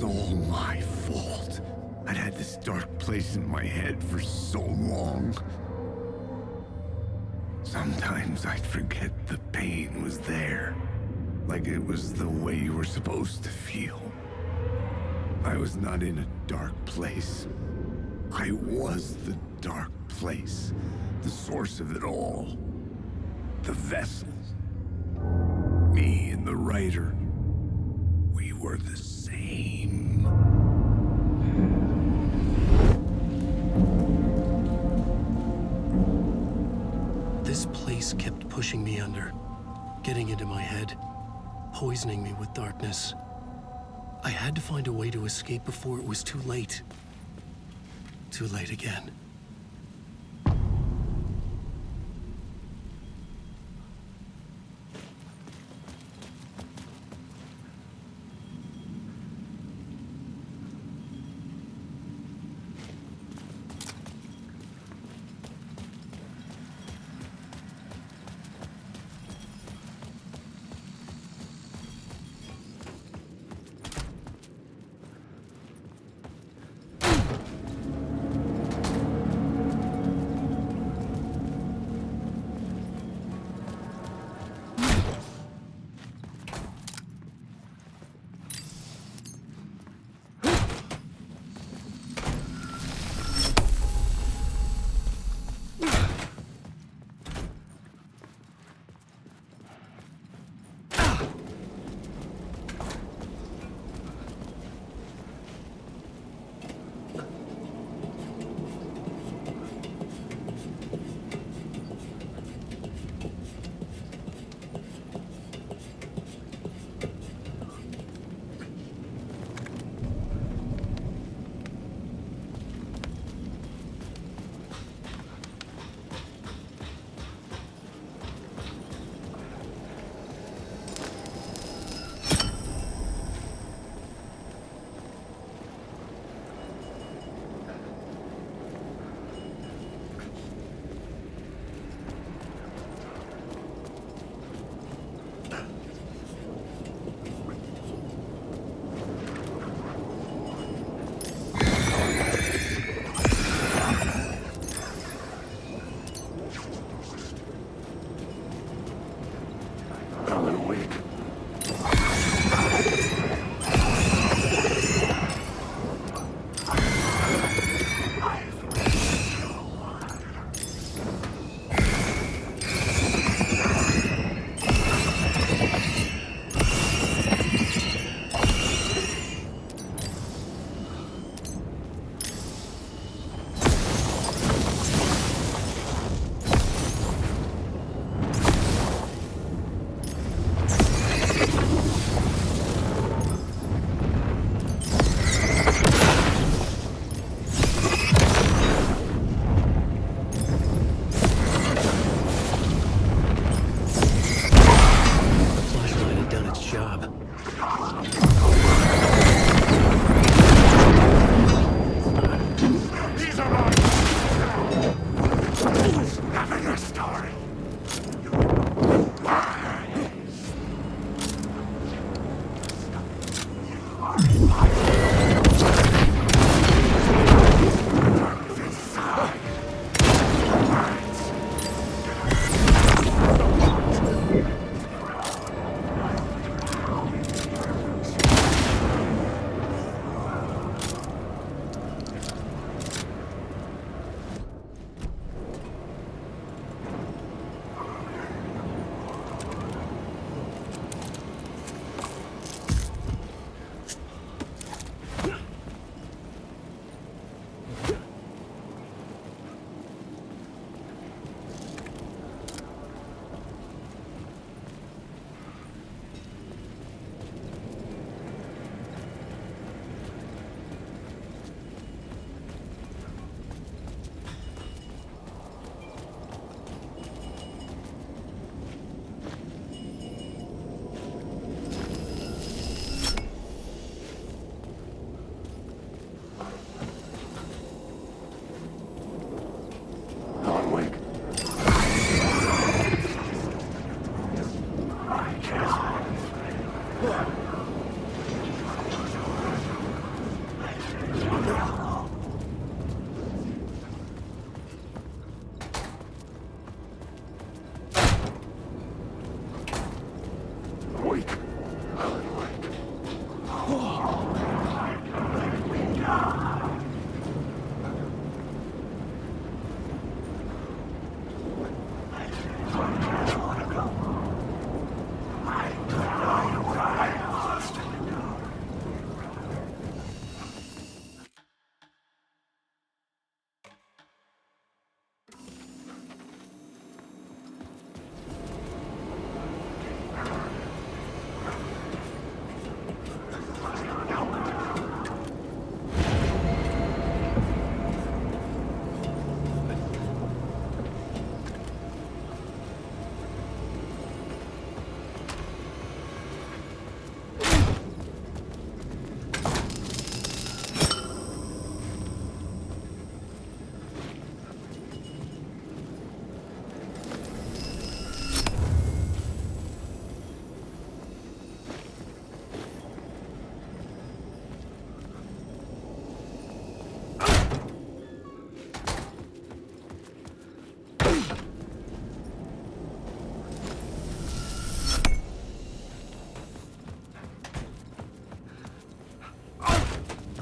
was all my fault. I'd had this dark place in my head for so long. Sometimes I'd forget the pain was there. Like it was the way you were supposed to feel. I was not in a dark place. I was the dark place. The source of it all. The vessel. Me and the writer. We were the same. This place kept pushing me under, getting into my head, poisoning me with darkness. I had to find a way to escape before it was too late. Too late again.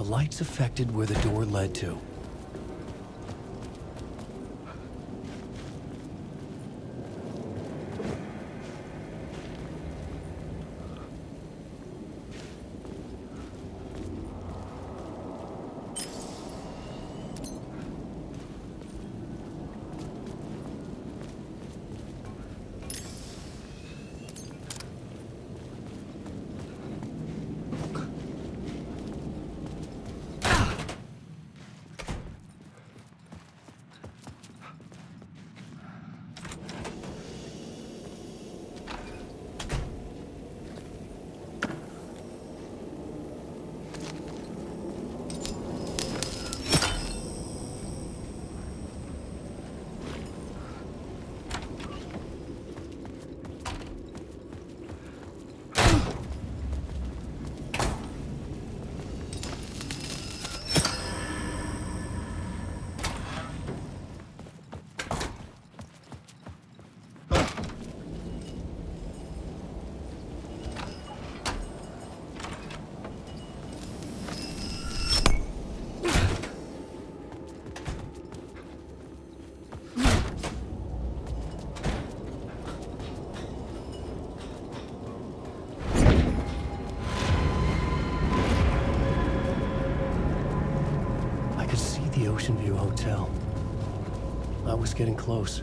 The lights affected where the door led to. The Ocean View Hotel. I was getting close.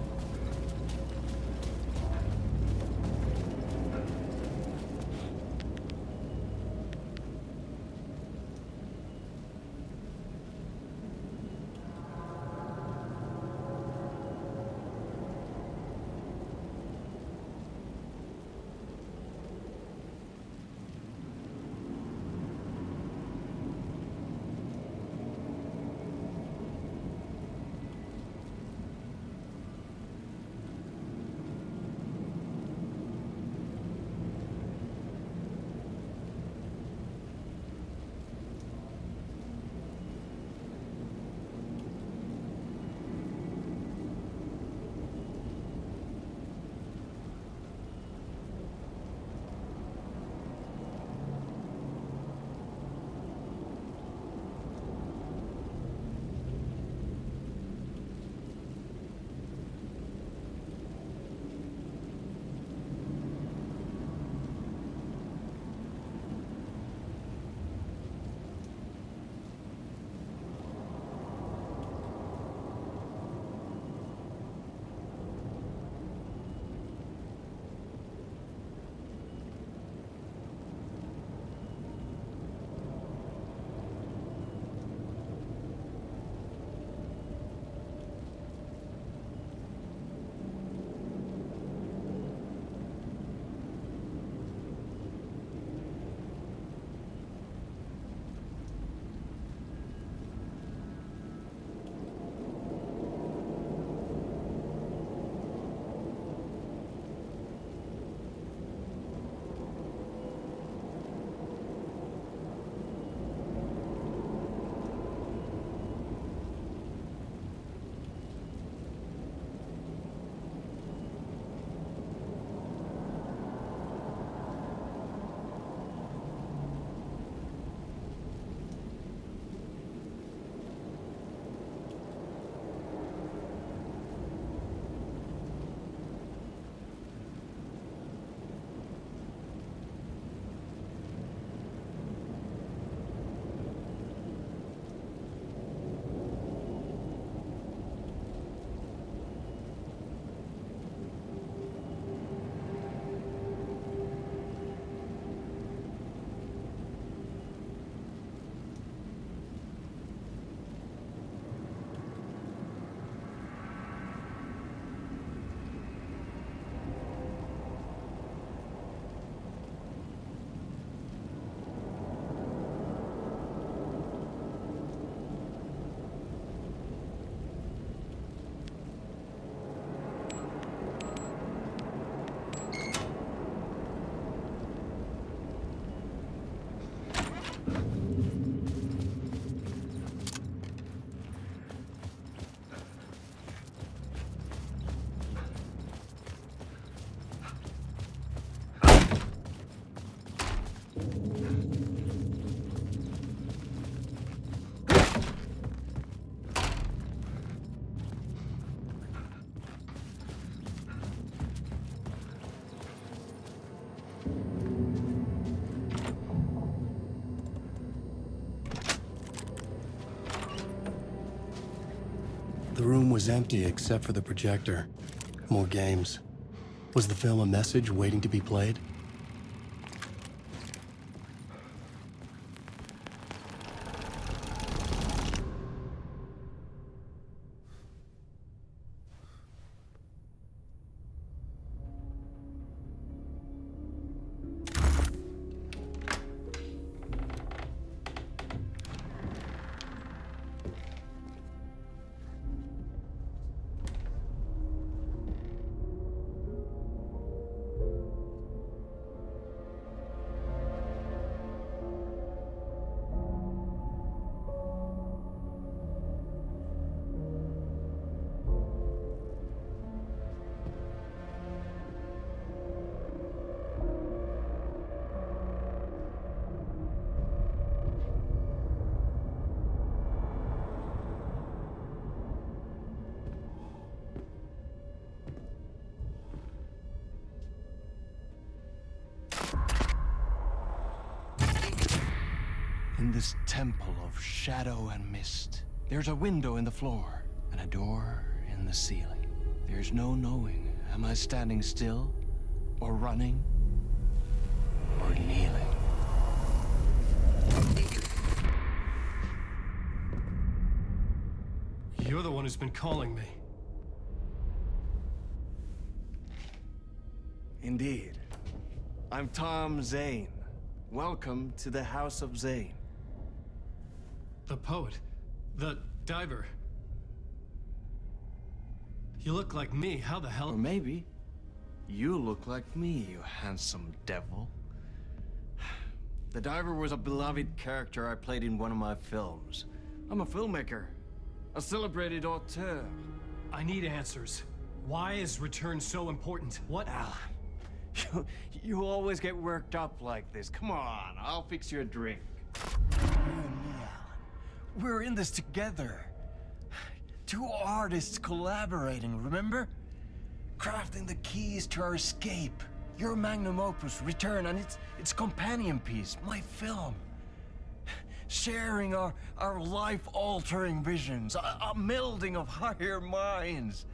The room was empty except for the projector. More games. Was the film a message waiting to be played? In this temple of shadow and mist, there's a window in the floor and a door in the ceiling. There's no knowing, am I standing still, or running, or kneeling? You're the one who's been calling me. Indeed. I'm Tom Zane. Welcome to the House of Zane. The poet. The diver. You look like me. How the hell? Or maybe you look like me, you handsome devil. The diver was a beloved character I played in one of my films. I'm a filmmaker, a celebrated auteur. I need answers. Why is Return so important? What? Alan, you always get worked up like this. Come on, I'll fix you a drink. We're in this together. Two artists collaborating, remember? Crafting the keys to our escape. Your magnum opus, Return, and its companion piece, my film. Sharing our life-altering visions, a melding of higher minds.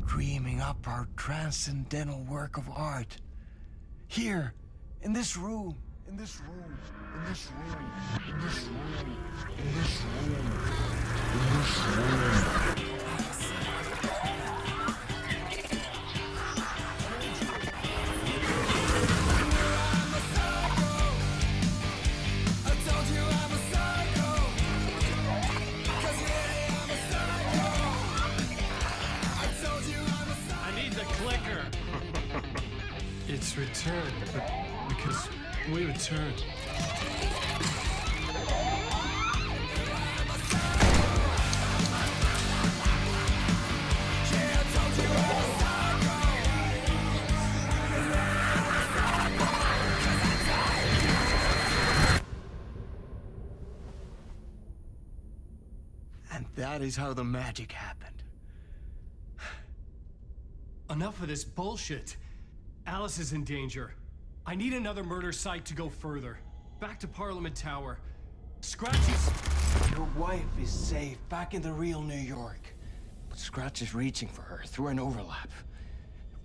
Dreaming up our transcendental work of art. Here, in this room, in this room, in this room, in this room, in this room, in this room. It's Return, because we return. And that is how the magic happened. Enough of this bullshit. Alice is in danger. I need another murder site to go further. Back to Parliament Tower. Scratchy's... Your wife is safe, back in the real New York. But Scratch is reaching for her through an overlap.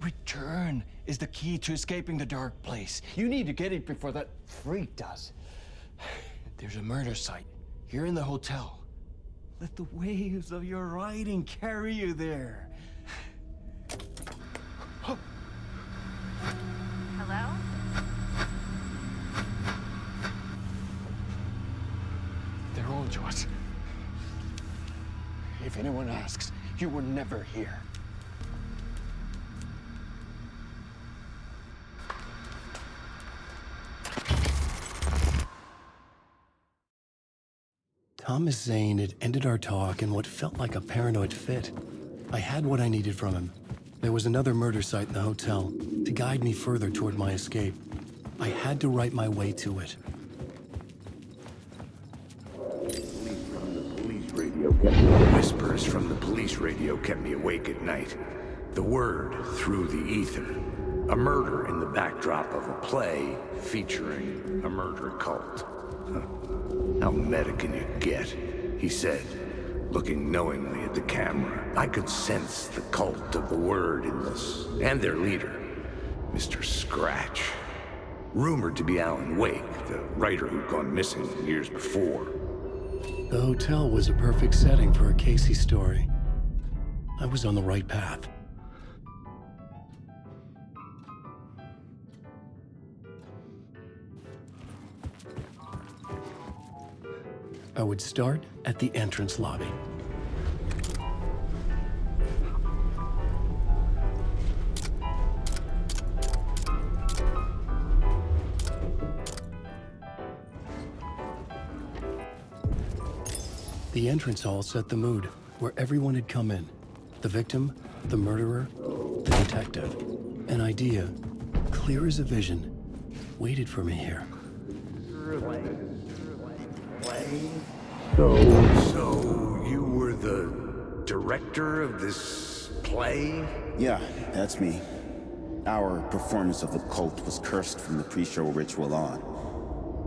Return is the key to escaping the dark place. You need to get it before that freak does. There's a murder site here in the hotel. Let the waves of your writing carry you there. Hello? They're all yours. If anyone asks, you were never here. Thomas Zane had ended our talk in what felt like a paranoid fit. I had what I needed from him. There was another murder site in the hotel to guide me further toward my escape. I had to write my way to it. Whispers from the police radio kept me awake at night. The word through the ether. A murder in the backdrop of a play featuring a murder cult. How meta can you get? he said, looking knowingly at the camera. I could sense the cult of the word in this, and their leader, Mr. Scratch. Rumored to be Alan Wake, the writer who'd gone missing years before. The hotel was a perfect setting for a Casey story. I was on the right path. I would start at the entrance lobby. The entrance hall set the mood, where everyone had come in. The victim, the murderer, the detective. An idea, clear as a vision, waited for me here. So you were the director of this play? Yeah, that's me. Our performance of The Cult was cursed from the pre-show ritual on.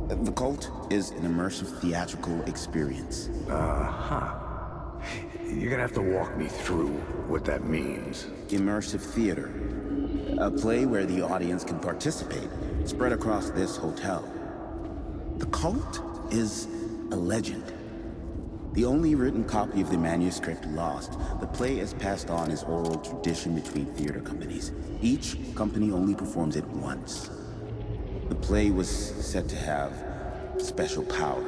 The Cult is an immersive theatrical experience. You're gonna have to walk me through what that means. Immersive theater. A play where the audience can participate, spread across this hotel. The Cult is a legend. The only written copy of the manuscript lost, the play is passed on as oral tradition between theater companies. Each company only performs it once. The play was said to have special power.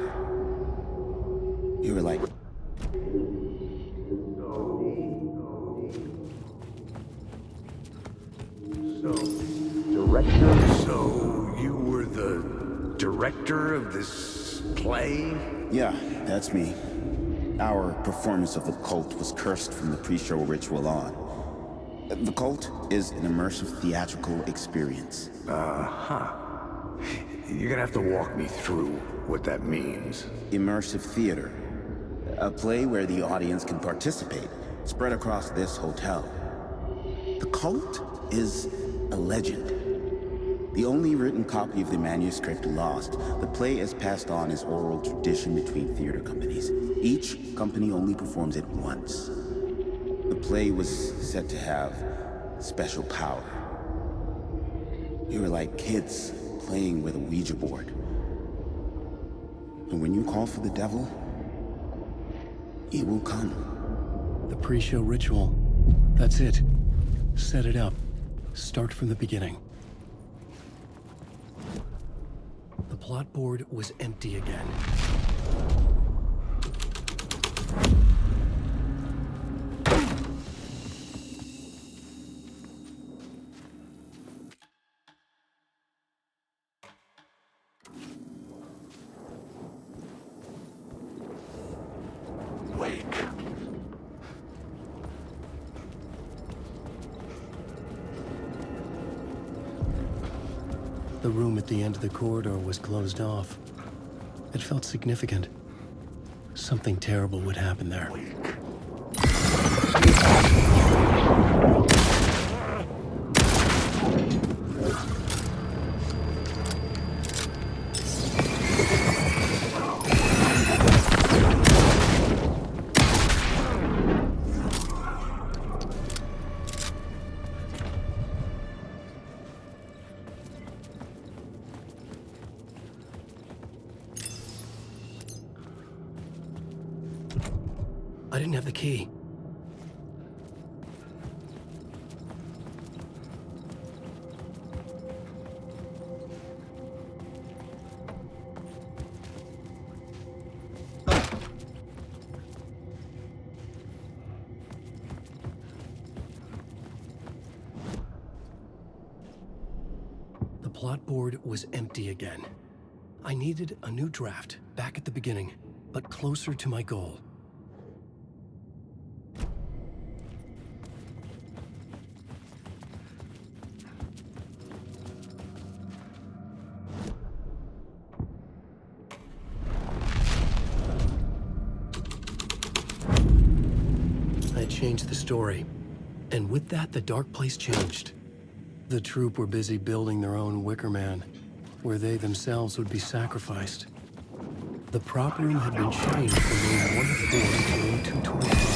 You were like... So you were the director of this play? Yeah, that's me. Our performance of The Cult was cursed from the pre-show ritual on. The Cult is an immersive theatrical experience. You're gonna have to walk me through what that means. Immersive theater. A play where the audience can participate, spread across this hotel. The Cult is a legend. The only written copy of the manuscript lost, the play is passed on as oral tradition between theater companies. Each company only performs it once. The play was said to have special power. You were like kids playing with a Ouija board. And when you call for the devil, he will come. The pre-show ritual. That's it. Set it up. Start from the beginning. The plot board was empty again. Wake. The room at the end of the corridor was closed off. It felt significant. Something terrible would happen there. I didn't have the key. The plot board was empty again. I needed a new draft, back at the beginning, but closer to my goal. I changed the story, and with that, the dark place changed. The troupe were busy building their own Wicker Man, where they themselves would be sacrificed. The prop room had been changed from room 140 to room 225.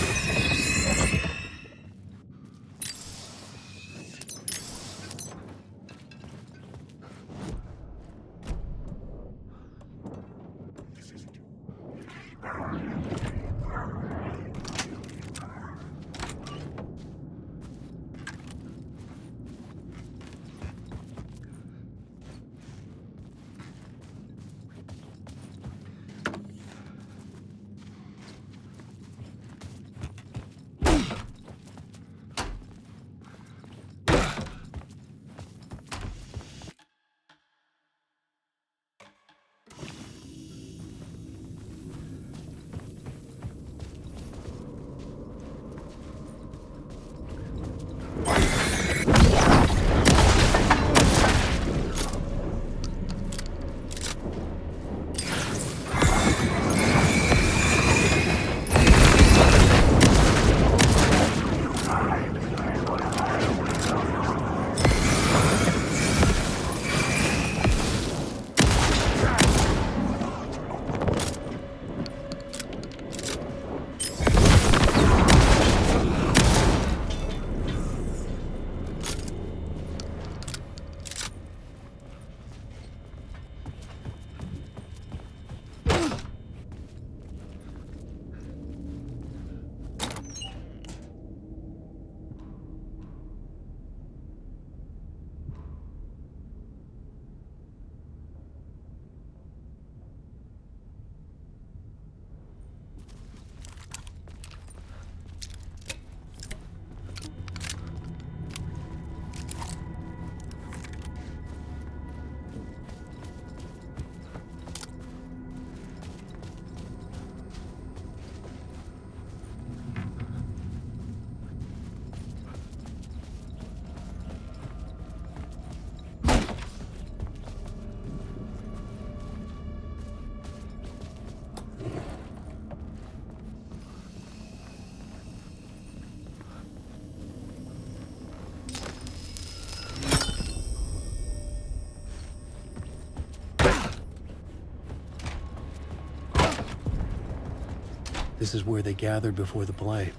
This is where they gathered before the play.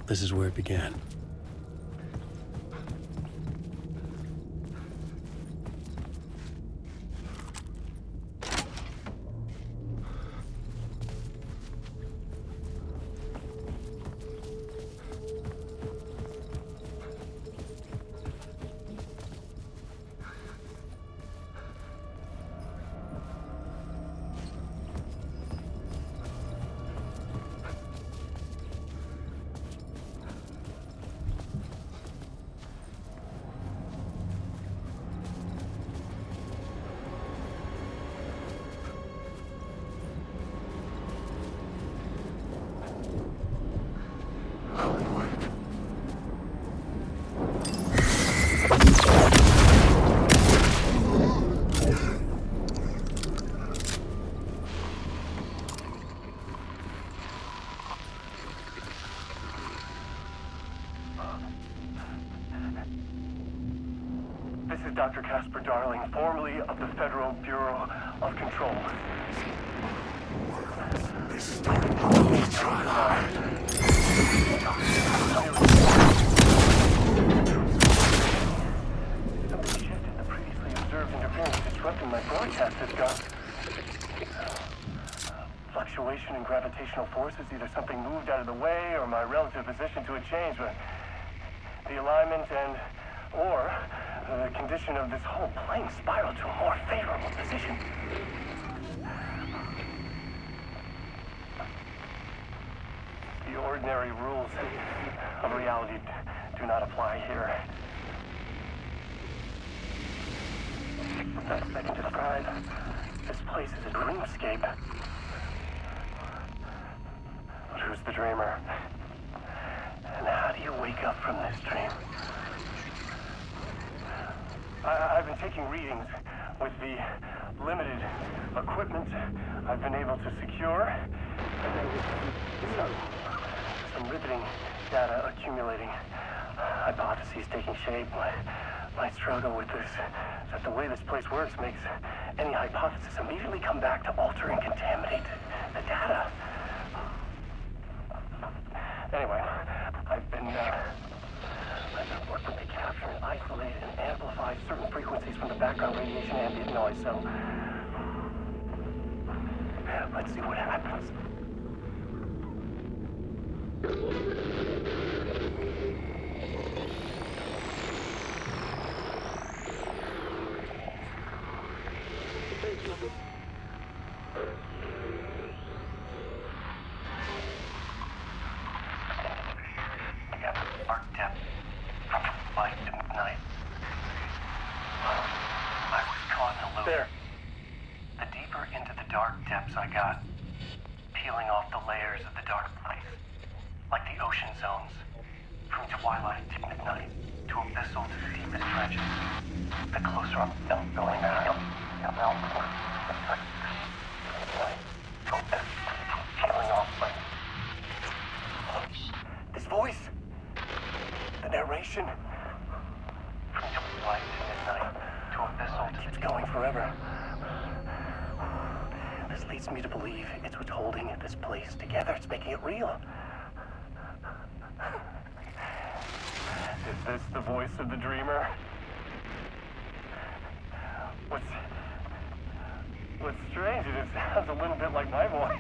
This is where it began. This is Dr. Casper Darling, formerly of the Federal Bureau of Control. Something shifted the previously observed interference disrupting my broadcast system. Fluctuation in gravitational forces, either something moved out of the way or my relative position to it changed, but the alignment or the condition of this whole plane spiraled to a more favorable position. The ordinary rules of reality do not apply here. Best I can describe this place is a dreamscape. But who's the dreamer? And how do you wake up from this dream? I've been taking readings with the limited equipment I've been able to secure. Some riveting data accumulating. Hypotheses taking shape. My struggle with this is that the way this place works makes any hypothesis immediately come back to alter and contaminate the data. Anyway, I've been working to capture and isolate and amplify certain frequencies from the background radiation ambient noise, so let's see what happens. There. The deeper into the dark depths I got, peeling off the layers of the dark place, like the ocean zones, from twilight to midnight, to abyssal to the deepest trenches. The closer I'm going now, peeling off my... This voice, the narration, from twilight to midnight, to abyssal to... Keeps going forever. This leads me to believe it's what's holding this place together. It's making it real. Is this the voice of the dreamer? What's strange is it sounds a little bit like my voice.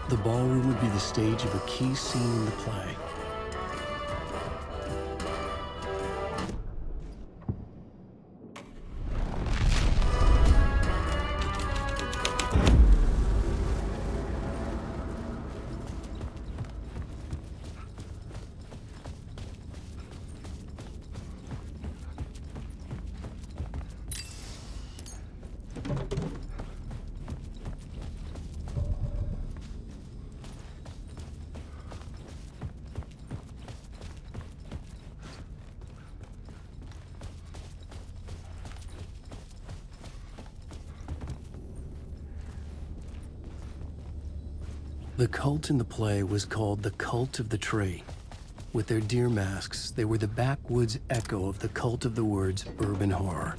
The ballroom would be the stage of a key scene in the play. The cult in the play was called the Cult of the Tree. With their deer masks, they were the backwoods echo of the cult of the woods urban horror.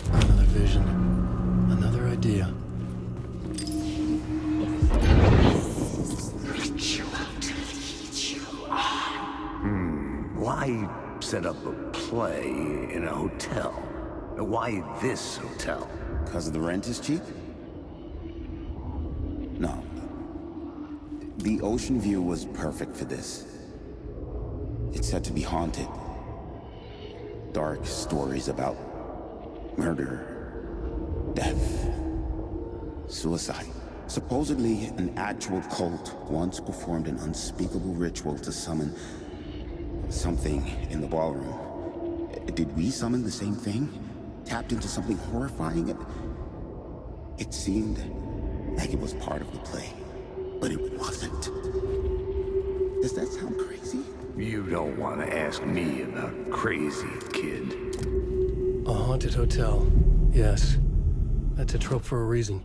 Another vision. Another idea. Why set up a play in a hotel? Why this hotel? Because the rent is cheap? No. The ocean view was perfect for this. It's said to be haunted. Dark stories about murder, death, suicide. Supposedly, an actual cult once performed an unspeakable ritual to summon something in the ballroom. Did we summon the same thing? Tapped into something horrifying? It seemed like it was part of the play, but it wasn't. Does that sound crazy? You don't want to ask me about crazy, kid. A haunted hotel. Yes. That's a trope for a reason.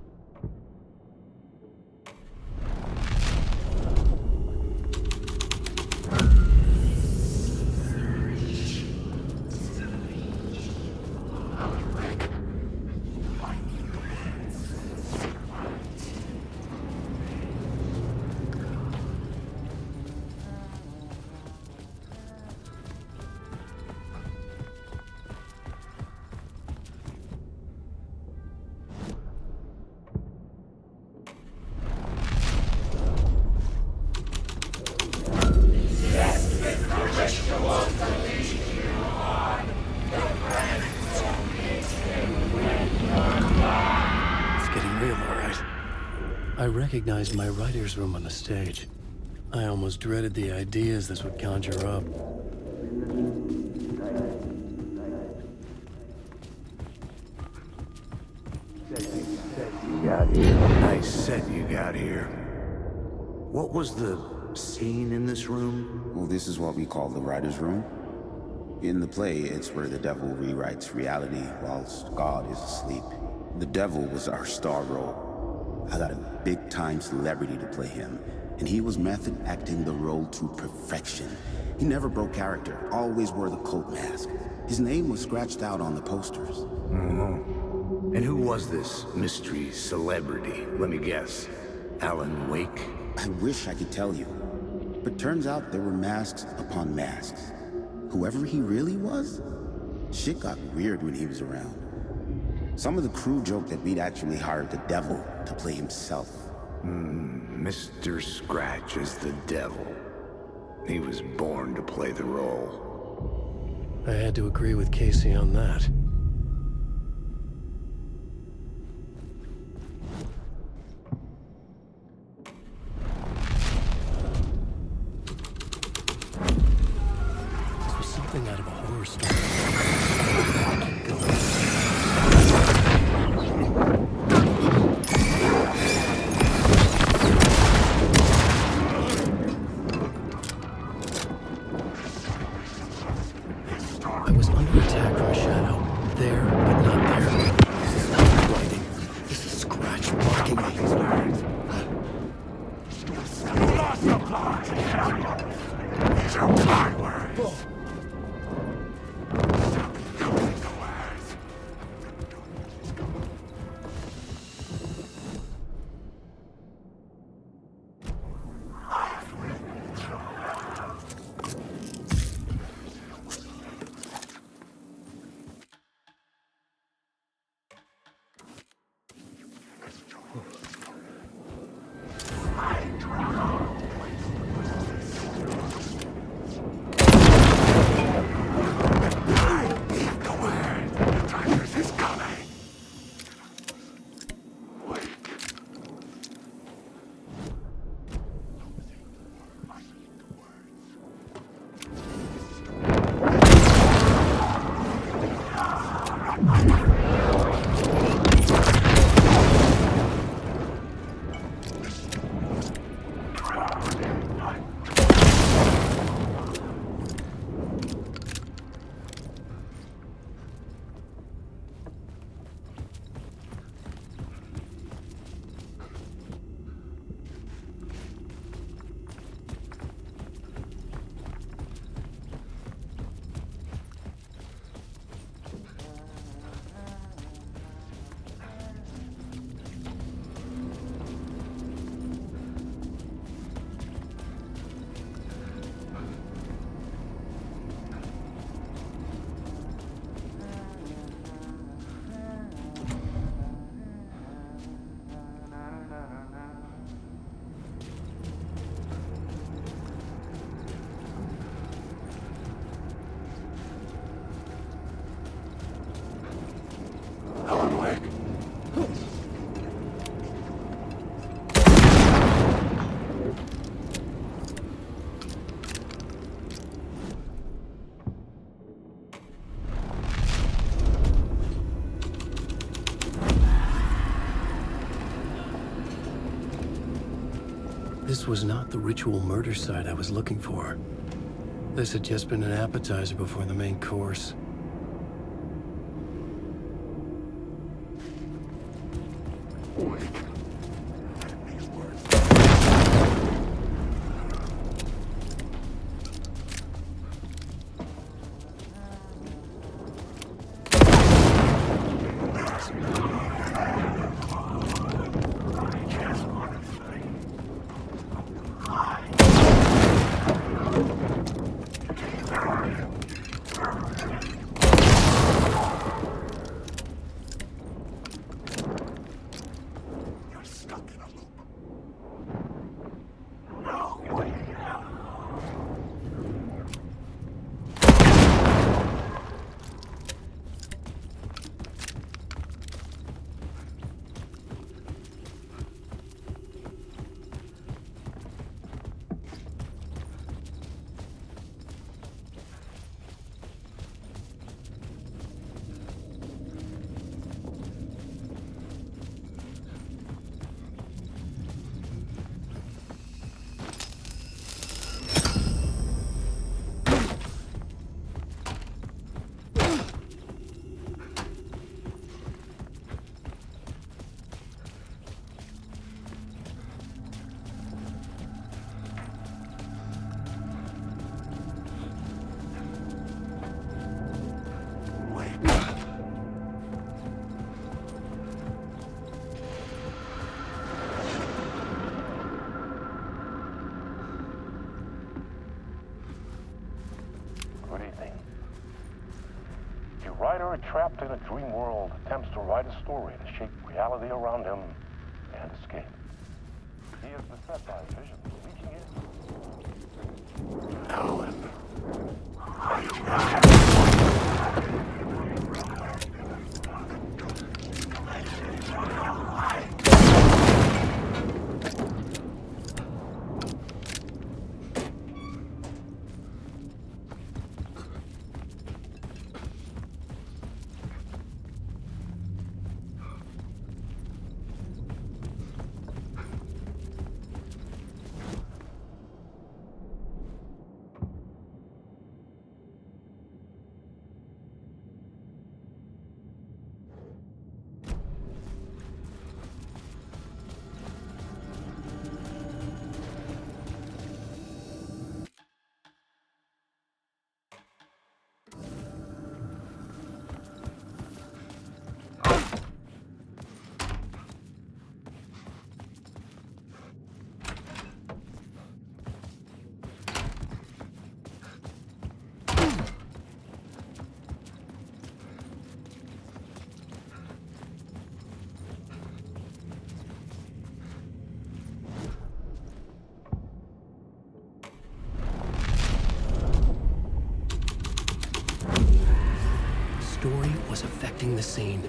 I recognized my writer's room on the stage. I almost dreaded the ideas this would conjure up. Nice set you got here. What was the scene in this room? Well, this is what we call the writer's room. In the play, it's where the devil rewrites reality whilst God is asleep. The devil was our star role. I got a big-time celebrity to play him, and he was method acting the role to perfection. He never broke character, always wore the cult mask. His name was scratched out on the posters. Mm-hmm. And who was this mystery celebrity? Let me guess. Alan Wake? I wish I could tell you, but turns out there were masks upon masks. Whoever he really was, shit got weird when he was around. Some of the crew joked that we'd actually hired the devil to play himself. Mr. Scratch is the devil. He was born to play the role. I had to agree with Casey on that. This was something out of a horror story. Keep going. You attack from a shadow. There, but not there. This is not writing. This is Scratch blocking me. You lost the plot! These are my words! Stop using the words! This was not the ritual murder site I was looking for. This had just been an appetizer before the main course. Writer trapped in a dream world attempts to write a story to shape reality around him and escape. He is beset by visions reaching in. Ellen. story was affecting the scene.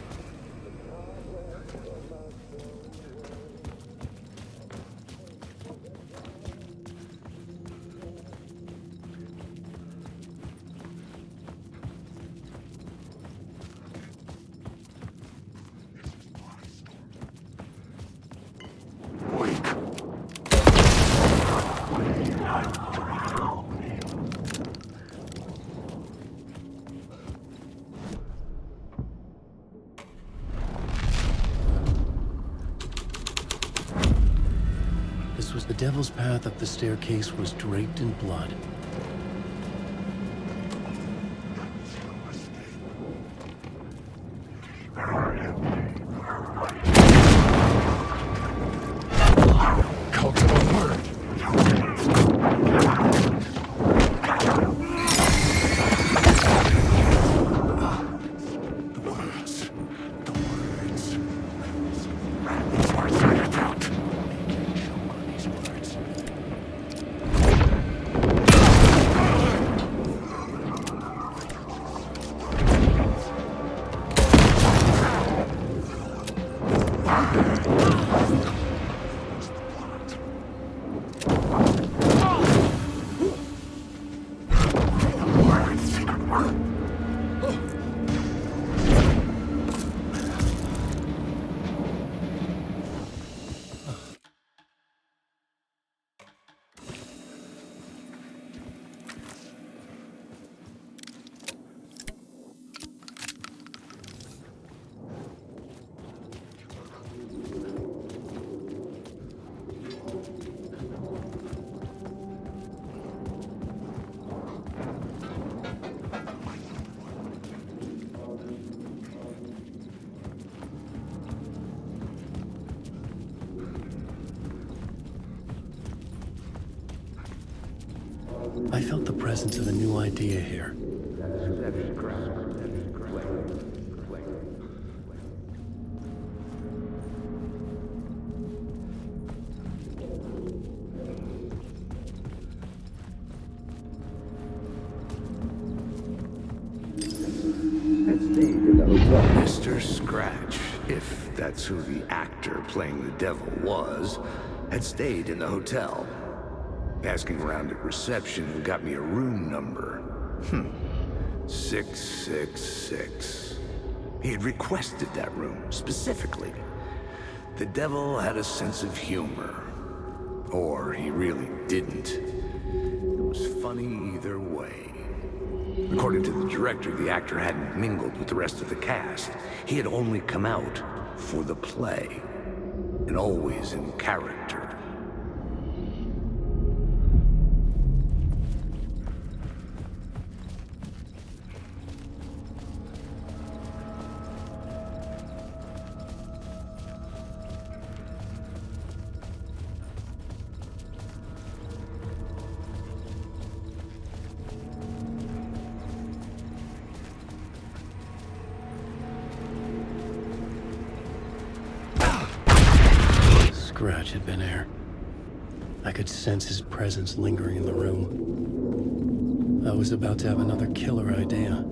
The devil's path up the staircase was draped in blood. Cult of the word. I felt the presence of a new idea here. Mr. Scratch, if that's who the actor playing the devil was, had stayed in the hotel. Asking around at reception got me a room number. 666. He had requested that room, specifically. The devil had a sense of humor. Or he really didn't. It was funny either way. According to the director, the actor hadn't mingled with the rest of the cast. He had only come out for the play. And always in character. Scratch had been there. I could sense his presence lingering in the room. I was about to have another killer idea.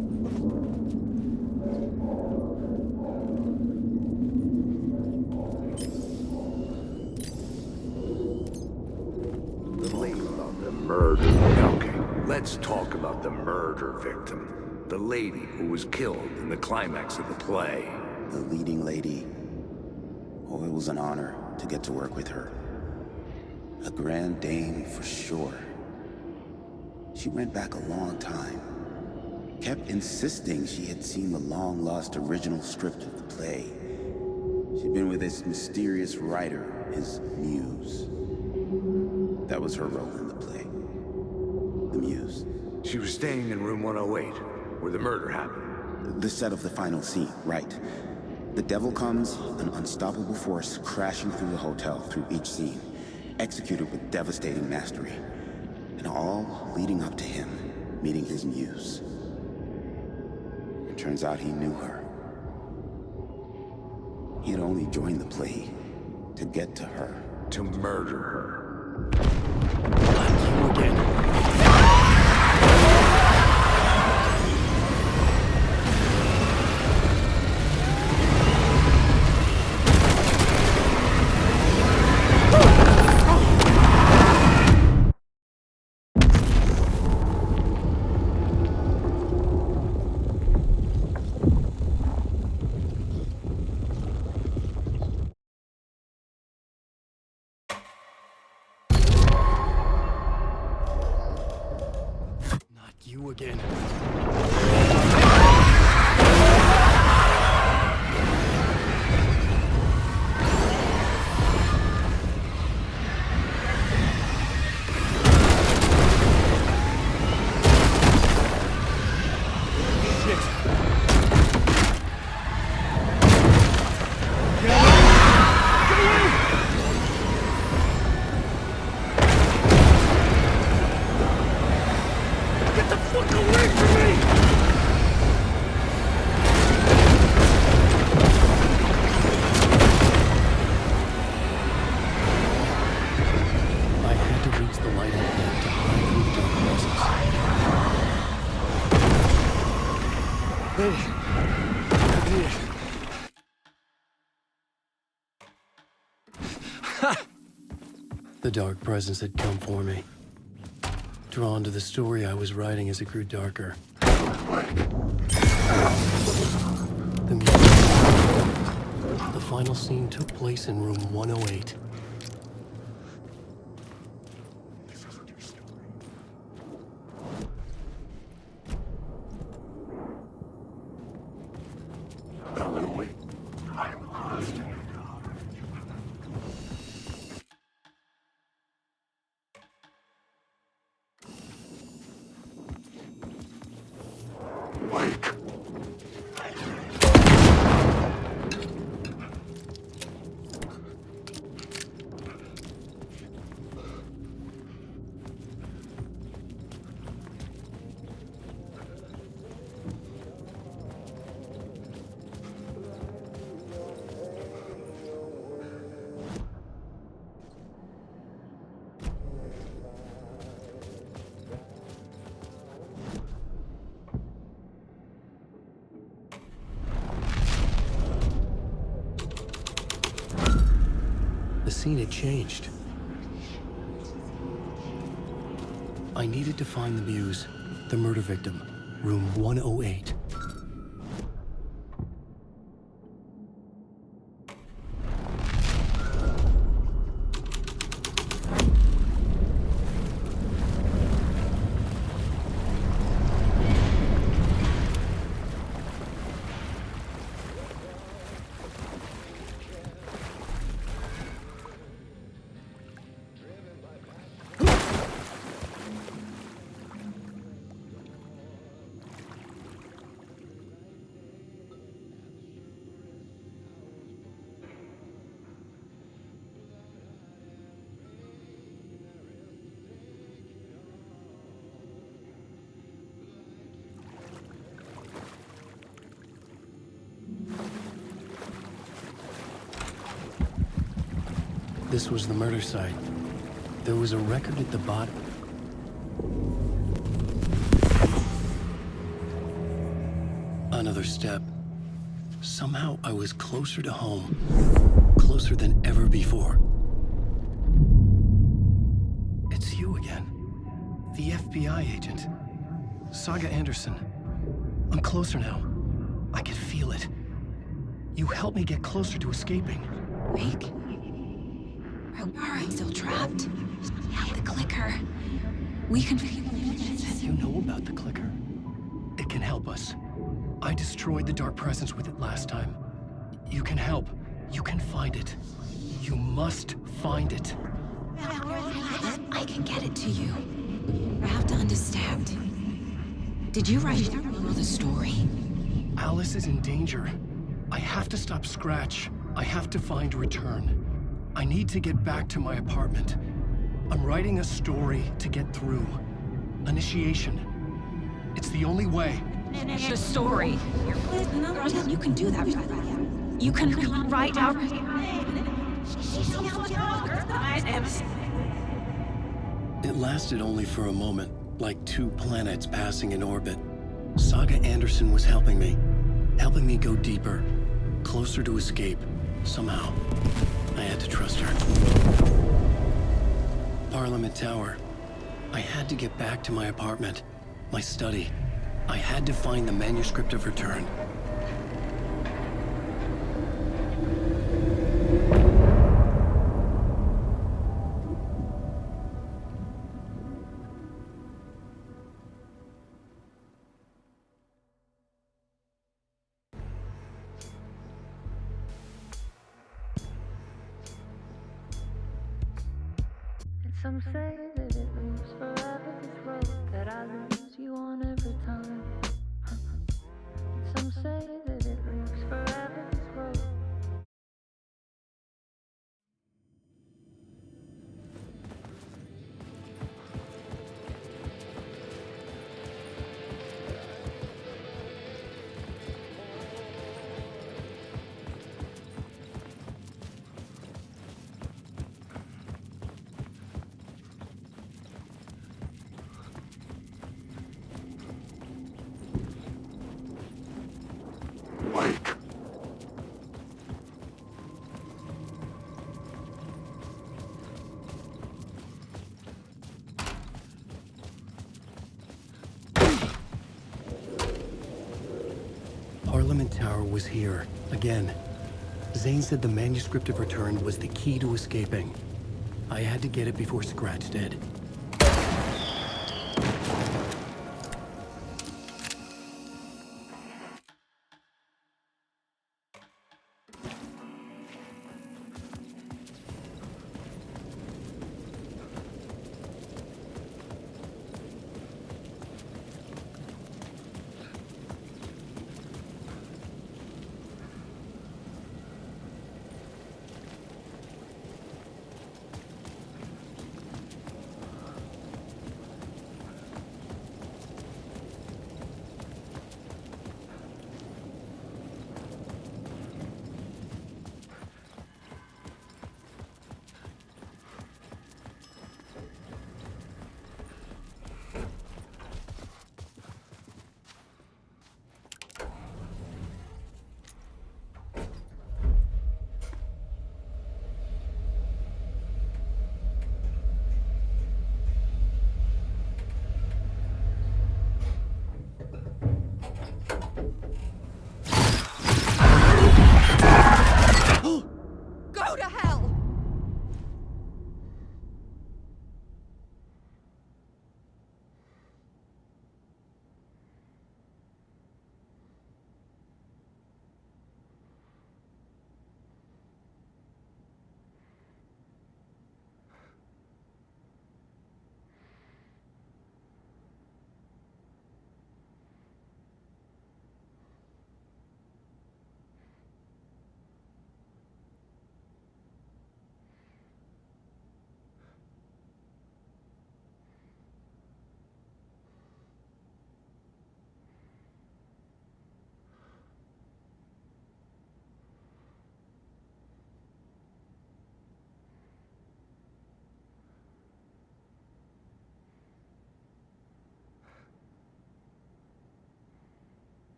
The murder. Okay, let's talk about the murder victim. The lady who was killed in the climax of the play. The leading lady. Oh, it was an honor to get to work with her. A grand dame for sure. She went back a long time. Kept insisting she had seen the long-lost original script of the play. She'd been with this mysterious writer, his muse. That was her role in the play. The muse. She was staying in room 108, where the murder happened. The set of the final scene, right. The devil comes, an unstoppable force crashing through the hotel through each scene, executed with devastating mastery, and all leading up to him meeting his muse. It turns out he knew her. He had only joined the play to get to her. To murder her. You again. You again. The dark presence had come for me. Drawn to the story I was writing as it grew darker. The music. The final scene took place in room 108. The scene had changed. I needed to find the muse, the murder victim, room 108. This was the murder site. There was a record at the bottom. Another step. Somehow I was closer to home. Closer than ever before. It's you again. The FBI agent. Saga Anderson. I'm closer now. I can feel it. You helped me get closer to escaping. Wake? Are you still trapped? The clicker. We can... You know about the clicker? It can help us. I destroyed the dark presence with it last time. You can help. You can find it. You must find it. I can get it to you. I have to understand. Did you write the story? Alice is in danger. I have to stop Scratch. I have to find Return. I need to get back to my apartment. I'm writing a story to get through. Initiation. It's the only way. The story. You can do that. You can write out... It lasted only for a moment, like two planets passing in orbit. Saga Anderson was helping me go deeper, closer to escape, somehow. I had to trust her. Parliament Tower. I had to get back to my apartment, my study. I had to find the manuscript of Return. Some say that it moves forever, this road that I lose you on every time. Some say that it moves forever, this road. Parliament Tower was here, again. Zane said the manuscript of return was the key to escaping. I had to get it before Scratch did. Go to hell!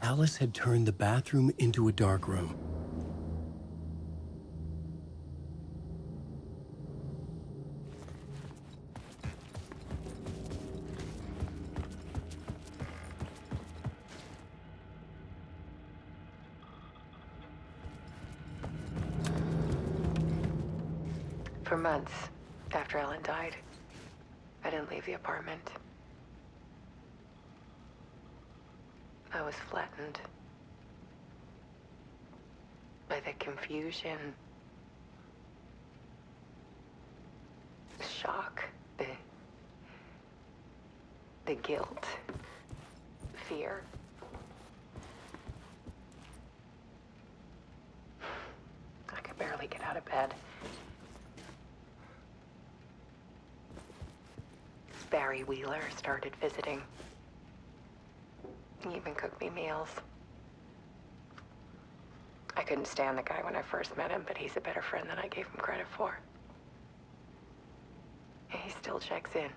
Alice had turned the bathroom into a dark room. For months after Ellen died, I didn't leave the apartment. I was flattened by the confusion, the shock, the guilt, fear. I could barely get out of bed. Barry Wheeler started visiting. He even cooked me meals. I couldn't stand the guy when I first met him, but he's a better friend than I gave him credit for. He still checks in.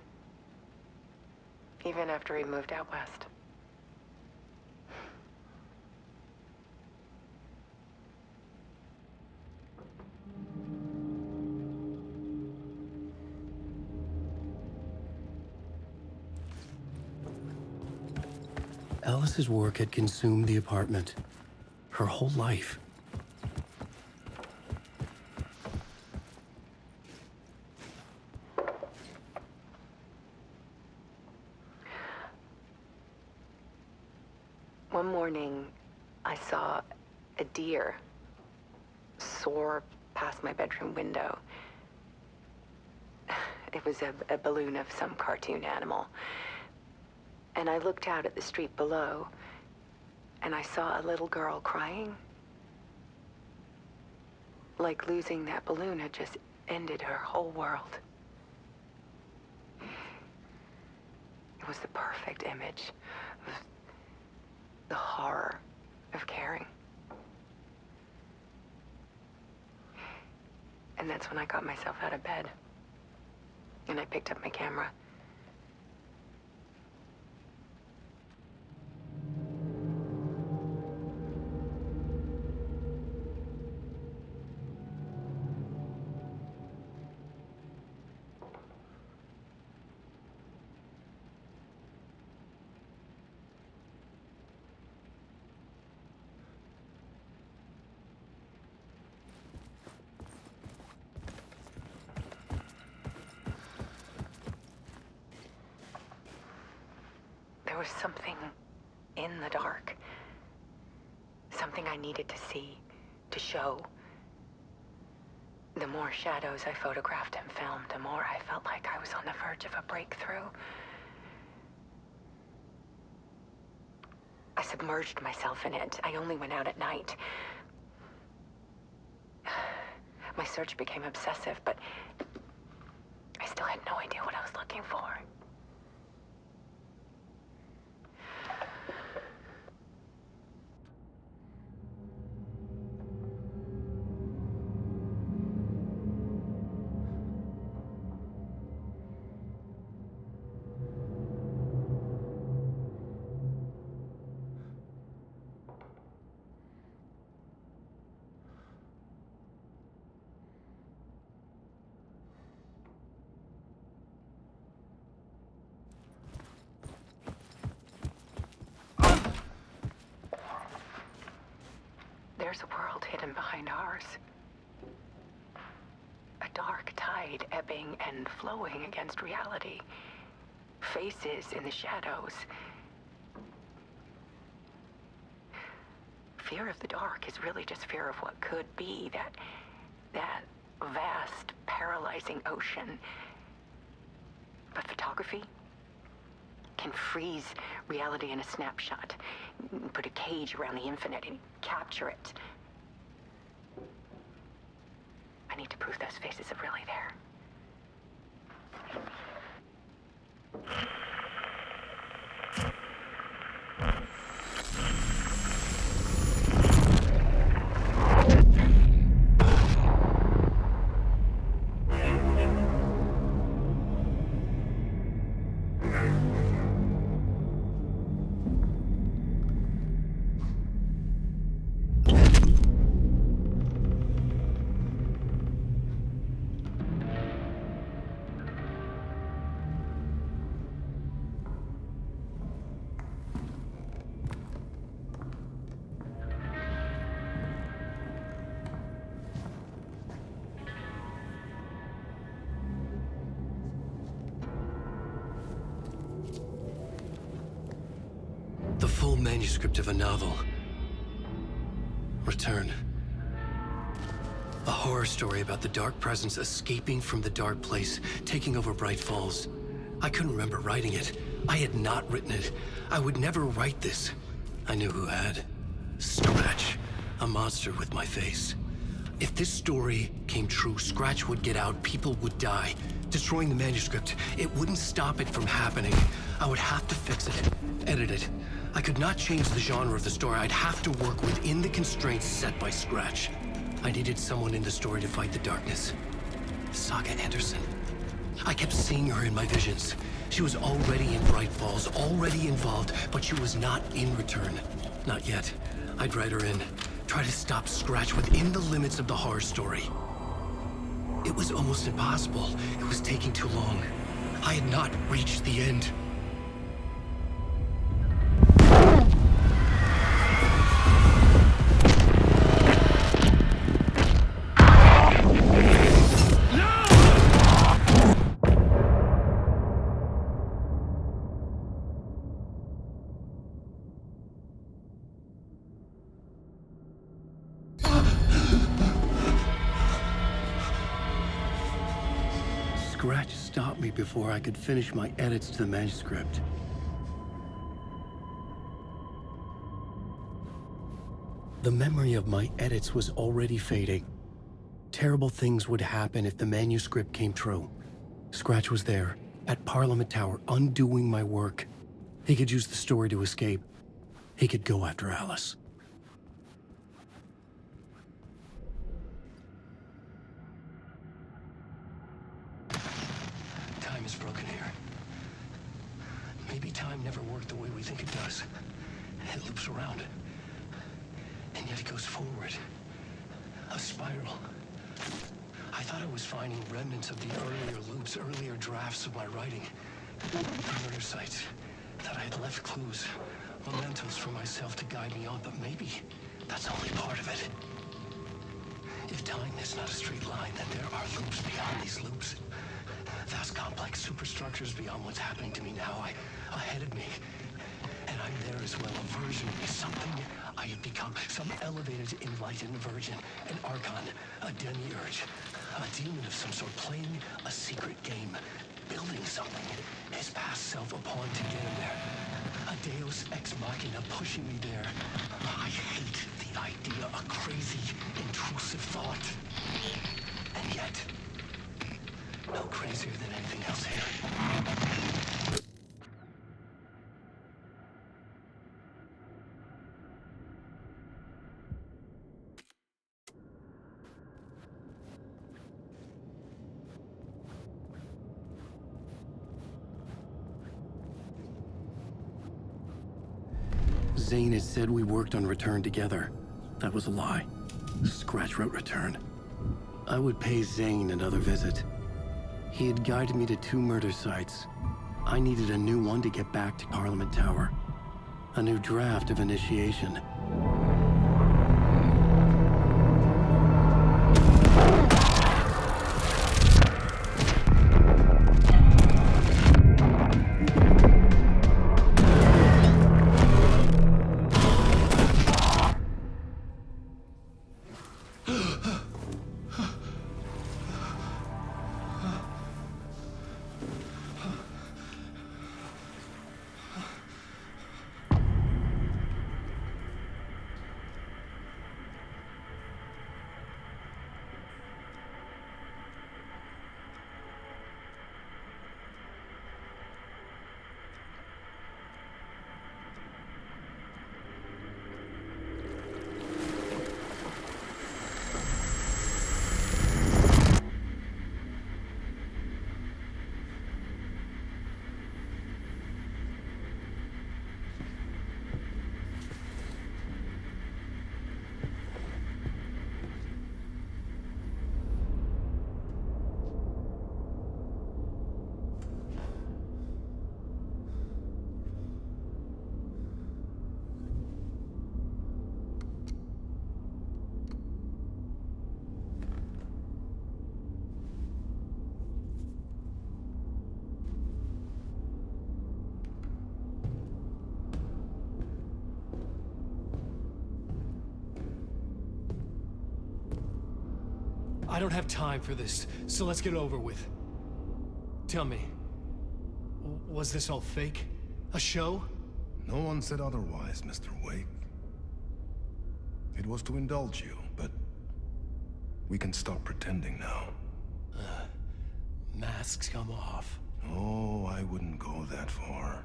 Even after he moved out west. Alice's work had consumed the apartment. Her whole life. One morning, I saw a deer soar past my bedroom window. It was a balloon of some cartoon animal. And I looked out at the street below, and I saw a little girl crying. Like losing that balloon had just ended her whole world. It was the perfect image of the horror of caring. And that's when I got myself out of bed. And I picked up my camera. There was something in the dark. Something I needed to see, to show. The more shadows I photographed and filmed, the more I felt like I was on the verge of a breakthrough. I submerged myself in it. I only went out at night. My search became obsessive, but I still had no idea what I was looking for. There's a world hidden behind ours. A dark tide ebbing and flowing against reality. Faces in the shadows. Fear of the dark is really just fear of what could be, that vast, paralyzing ocean. But photography can freeze reality in a snapshot, put a cage around the infinite and capture it. I need to prove those faces are really there. The full manuscript of a novel. Return. A horror story about the dark presence escaping from the dark place, taking over Bright Falls. I couldn't remember writing it. I had not written it. I would never write this. I knew who had. Scratch. A monster with my face. If this story came true, Scratch would get out, people would die. Destroying the manuscript, it wouldn't stop it from happening. I would have to fix it, edit it. I could not change the genre of the story. I'd have to work within the constraints set by Scratch. I needed someone in the story to fight the darkness. Saga Anderson. I kept seeing her in my visions. She was already in Bright Falls, already involved, but she was not in return. Not yet. I'd write her in. Try to stop Scratch within the limits of the horror story. It was almost impossible. It was taking too long. I had not reached the end. Scratch stopped me before I could finish my edits to the manuscript. The memory of my edits was already fading. Terrible things would happen if the manuscript came true. Scratch was there, at Parliament Tower, undoing my work. He could use the story to escape. He could go after Alice. Time is broken here. Maybe time never worked the way we think it does. It loops around. And yet it goes forward. A spiral. I thought I was finding remnants of the earlier loops, earlier drafts of my writing. Murder sites. That I had left clues, mementos for myself to guide me on, but maybe that's only part of it. If time is not a straight line, then there are loops beyond these loops. Vast complex superstructures beyond what's happening to me now, ahead of me. And I'm there as well, a version of me, something I have become, some elevated, enlightened version, an archon, a demiurge, a demon of some sort, playing a secret game, building something, his past self a pawn to get him there. A deus ex machina pushing me there. I hate the idea, a crazy, intrusive thought. And yet, no crazier than anything else here. Zane had said we worked on Return together. That was a lie. Scratch wrote Return. I would pay Zane another visit. He had guided me to 2 murder sites. I needed a new one to get back to Parliament Tower. A new draft of Initiation. I don't have time for this, so let's get over with. Tell me, was this all fake? A show? No one said otherwise, Mr. Wake. It was to indulge you, but we can stop pretending now. masks come off. Oh, I wouldn't go that far.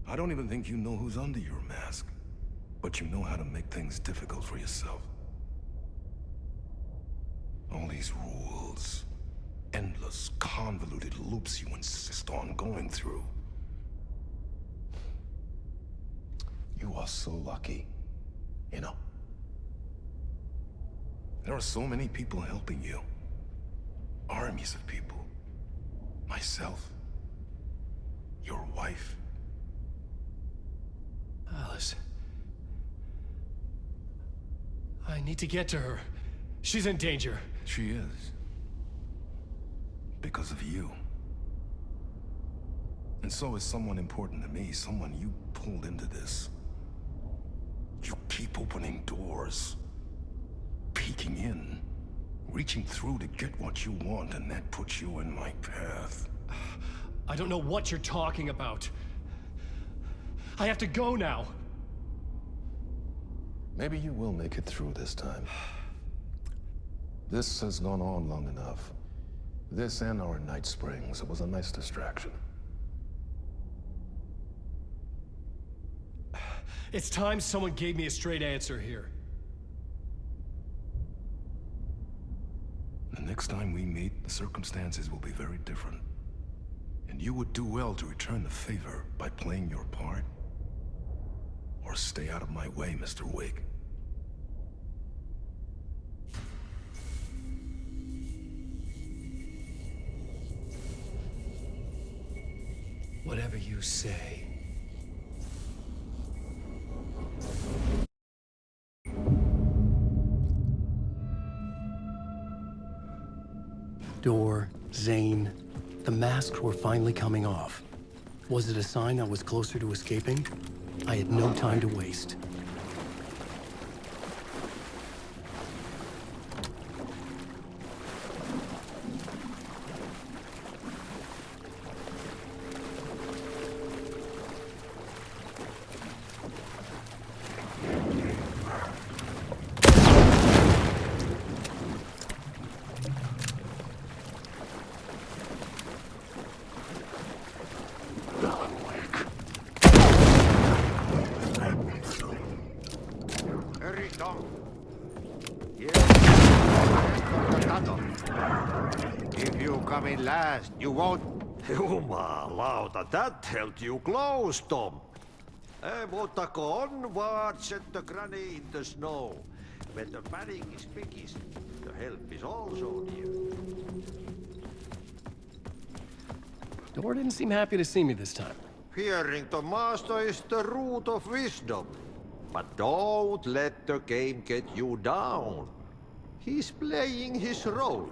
I don't even think you know who's under your mask. But you know how to make things difficult for yourself. All these rules. Endless, convoluted loops you insist on going through. You are so lucky. You know. There are so many people helping you. Armies of people. Myself. Your wife. Alice. I need to get to her. She's in danger. She is. Because of you. And so is someone important to me, someone you pulled into this. You keep opening doors. Peeking in. Reaching through to get what you want, and that puts you in my path. I don't know what you're talking about. I have to go now. Maybe you will make it through this time. This has gone on long enough. This and our Night Springs. It was a nice distraction. It's time someone gave me a straight answer here. The next time we meet, the circumstances will be very different. And you would do well to return the favor by playing your part. Or stay out of my way, Mr. Wake. Whatever you say. Door, Zane. The masks were finally coming off. Was it a sign I was closer to escaping? I had no time to waste. Hurry, Tom. Here. If you come in last, you won't... Jumalauta, that held you close, Tom. Mutta onward, set the granny in the snow. When the panic is biggest, the help is also near. Door didn't seem happy to see me this time. Fearing the master is the root of wisdom. But don't let the game get you down. He's playing his role.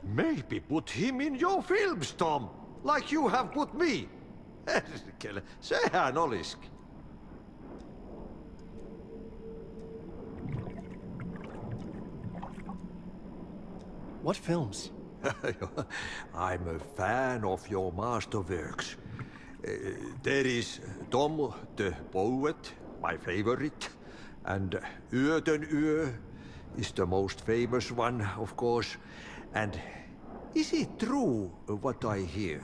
Maybe put him in your films, Tom, like you have put me. Sehän olisikin. What films? I'm a fan of your masterworks. There is Tom the Poet, my favorite, and Yöden Yö is the most famous one, of course. And is it true what I hear,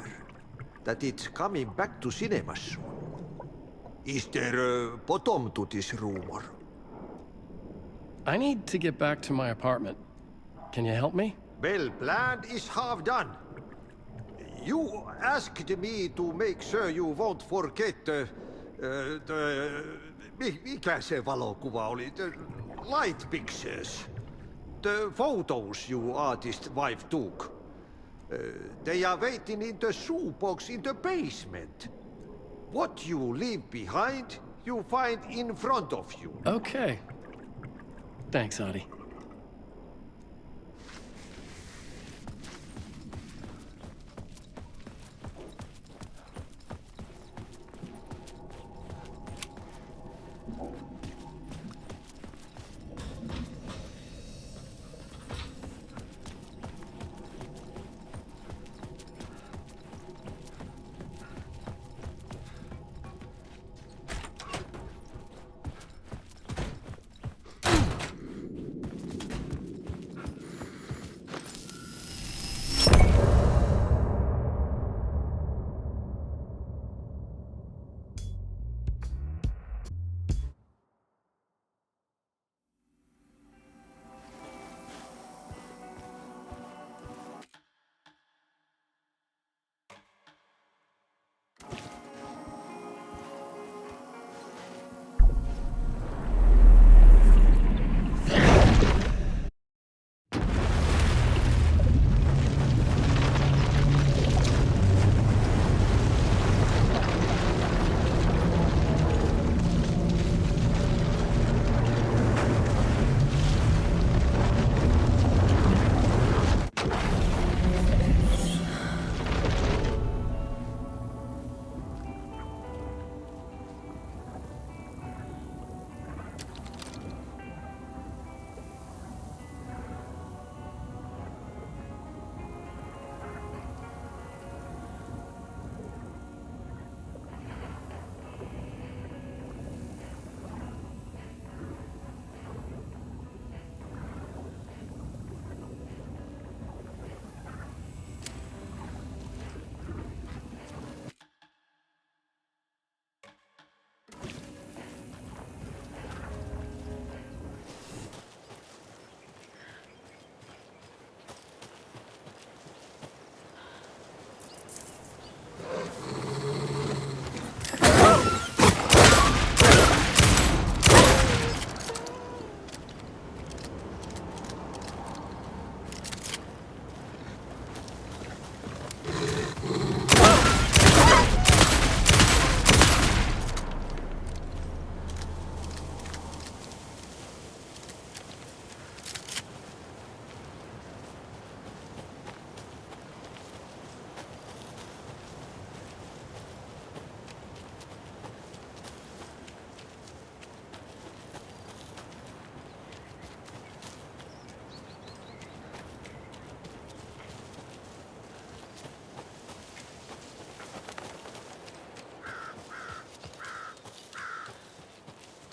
that it's coming back to cinemas soon? Is there a bottom to this rumor? I need to get back to my apartment. Can you help me? Well, plan is half done. You asked me to make sure you won't forget mikä se valokuva oli? The light pictures. The photos your artist wife took. They are waiting in the shoebox in the basement. What you leave behind, you find in front of you. Okay. Thanks, Adi.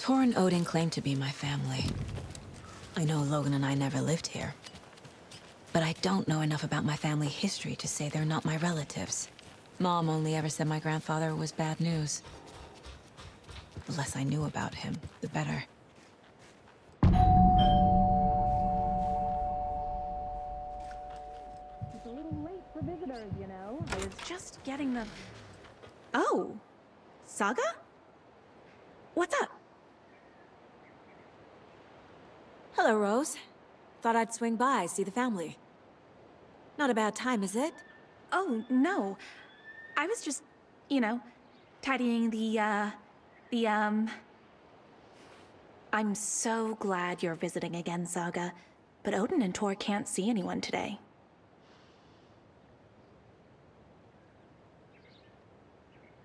Tor and Odin claim to be my family. I know Logan and I never lived here. But I don't know enough about my family history to say they're not my relatives. Mom only ever said my grandfather was bad news. The less I knew about him, the better. It's a little late for visitors, you know. I was just getting the... Oh! Saga? What's up? Hello, Rose. Thought I'd swing by, see the family. Not a bad time, is it? Oh, no. I was just, you know, tidying I'm so glad you're visiting again, Saga. But Odin and Tor can't see anyone today.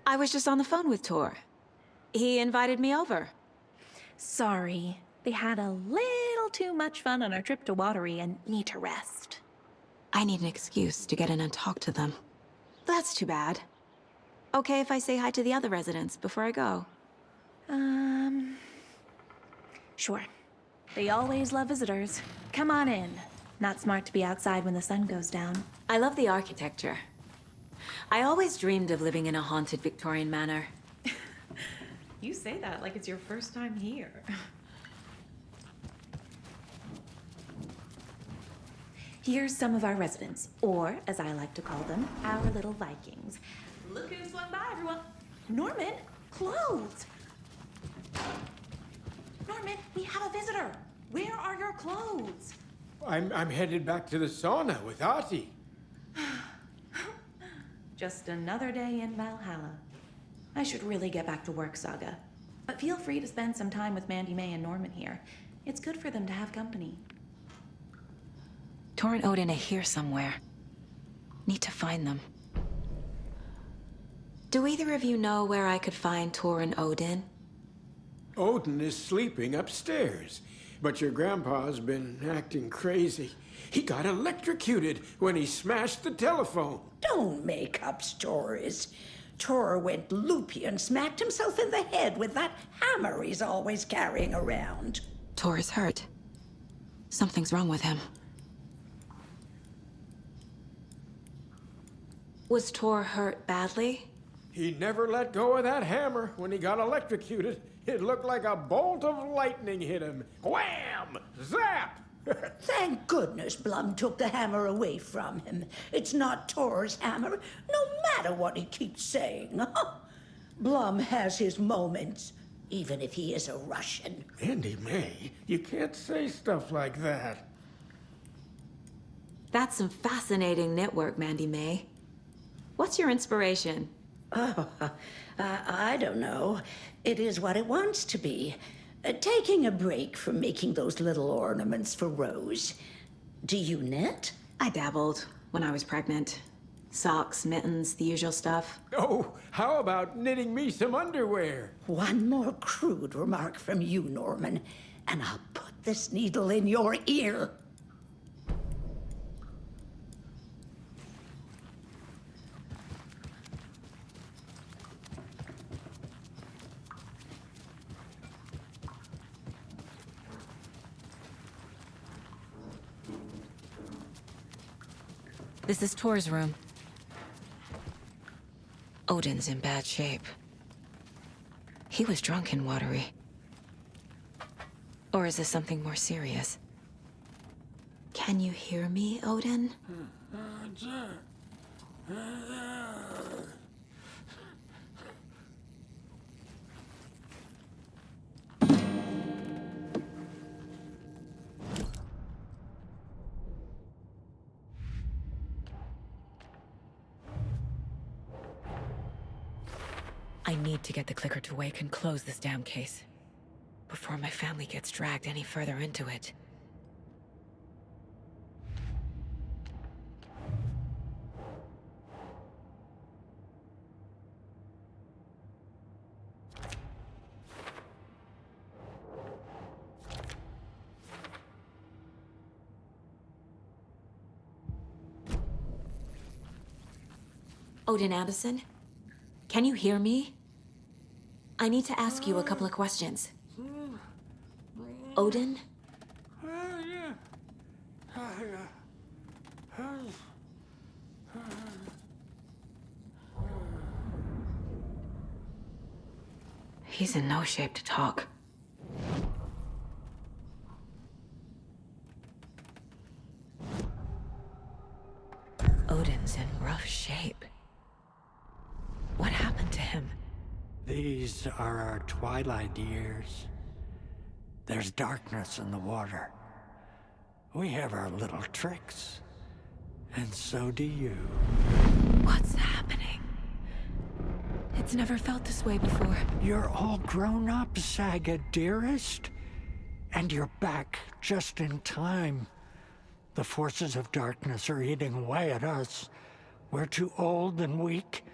I was just on the phone with Tor. He invited me over. Sorry. They had a little too much fun on our trip to Watery and need to rest. I need an excuse to get in and talk to them. That's too bad. Okay if I say hi to the other residents before I go? Sure. They always love visitors. Come on in. Not smart to be outside when the sun goes down. I love the architecture. I always dreamed of living in a haunted Victorian manor. You say that like it's your first time here. Here's some of our residents, or as I like to call them, our little Vikings. Look who swung by, everyone. Norman, clothes. Norman, we have a visitor. Where are your clothes? I'm headed back to the sauna with Ahti. Just another day in Valhalla. I should really get back to work, Saga. But feel free to spend some time with Mandy May and Norman here. It's good for them to have company. Tor and Odin are here somewhere. Need to find them. Do either of you know where I could find Tor and Odin? Odin is sleeping upstairs, but your grandpa's been acting crazy. He got electrocuted when he smashed the telephone. Don't make up stories. Tor went loopy and smacked himself in the head with that hammer he's always carrying around. Tor is hurt. Something's wrong with him. Was Tor hurt badly? He never let go of that hammer when he got electrocuted. It looked like a bolt of lightning hit him. Wham! Zap! Thank goodness Blum took the hammer away from him. It's not Tor's hammer, no matter what he keeps saying. Blum has his moments, even if he is a Russian. Mandy May, you can't say stuff like that. That's some fascinating knitwork, Mandy May. What's your inspiration? Oh, I don't know. It is what it wants to be. Taking a break from making those little ornaments for Rose. Do you knit? I dabbled when I was pregnant. Socks, mittens, the usual stuff. Oh, how about knitting me some underwear? One more crude remark from you, Norman, and I'll put this needle in your ear. This is Tor's room. Odin's in bad shape. He was drunk in Watery. Or is this something more serious? Can you hear me, Odin? I need to get the clicker to wake and close this damn case before my family gets dragged any further into it. Odin Anderson? Can you hear me? I need to ask you a couple of questions. Odin? He's in no shape to talk. Odin's in rough shape. What happened to him? These are our twilight years. There's darkness in the water. We have our little tricks. And so do you. What's happening? It's never felt this way before. You're all grown up, Saga, dearest. And you're back just in time. The forces of darkness are eating away at us. We're too old and weak.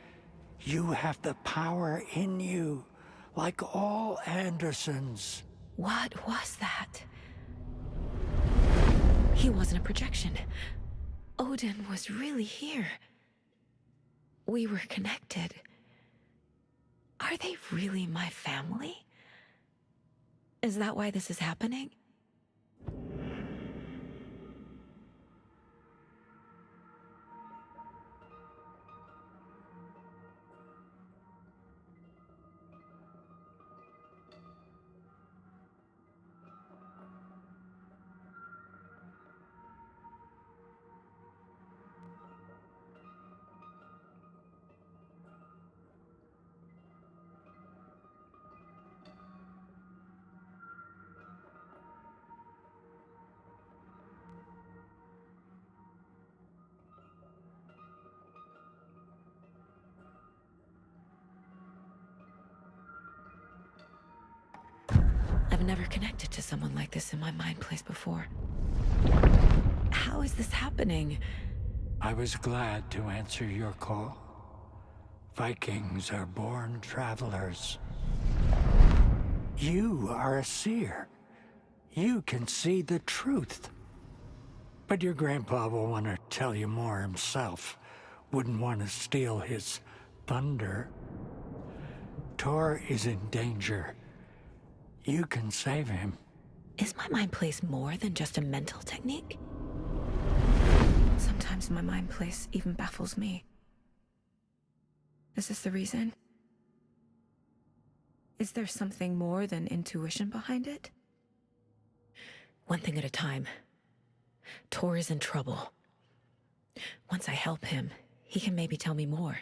You have the power in you, like all Andersons. What was that? He wasn't a projection. Odin was really here. We were connected. Are they really my family? Is that why this is happening? I've never connected to someone like this in my mind place before. How is this happening? I was glad to answer your call. Vikings are born travelers. You are a seer. You can see the truth. But your grandpa will want to tell you more himself. Wouldn't want to steal his thunder. Tor is in danger. You can save him. Is my mind place more than just a mental technique? Sometimes my mind place even baffles me. Is this the reason? Is there something more than intuition behind it? One thing at a time. Tor is in trouble. Once I help him, he can maybe tell me more.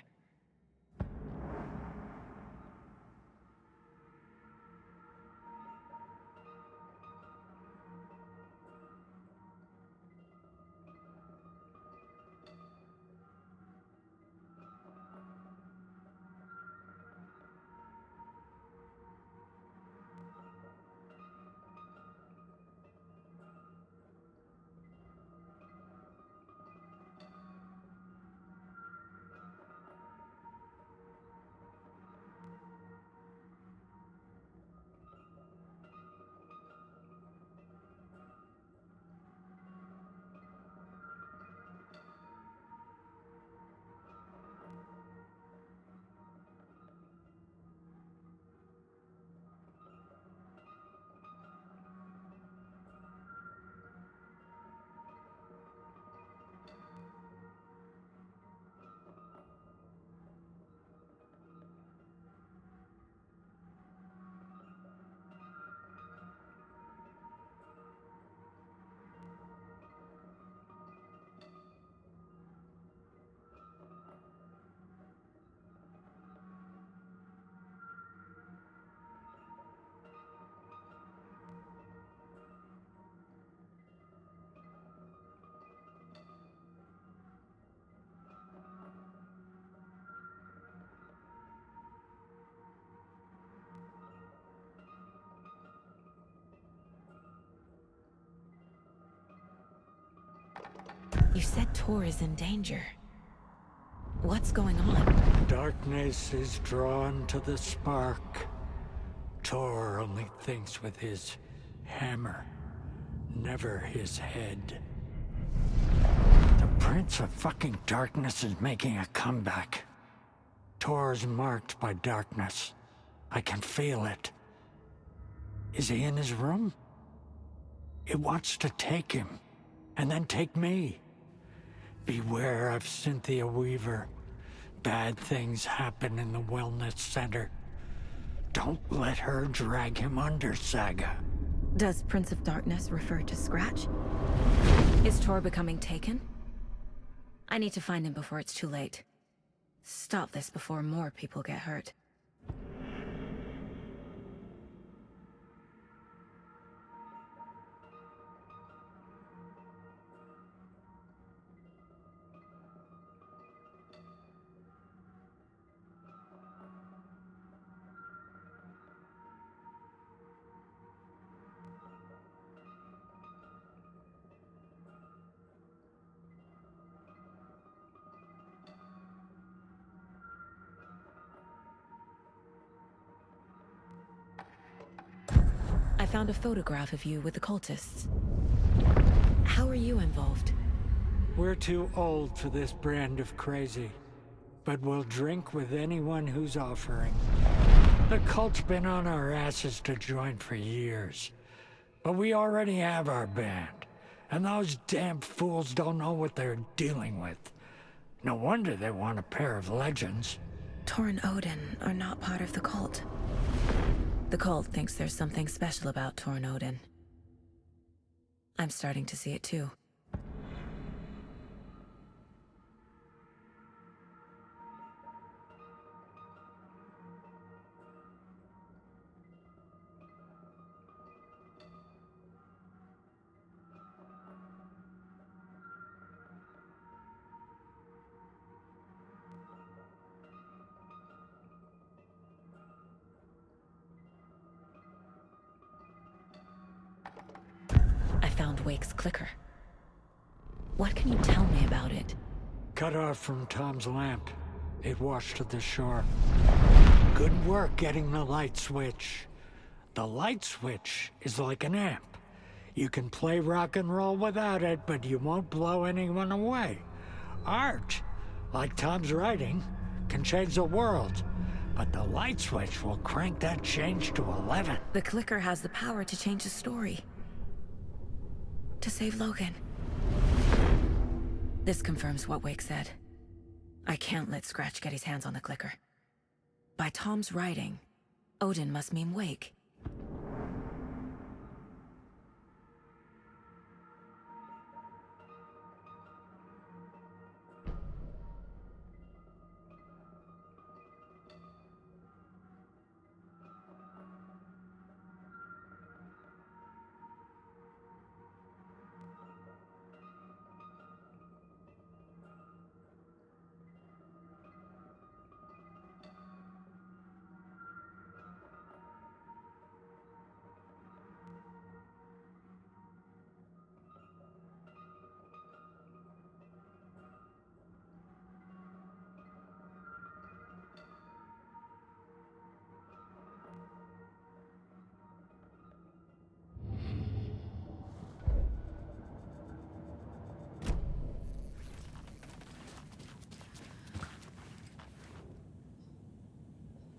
You said Tor is in danger. What's going on? Darkness is drawn to the spark. Tor only thinks with his hammer, never his head. The Prince of fucking Darkness is making a comeback. Tor's marked by darkness. I can feel it. Is he in his room? It wants to take him, and then take me. Beware of Cynthia Weaver. Bad things happen in the wellness center. Don't let her drag him under, Saga. Does Prince of Darkness refer to Scratch? Is Tor becoming taken? I need to find him before it's too late. Stop this before more people get hurt. I found a photograph of you with the cultists. How are you involved? We're too old for this brand of crazy, but we'll drink with anyone who's offering. The cult's been on our asses to join for years, but we already have our band, and those damn fools don't know what they're dealing with. No wonder they want a pair of legends. Tor and Odin are not part of the cult. The cult thinks there's something special about Tor and Odin. I'm starting to see it too. Found Wake's clicker. What can you tell me about it? Cut off from Tom's lamp. It washed to the shore. Good work getting the light switch. The light switch is like an amp. You can play rock and roll without it, but you won't blow anyone away. Art, like Tom's writing, can change the world. But the light switch will crank that change to 11. The clicker has the power to change the story. To save Logan. This confirms what Wake said. I can't let Scratch get his hands on the clicker. By Tom's writing, Odin must mean Wake.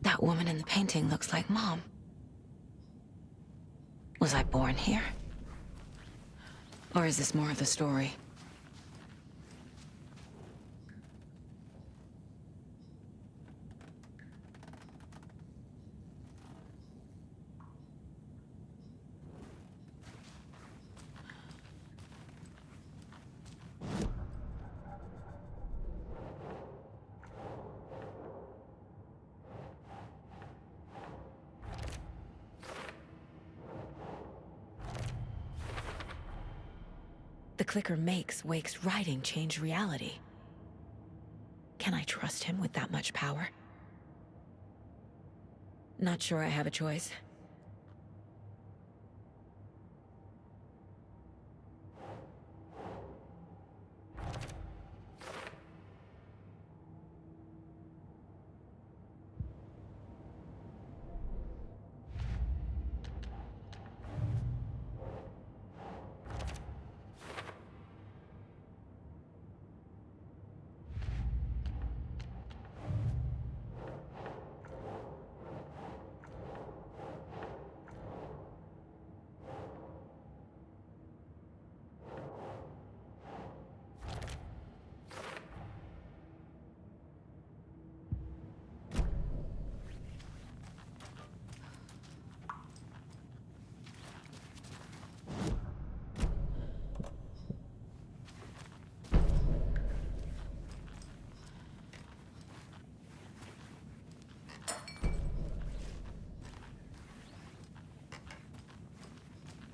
That woman in the painting looks like Mom. Was I born here? Or is this more of the story? The clicker makes Wake's writing change reality. Can I trust him with that much power? Not sure I have a choice.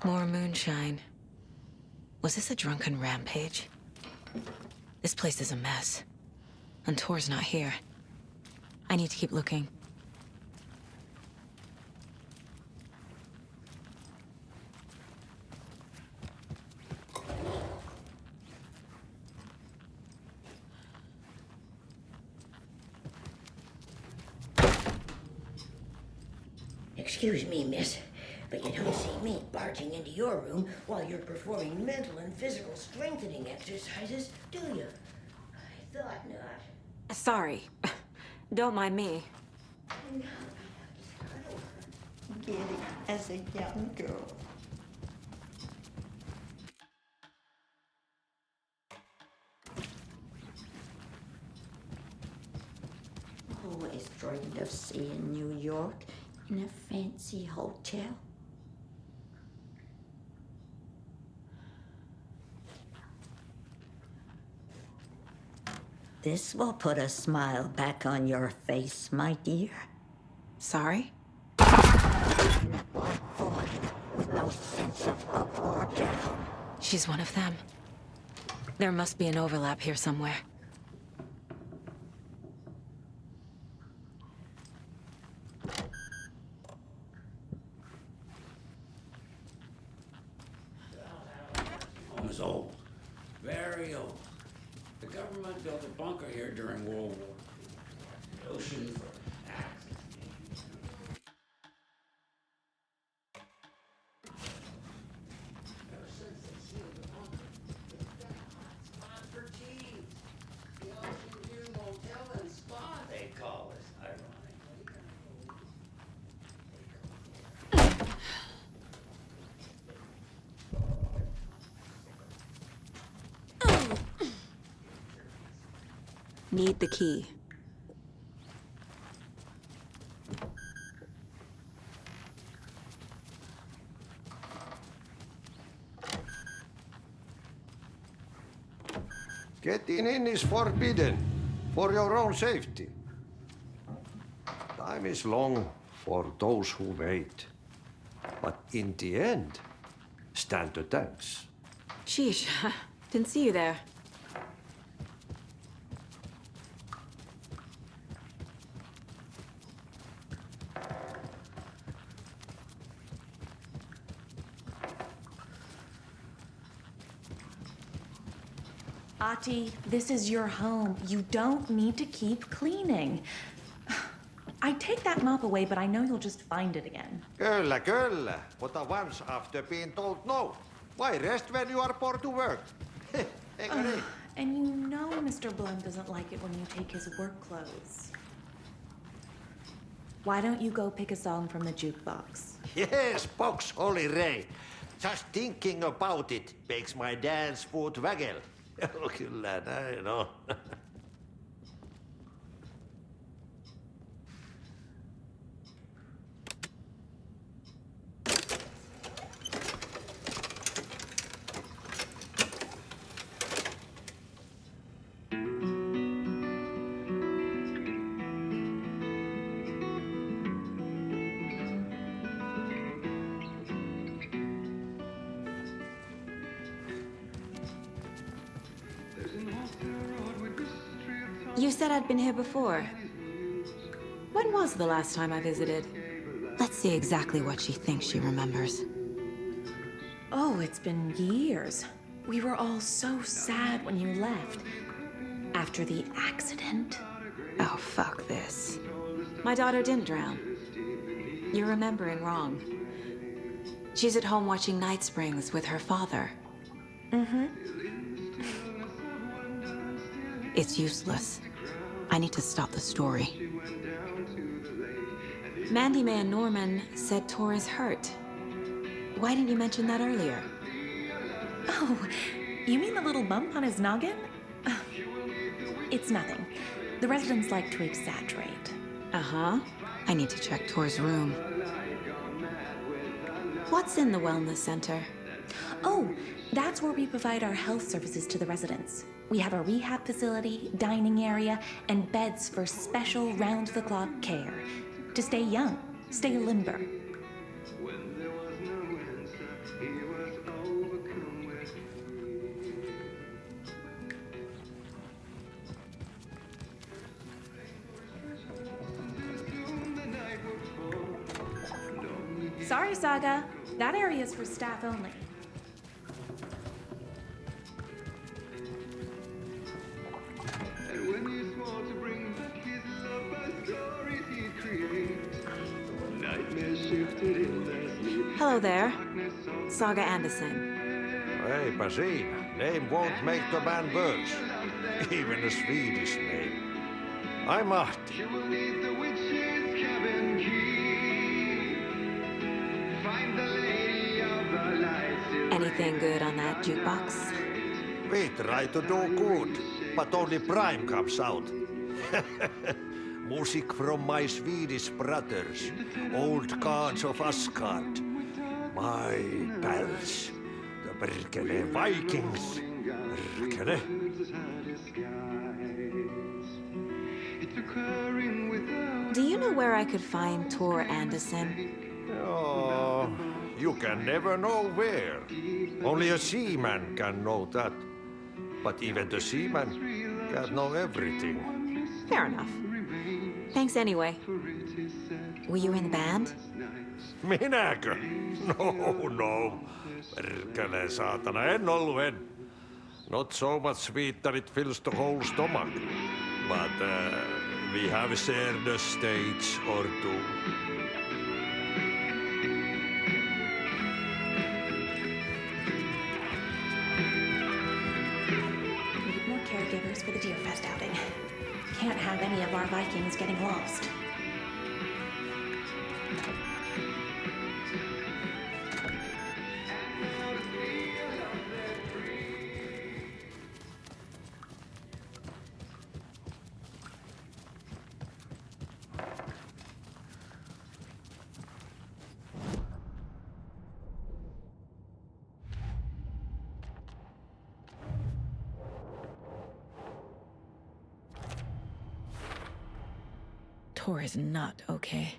More moonshine. Was this a drunken rampage? This place is a mess. And Tor's not here. I need to keep looking. Excuse me, miss, but you don't see me barging into your room while you're performing mental and physical strengthening exercises, do you? I thought not. Sorry. Don't mind me. Get it as a young girl. Always dreamed of seeing New York in a fancy hotel. This will put a smile back on your face, my dear. Sorry? With no sense of up or down. She's one of them. There must be an overlap here somewhere. Home is old. Very old. The government built a bunker here during World War II. The ocean for access. Ever since they sealed the bunker, it's been a hot spot for teens. The Ocean View Motel and Spa, they call us, ironically. Need the key. Getting in is forbidden, for your own safety. Time is long for those who wait. But in the end, stand the thanks. Sheesh. Didn't see you there. Ati, this is your home. You don't need to keep cleaning. I'd take that mop away, but I know you'll just find it again. Kyllä. But once after being told no. Why rest when you are bored to work? Eikö niin? And you know Mr. Blum doesn't like it when you take his work clothes. Why don't you go pick a song from the jukebox? Yes, box Olli Ray. Just thinking about it makes my dance foot waggle. Kyllä näin on. You said I'd been here before. When was the last time I visited? Let's see exactly what she thinks she remembers. Oh, it's been years. We were all so sad when you left. After the accident. Oh, fuck this. My daughter didn't drown. You're remembering wrong. She's at home watching Night Springs with her father. Mm-hmm. It's useless. I need to stop the story. Mandy May and Norman said Tor is hurt. Why didn't you mention that earlier? Oh, you mean the little bump on his noggin? It's nothing. The residents like to exaggerate. Uh-huh. I need to check Tor's room. What's in the wellness center? Oh, that's where we provide our health services to the residents. We have a rehab facility, dining area, and beds for special round-the-clock care. To stay young, stay limber. Sorry, Saga. That area's for staff only. Hello there. Saga Anderson. Eipä siinä. Name won't make the man worse. Even a Swedish name. I'm Ahti. Anything good on that jukebox? We try to do good, but only Prime comes out. Music from my Swedish brothers, old gods of Asgard. My pals, the Perkele Vikings. Perkele. Do you know where I could find Tor Anderson? Oh, you can never know where. Only a seaman can know that. But even the seaman can't know everything. Fair enough. Thanks anyway. Were you in the band? Minäkö? No. Perkele saatana, en ollut. Not so much sweet that it fills the whole stomach. But we have shared a stage or two. Need more caregivers for the Deerfest outing. Can't have any of our Vikings getting lost. Tor is not okay.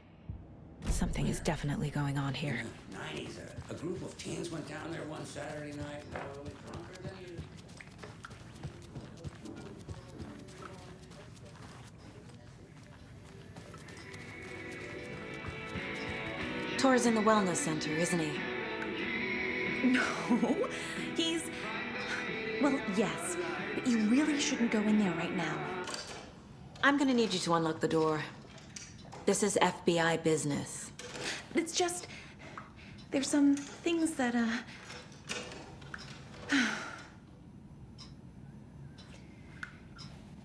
Something is definitely going on here. 90s, a group of teens went down there one Saturday night. Probably drunker than you. Tor's in the wellness center, isn't he? No, he's... Well, yes, but you really shouldn't go in there right now. I'm gonna need you to unlock the door. This is FBI business. It's just... There's some things that,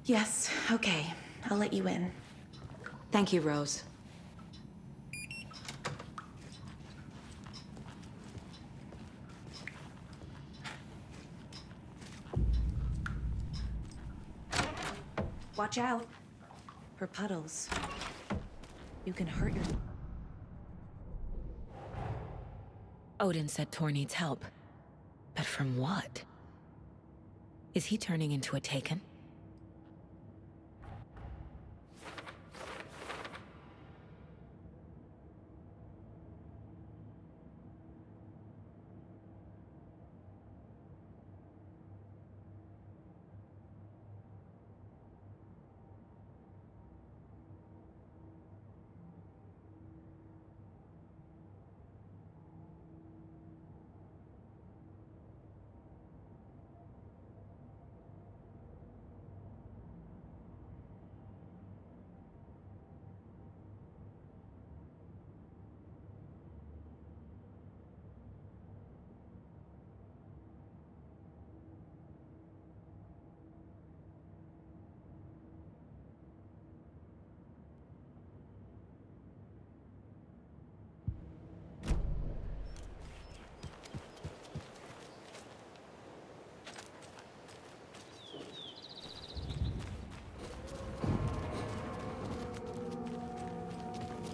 Yes, okay. I'll let you in. Thank you, Rose. Watch out for puddles. You can hurt your... Odin said Tor needs help. But from what? Is he turning into a Taken?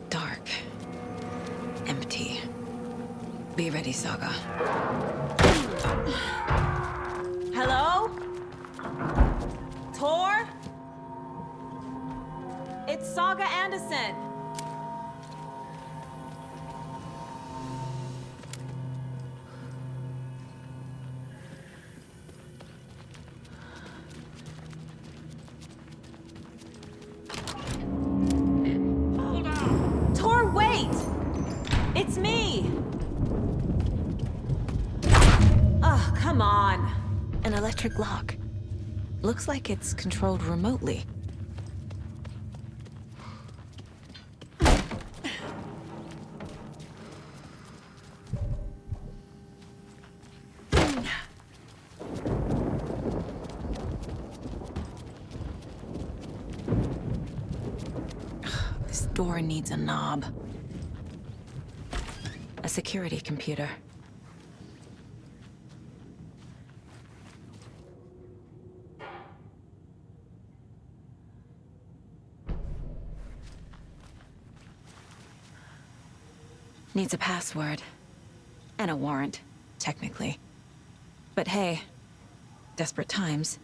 Dark. Empty. Be ready, Saga. Hello? Tor? It's Saga Anderson. Tor, wait! It's me! come on! An electric lock. Looks like it's controlled remotely. This door needs a knob. A security computer. Needs a password. And a warrant, technically. But hey, desperate times.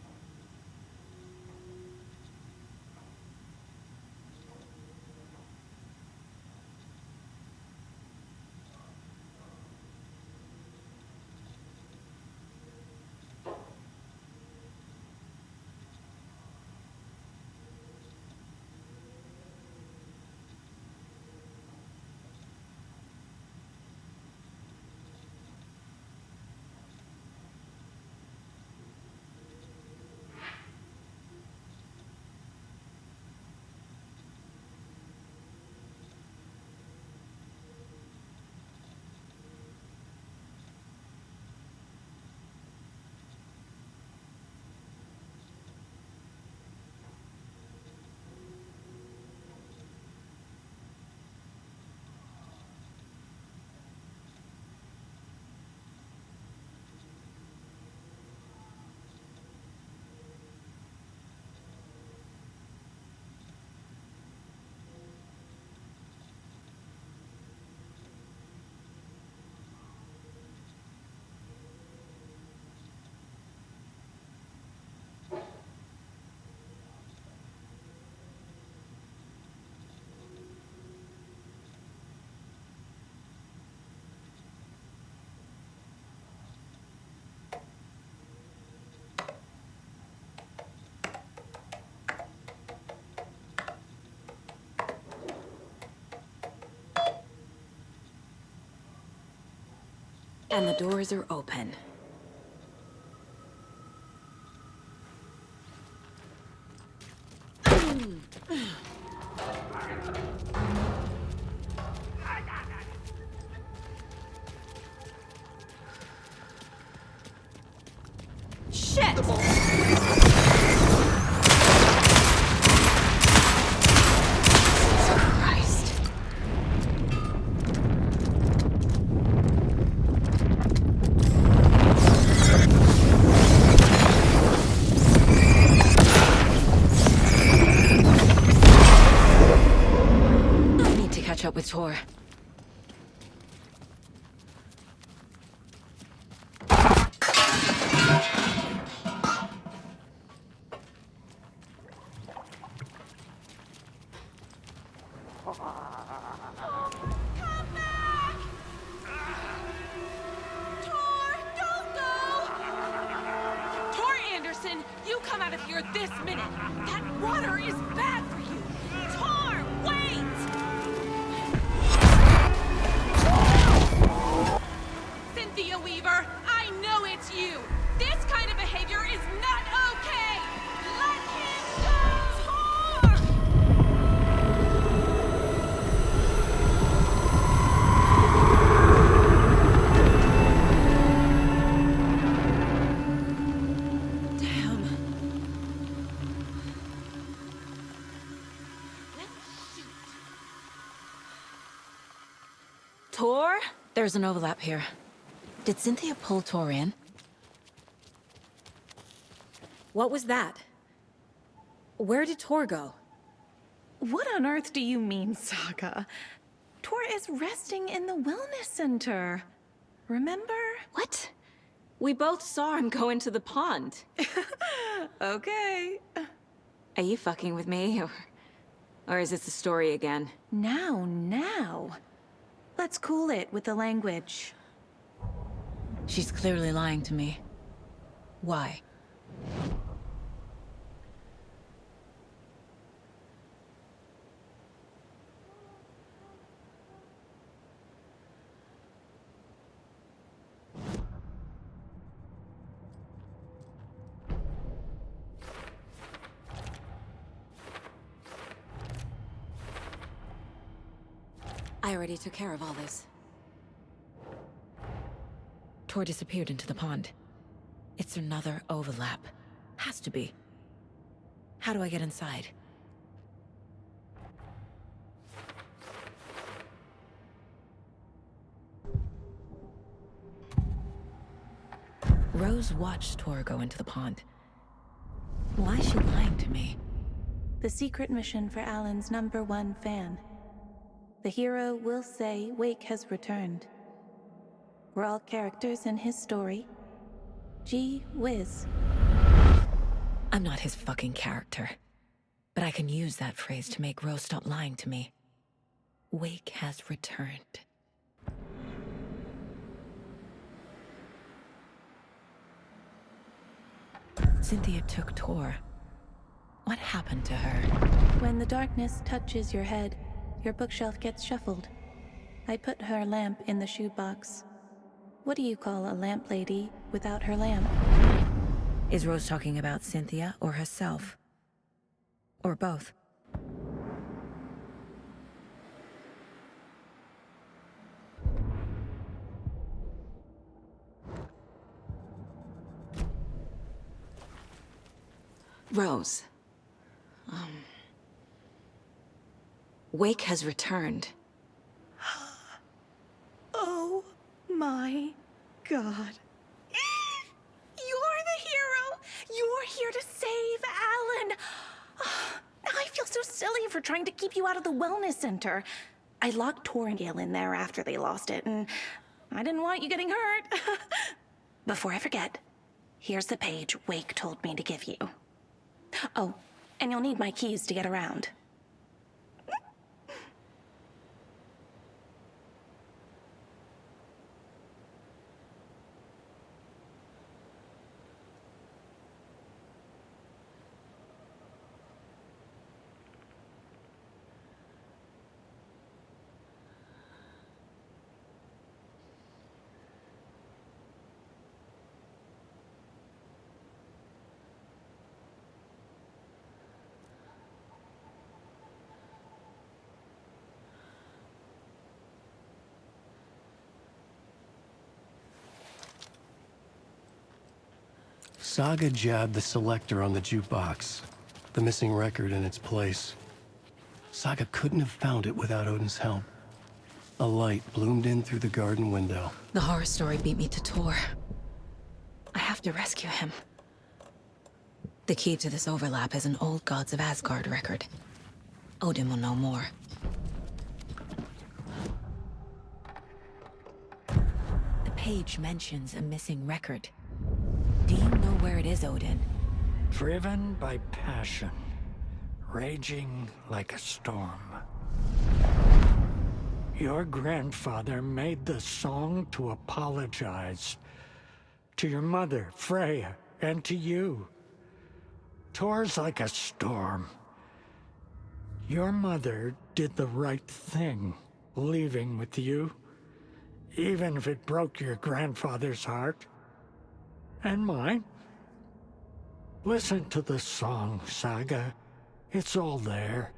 And the doors are open. Shit! Christ. I need to catch up with Tor. You come out of here this minute! That water is bad for you! Tor, wait! Cynthia Weaver, I know it's you! This kind of behavior is not okay! Let him go! Tor! Tor? There's an overlap here. Did Cynthia pull Tor in? What was that? Where did Tor go? What on earth do you mean, Saga? Tor is resting in the wellness center. Remember? What? We both saw him go into the pond. Okay. Are you fucking with me, or is this a story again? Now. Let's cool it with the language. She's clearly lying to me. Why? I already took care of all this. Tor disappeared into the pond. It's another overlap. Has to be. How do I get inside? Rose watched Tor go into the pond. Why is she lying to me? The secret mission for Alan's #1 fan. The hero will say Wake has returned. We're all characters in his story. Gee whiz. I'm not his fucking character. But I can use that phrase to make Rose stop lying to me. Wake has returned. Cynthia took Tor. What happened to her? When the darkness touches your head, your bookshelf gets shuffled. I put her lamp in the shoebox. What do you call a lamp lady without her lamp? Is Rose talking about Cynthia or herself? Or both? Rose. Wake has returned. Oh my God. You're the hero! You're here to save Alan! I feel so silly for trying to keep you out of the wellness center. I locked Tor and Gale in there after they lost it, and I didn't want you getting hurt. Before I forget, here's the page Wake told me to give you. Oh, and you'll need my keys to get around. Saga jabbed the selector on the jukebox, the missing record in its place. Saga couldn't have found it without Odin's help. A light bloomed in through the garden window. The horror story beat me to Tor. I have to rescue him. The key to this overlap is an old Gods of Asgard record. Odin will know more. The page mentions a missing record. Do you know where it is, Odin? Driven by passion, raging like a storm. Your grandfather made the song to apologize. To your mother, Freya, and to you. Tor's like a storm. Your mother did the right thing, leaving with you. Even if it broke your grandfather's heart. And mine. Listen to the song, Saga. It's all there.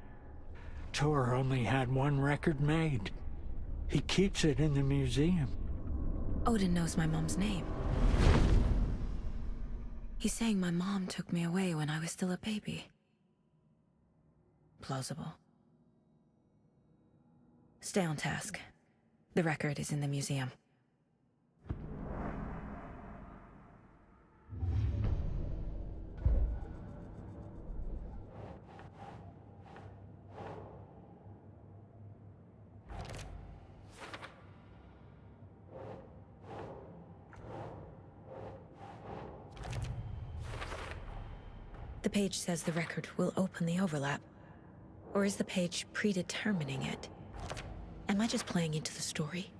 Tor only had one record made. He keeps it in the museum. Odin knows my mom's name. He's saying my mom took me away when I was still a baby. Plausible. Stay on task. The record is in the museum. The page says the record will open the overlap. Or is the page predetermining it? Am I just playing into the story?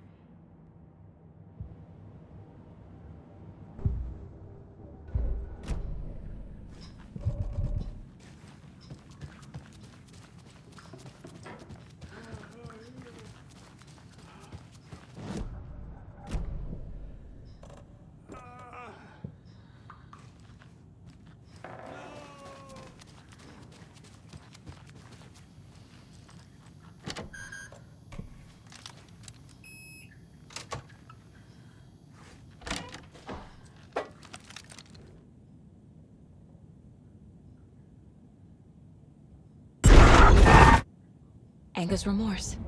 Anger's remorse.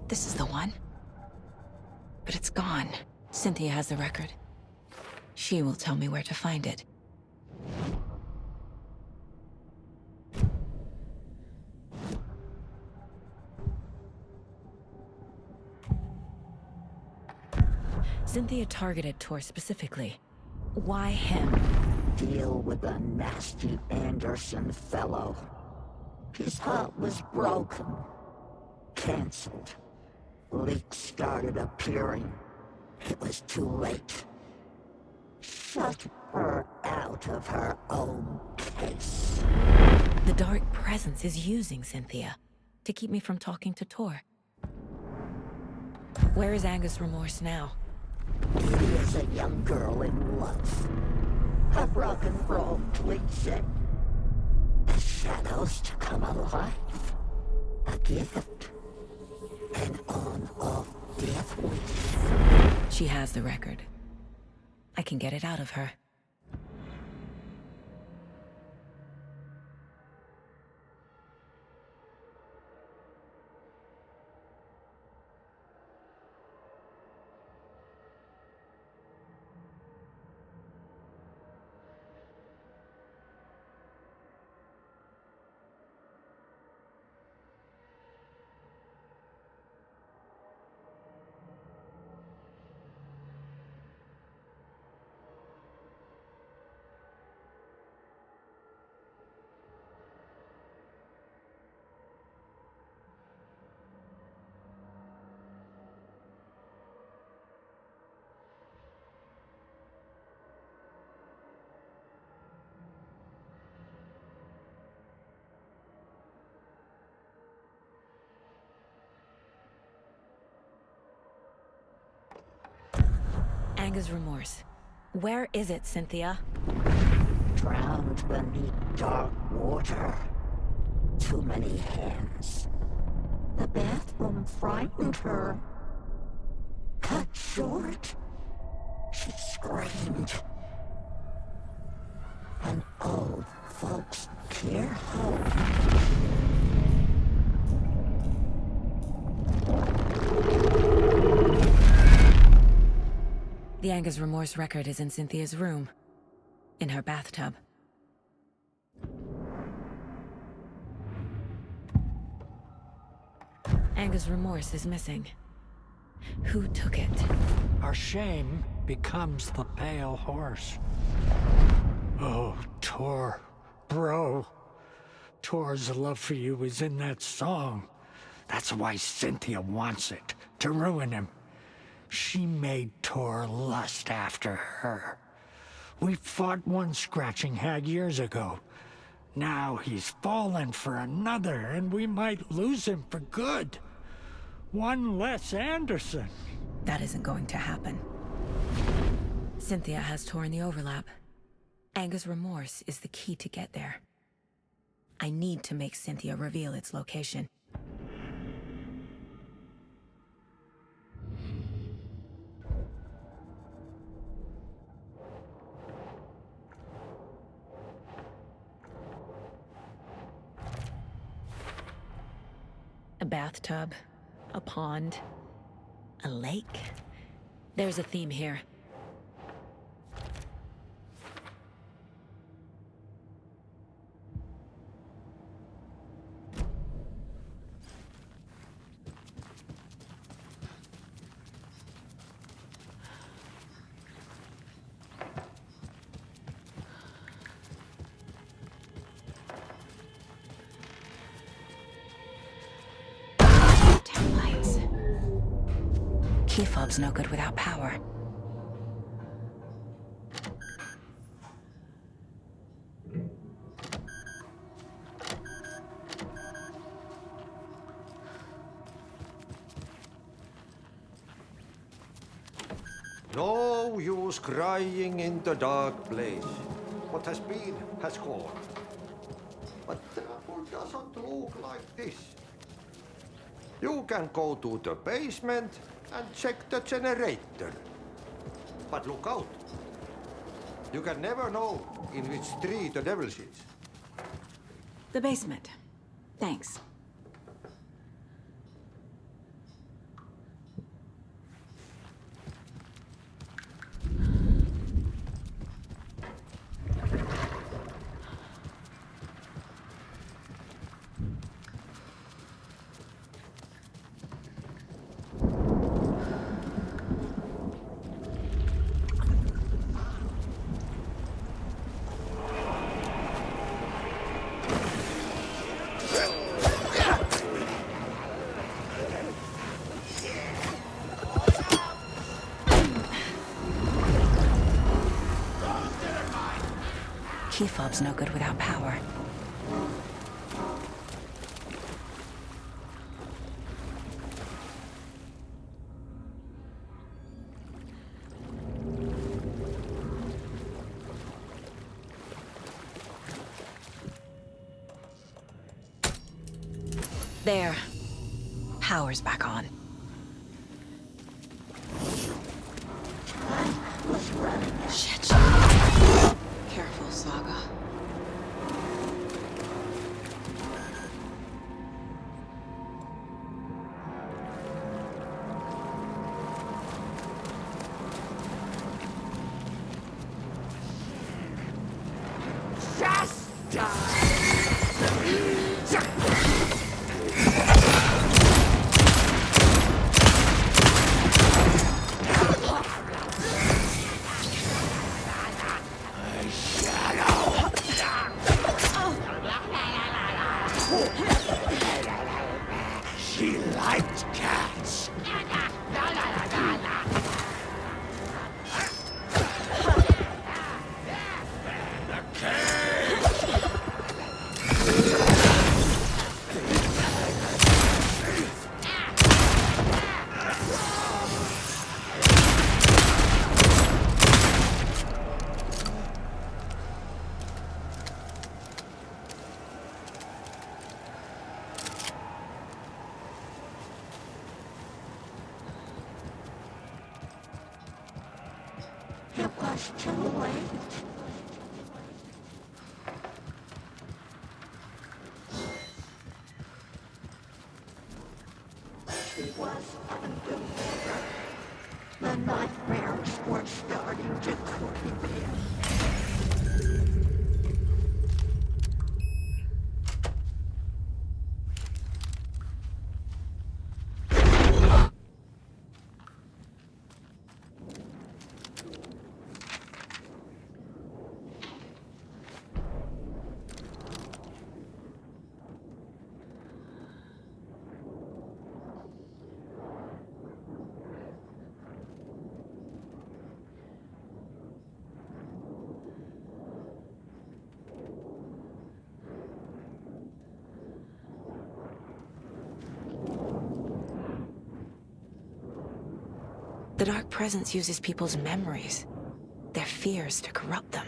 This is the one. But it's gone. Cynthia has the record. She will tell me where to find it. Cynthia targeted Tor specifically. Why him? Deal with the nasty Anderson fellow. His heart was broken. Cancelled. Leaks started appearing. It was too late. Shut her out of her own case. The dark presence is using Cynthia to keep me from talking to Tor. Where is Anger's remorse now? He is a young girl in love. A rock and roll cliche. The shadows to come alive. A gift. An on-off death wish. She has the record. I can get it out of her. Anger's remorse. Where is it, Cynthia? Drowned beneath dark water. Too many hands. The bathroom frightened her. Cut short. She screamed. An old folks' care home. The Anger's remorse record is in Cynthia's room. In her bathtub. Anger's remorse is missing. Who took it? Our shame becomes the pale horse. Oh, Tor. Bro. Tor's love for you is in that song. That's why Cynthia wants it. To ruin him. She made Tor lust after her. We fought one scratching hag years ago. Now he's fallen for another, and we might lose him for good. One less Anderson. That isn't going to happen. Cynthia has Tor in the overlap. Anger's remorse is the key to get there. I need to make Cynthia reveal its location. A bathtub, a pond, a lake. There's a theme here. Key fob's no good without power. No use crying in the dark place. What has been has gone. But trouble doesn't look like this. You can go to the basement and check the generator. But look out. You can never know in which tree the devil sits. The basement. Thanks. key fob's no good without power. There. Power's back on. Shit. Careful, Saga. She liked cats. It was too late. She was underwater. The nightmares were starting to creep in. The Dark Presence uses people's memories, their fears to corrupt them.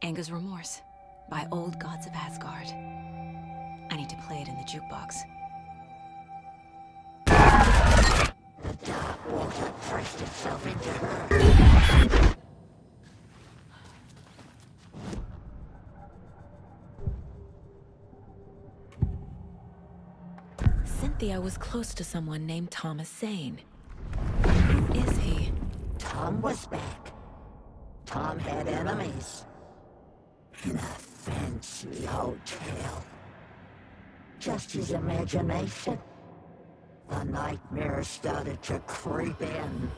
Anga's Remorse by Old Gods of Asgard. I need to play it in the jukebox. The dark water pressed itself into her. Cynthia was close to someone named Thomas Zane. Who is he? Tom was back. Tom had enemies. In a fancy hotel. Just his imagination. The nightmare started to creep in.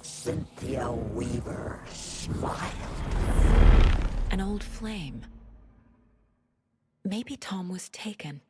Cynthia Weaver smiled. An old flame. Maybe Tom was taken.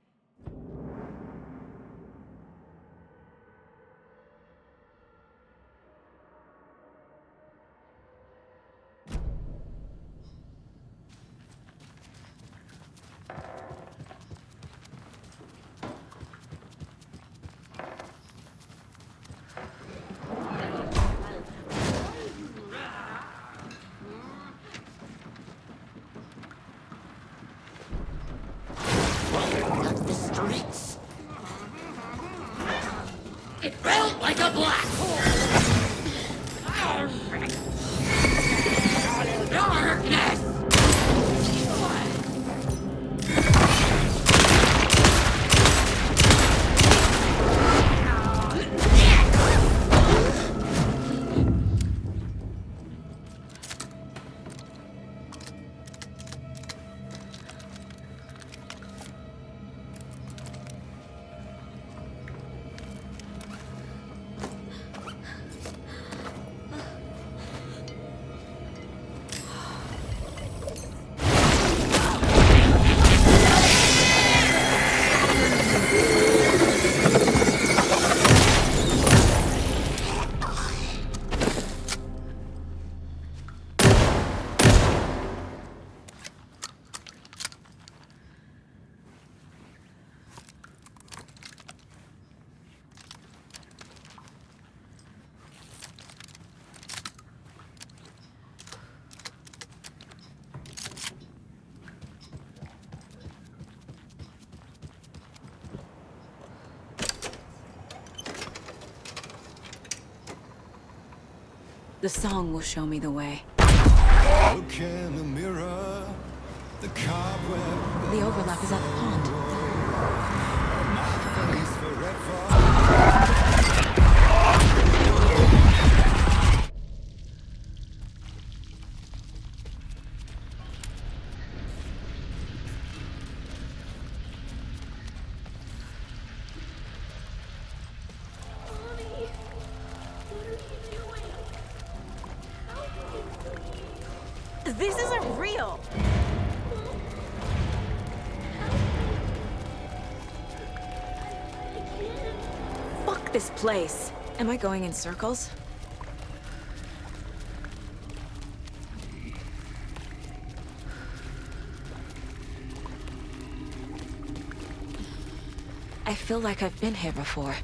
The song will show me the way. Look in the mirror, the cobweb. The overlap is at the pond. My face forever. This isn't real! Fuck this place. Am I going in circles? I feel like I've been here before.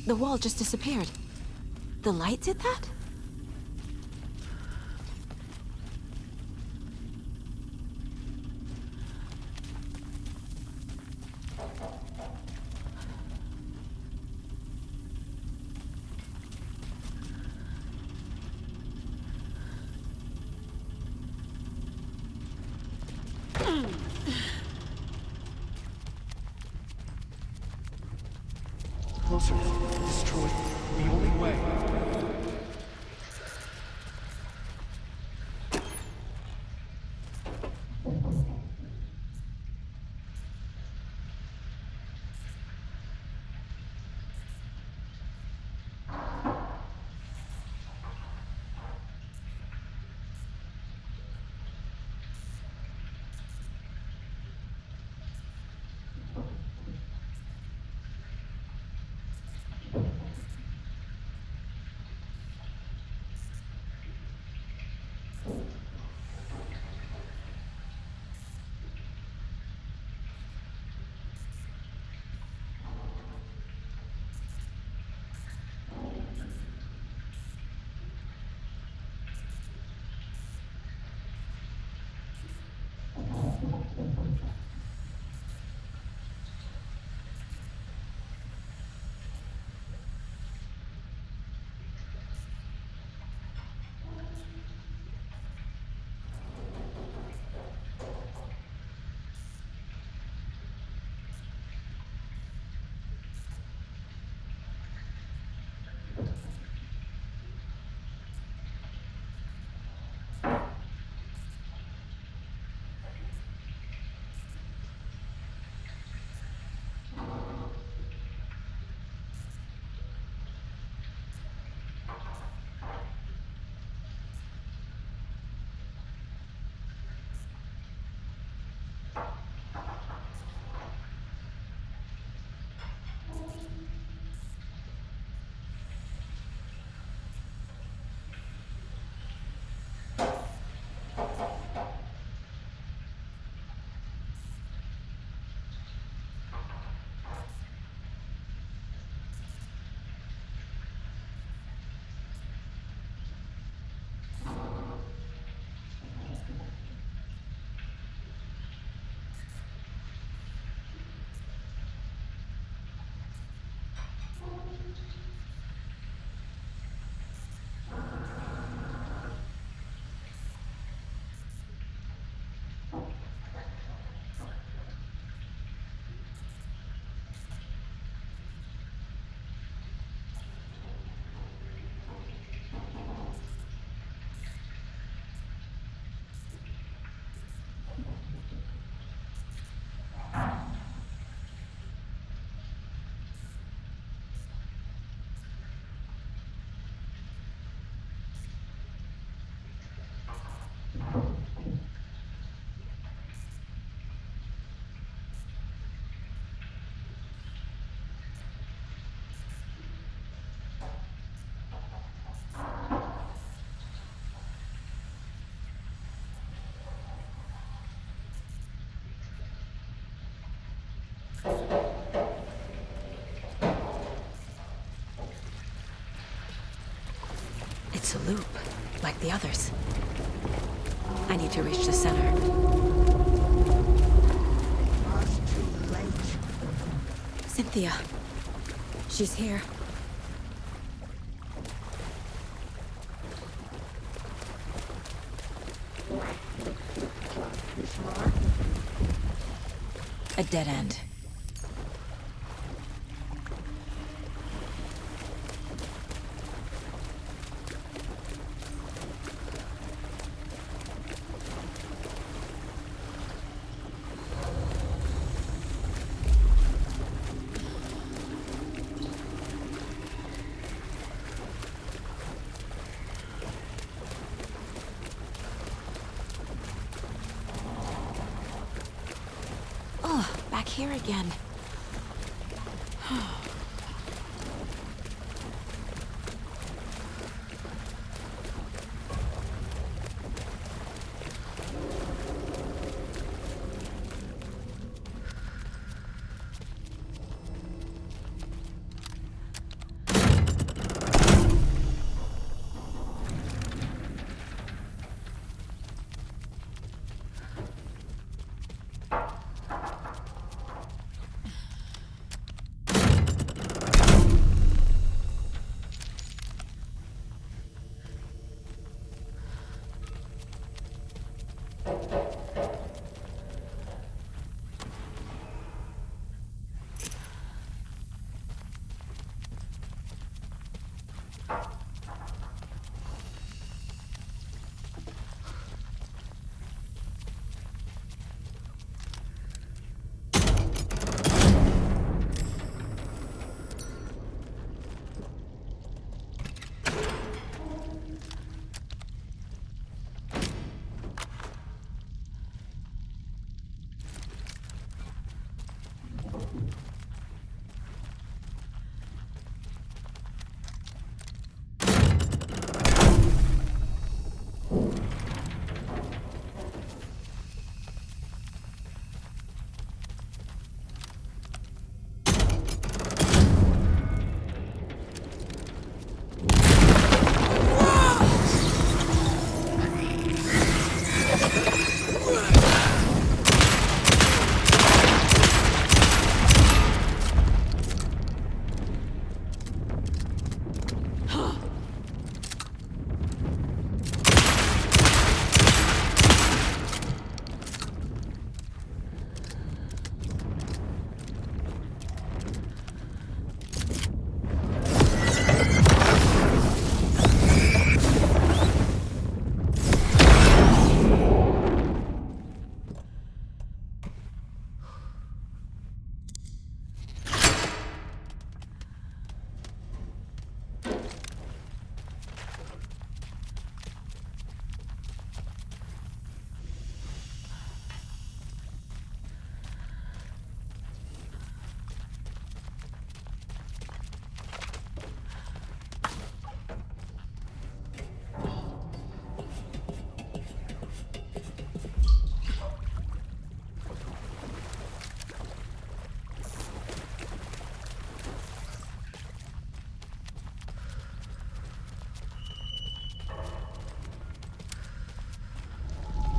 The wall just disappeared. The light did that? Closer. Destroy. The only way. It's a loop, like the others. I need to reach the center. It's too late. Cynthia. She's here. A dead end. Oh, back here again.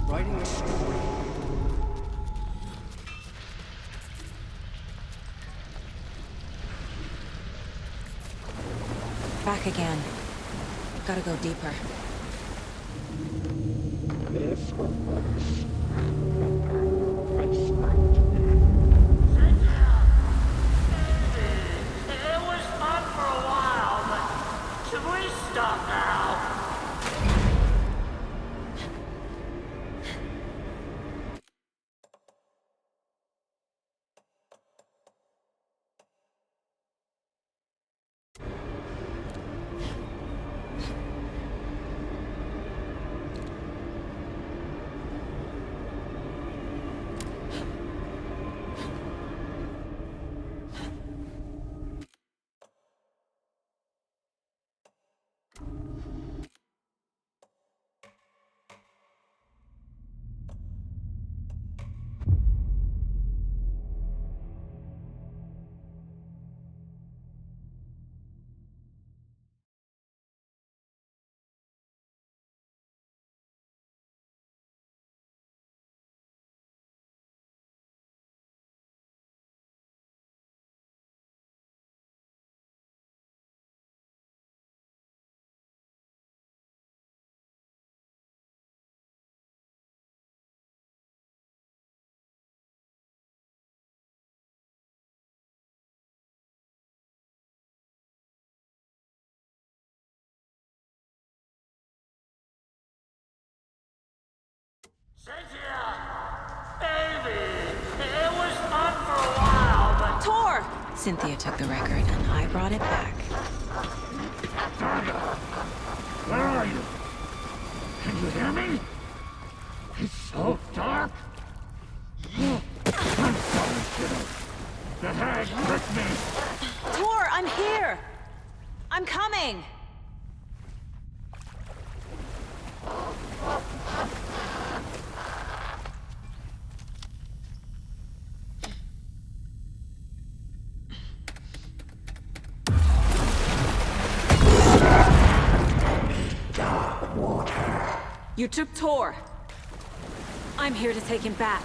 Writing a story. Back again. Gotta go deeper. It was fun for a while, but should we stop now? Tor! Cynthia took the record, and I brought it back. Where are you? Can you hear me? It's so dark. I'm sorry, kiddo. The hag tricked me. Tor, I'm here! I'm coming! You took Tor. I'm here to take him back.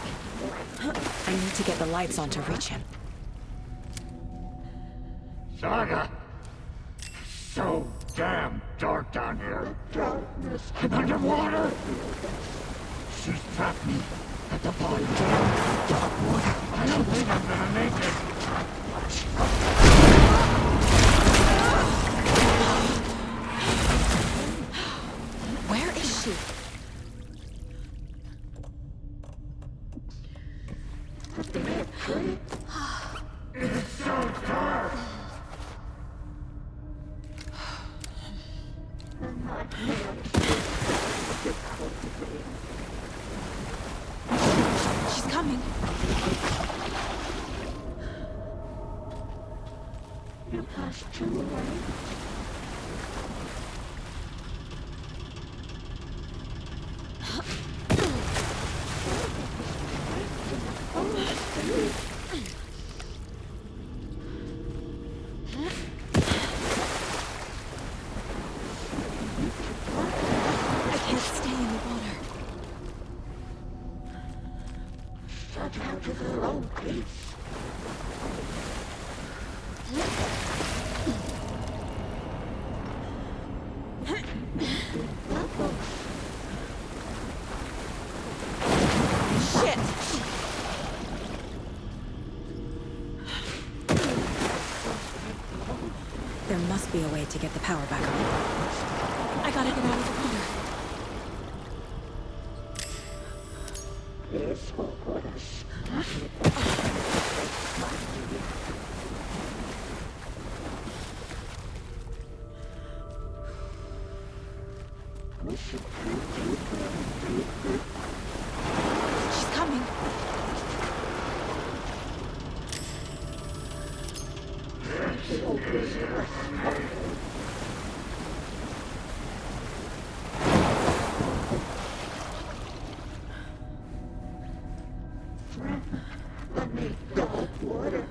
I need to get the lights on to reach him. Saga! So damn dark down here. Darkness. I'm underwater. She's trapped me at the bottom. Damn dark water. I don't think I'm gonna make it. Where is she? It's so dark. She's coming. You passed too late. I can't stay in the water. Shut out to their own peace. Shit! There must be a way to get the power back on. I gotta get out of the water. It's hopeless. She's coming. I need dark water.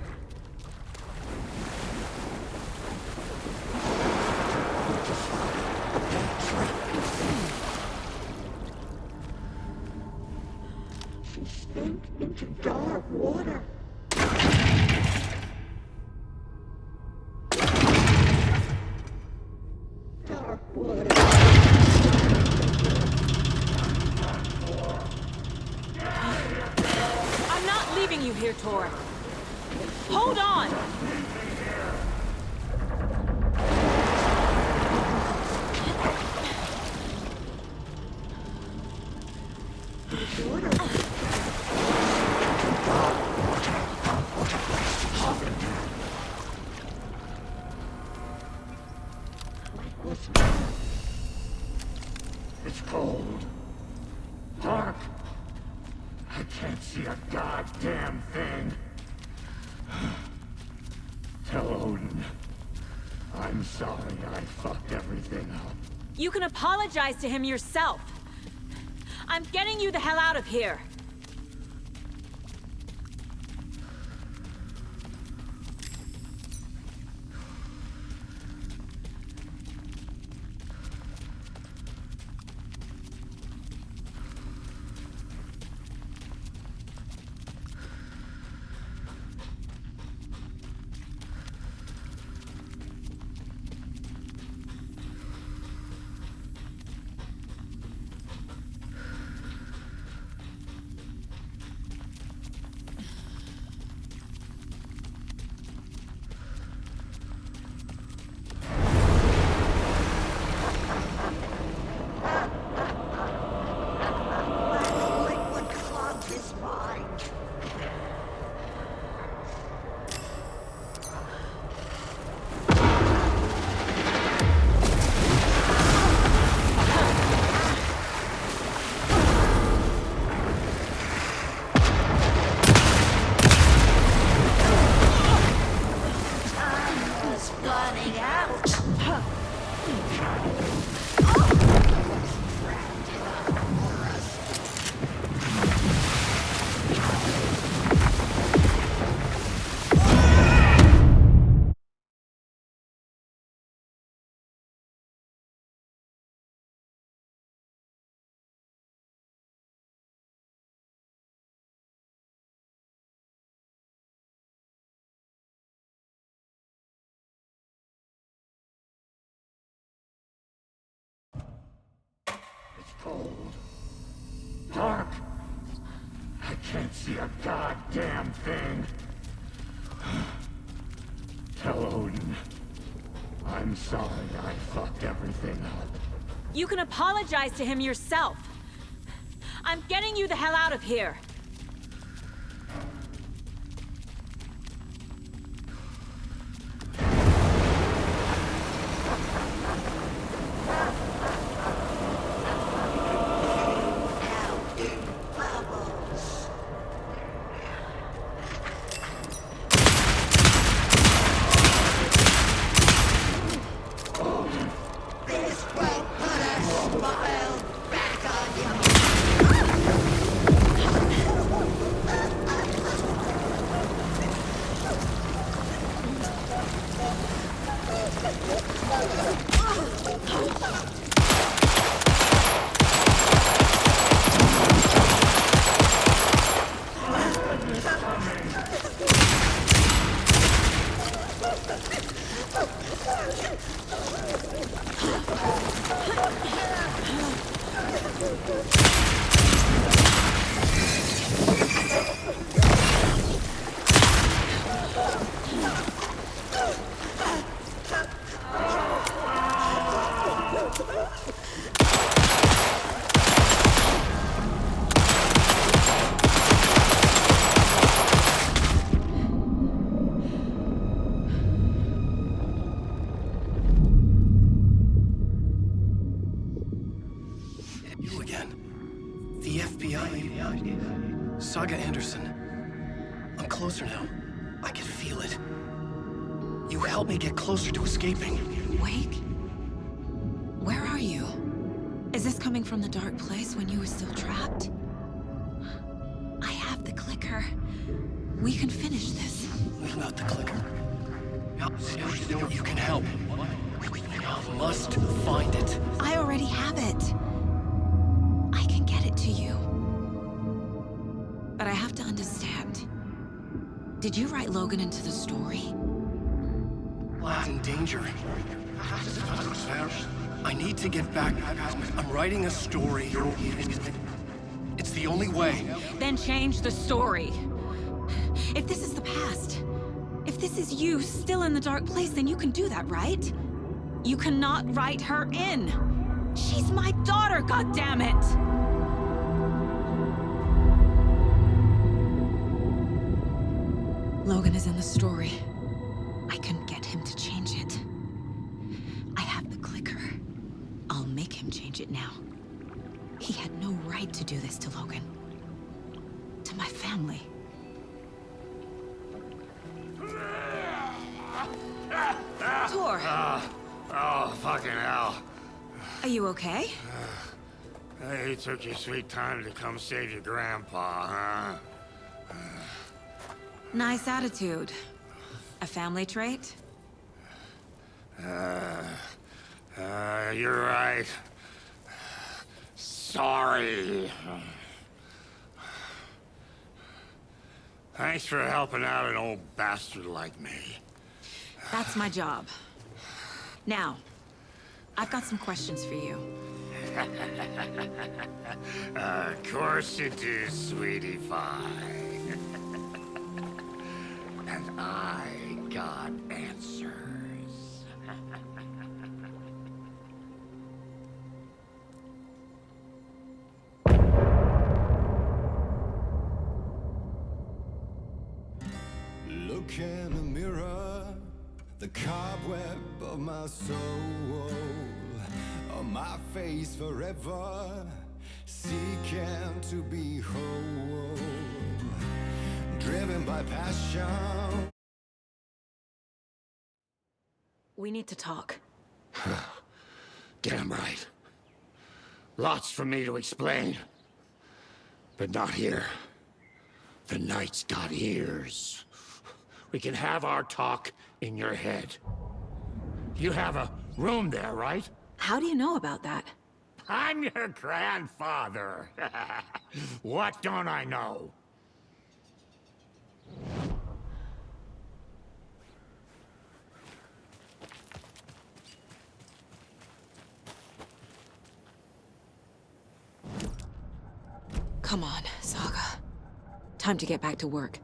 She sank into dark water. Dark water. I'm not leaving you here, Tor. Hold on! It's cold. Dark. I can't see a goddamn thing. Tell Odin. I'm sorry I fucked everything up. You can apologize to him yourself. I'm getting you the hell out of here. fight. Time was running out. Cold. Dark. I can't see a goddamn thing. Tell Odin. I'm sorry I fucked everything up. You can apologize to him yourself. I'm getting you the hell out of here. This will put a smile back on your You again. The FBI. Saga Anderson. I'm closer now. I can feel it. You helped me get closer to escaping. Wake? Where are you? Is this coming from the dark place when you were still trapped? I have the clicker. We can finish this. Without the clicker? You can help. I must find it. I already have it. I can get it to you. But I have to understand. Did you write Logan into the story? Lad's in danger. I need to get back. I'm writing a story. It's the only way. Then change the story. If this is the past, if this is you still in the dark place, then you can do that, right? You cannot write her in. She's my daughter, goddammit! Logan is in the story. I can get him to change it. I have the clicker. I'll make him change it now. He had no right to do this to Logan. To my family. Tor! Oh, fucking hell. Are you okay? Hey, you took your sweet time to come save your grandpa, huh? Nice attitude. A family trait? You're right. Sorry. Thanks for helping out an old bastard like me. That's my job. Now, I've got some questions for you. Of course you do, sweetie pie. And I got answers. look in the mirror, the cobweb of my soul, on my face forever, seeking to be whole, driven by passion. We need to talk. Damn right. Lots for me to explain. But not here. The night's got ears. We can have our talk in your head. You have a room there, right? How do you know about that? I'm your grandfather. What don't I know? Come on, Saga. Time to get back to work.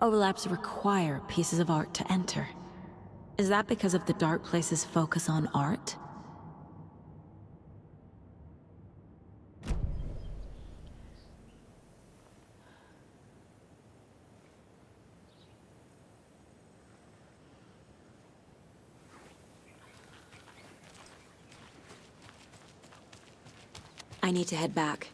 Overlaps require pieces of art to enter. Is that because of the Dark Place's focus on art? I need to head back.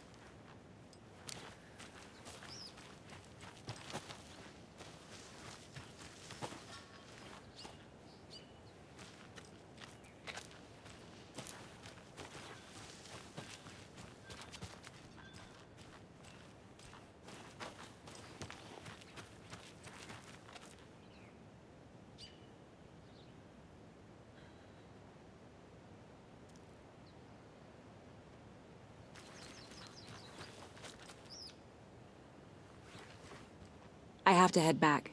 I have to head back.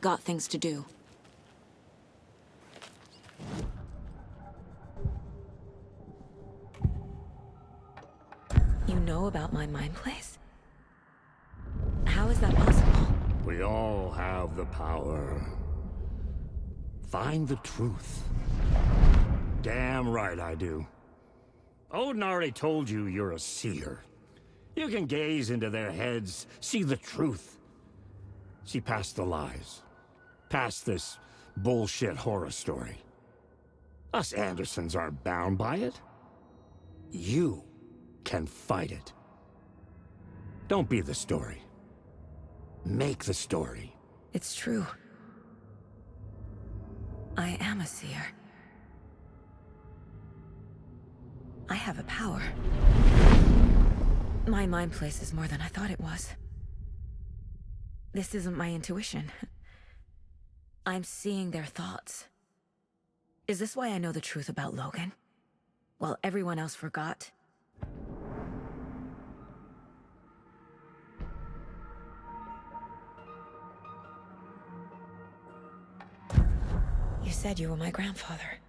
Got things to do. You know about my mind place? How is that possible? We all have the power. Find the truth. Damn right I do. Odin already told you you're a seer. You can gaze into their heads, see the truth. See past the lies. Past this bullshit horror story. Us Andersons aren't bound by it. You can fight it. Don't be the story. Make the story. It's true. I am a seer. I have a power. My mind place is more than I thought it was. This isn't my intuition. I'm seeing their thoughts. Is this why I know the truth about Logan? While everyone else forgot? You said you were my grandfather.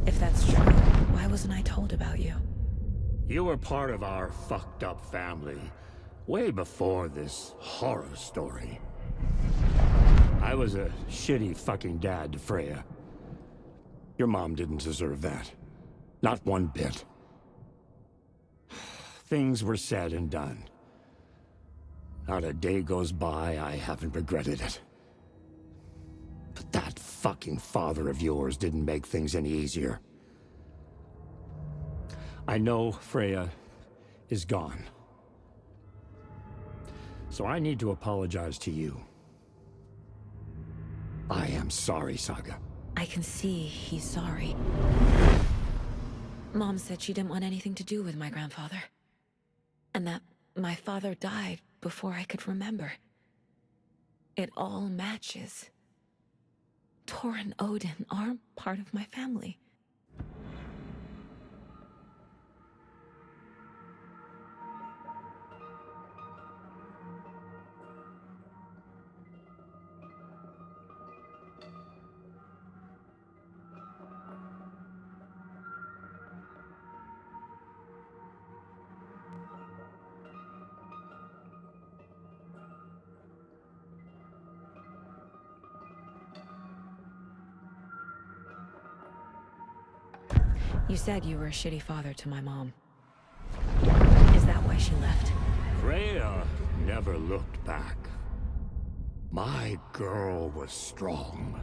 If that's true, why wasn't I told about you? You were part of our fucked up family. Way before this horror story. I was a shitty fucking dad to Freya. Your mom didn't deserve that. Not one bit. Things were said and done. Not a day goes by I haven't regretted it. But that fucking father of yours didn't make things any easier. I know Freya is gone. So I need to apologize to you. I am sorry, Saga. I can see he's sorry. Mom said she didn't want anything to do with my grandfather. And that my father died before I could remember. It all matches. Tor and Odin are part of my family. You said you were a shitty father to my mom. Is that why she left? Freya never looked back. My girl was strong.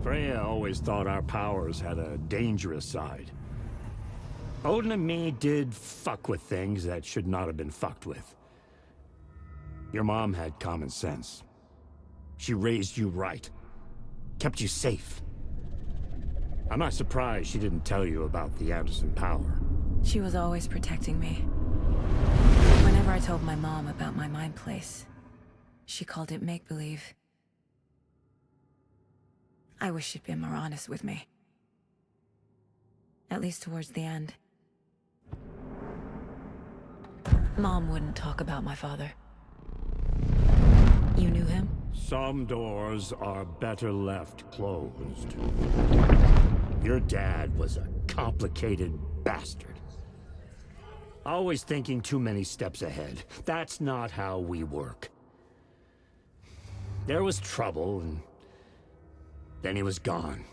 Freya always thought our powers had a dangerous side. Odin and me did fuck with things that should not have been fucked with. Your mom had common sense. She raised you right. Kept you safe. I'm not surprised she didn't tell you about the Anderson power. She was always protecting me. Whenever I told my mom about my mind place, she called it make-believe. I wish she'd been more honest with me. At least towards the end. Mom wouldn't talk about my father. You knew him? Some doors are better left closed. Your dad was a complicated bastard. Always thinking too many steps ahead. That's not how we work. There was trouble, and then he was gone.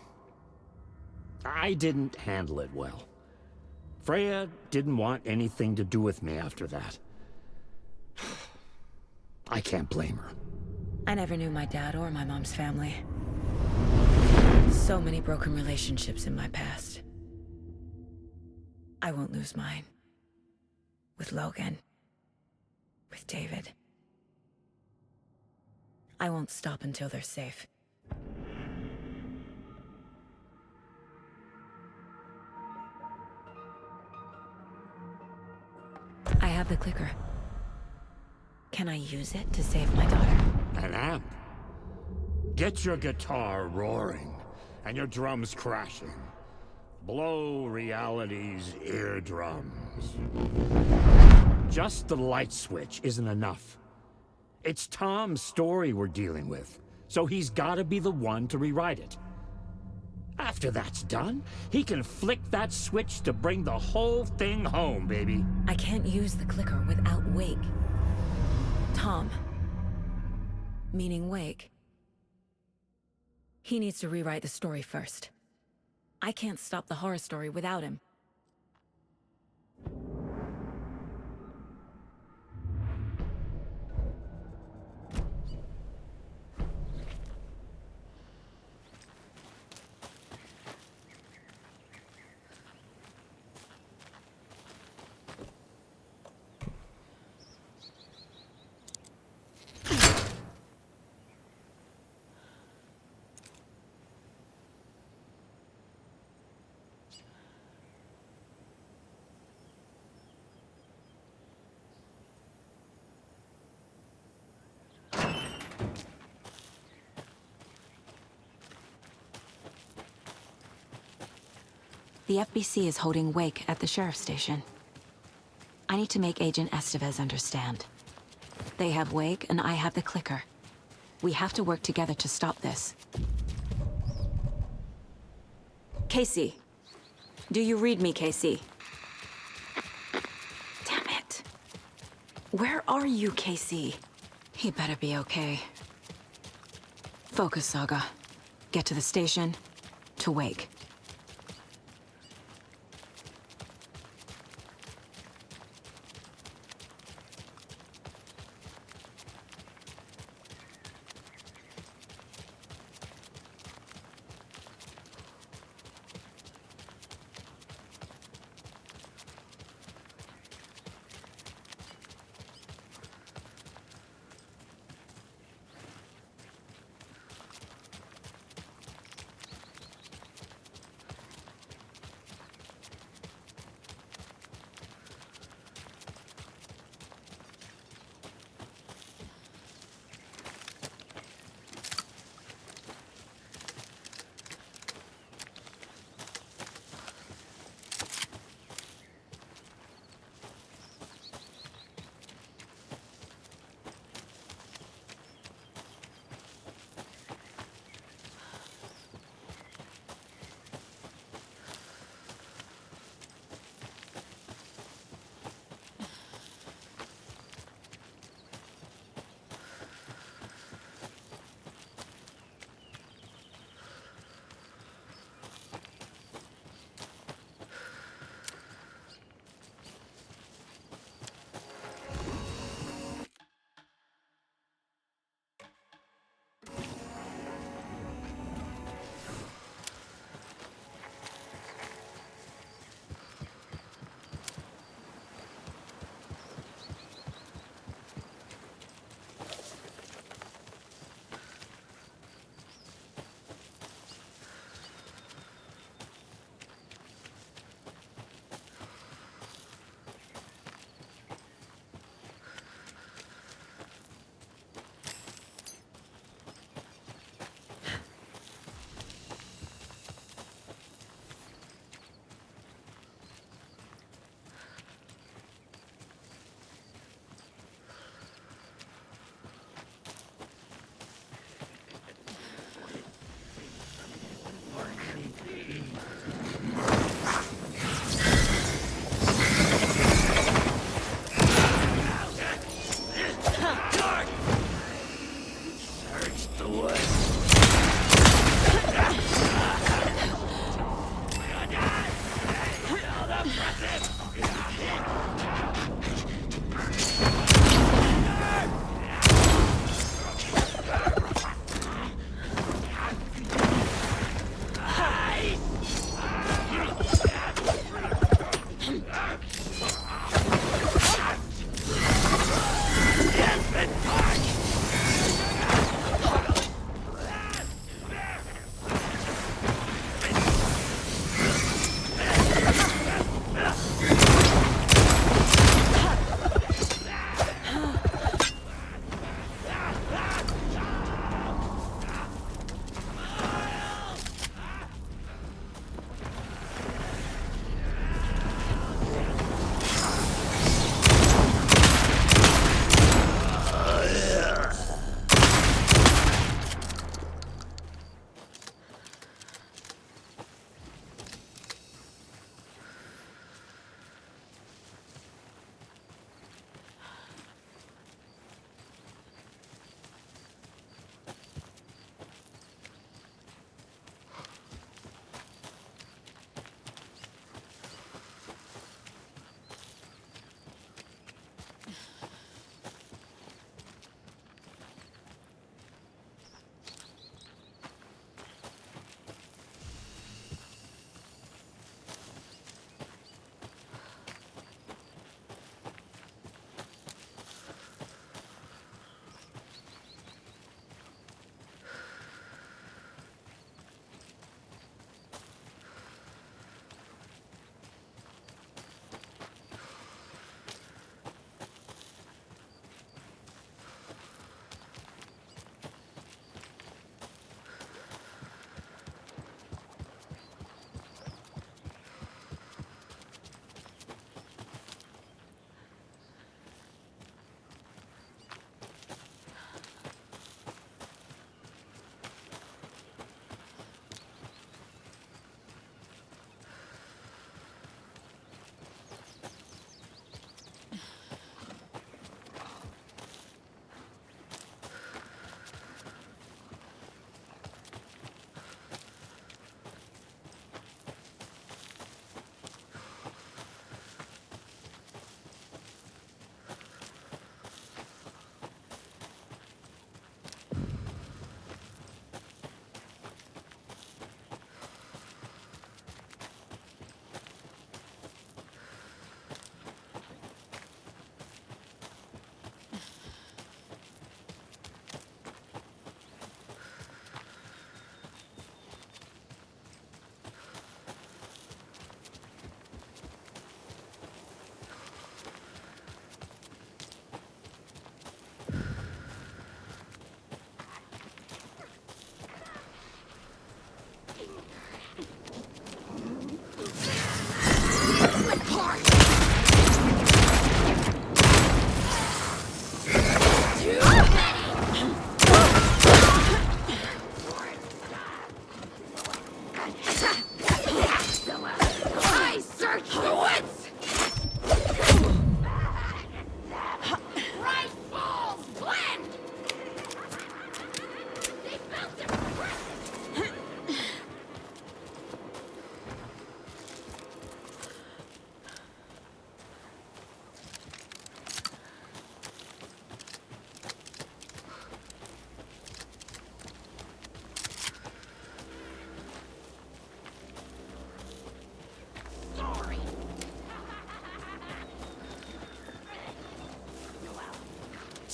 I didn't handle it well. Freya didn't want anything to do with me after that. I can't blame her. I never knew my dad or my mom's family. So many broken relationships in my past. I won't lose mine. With Logan. With David. I won't stop until they're safe. I have the clicker. Can I use it to save my daughter? An amp? Get your guitar roaring, and your drums crashing. Blow reality's eardrums. Just the light switch isn't enough. It's Tom's story we're dealing with, so he's gotta be the one to rewrite it. After that's done, he can flick that switch to bring the whole thing home, baby. I can't use the clicker without Wake. Tom. Meaning Wake. He needs to rewrite the story first. I can't stop the horror story without him. The FBC is holding Wake at the sheriff's station. I need to make Agent Estevez understand. They have Wake, and I have the clicker. We have to work together to stop this. Casey. Do you read me, Casey? Damn it. Where are you, Casey? He better be okay. Focus, Saga. Get to the station, to Wake.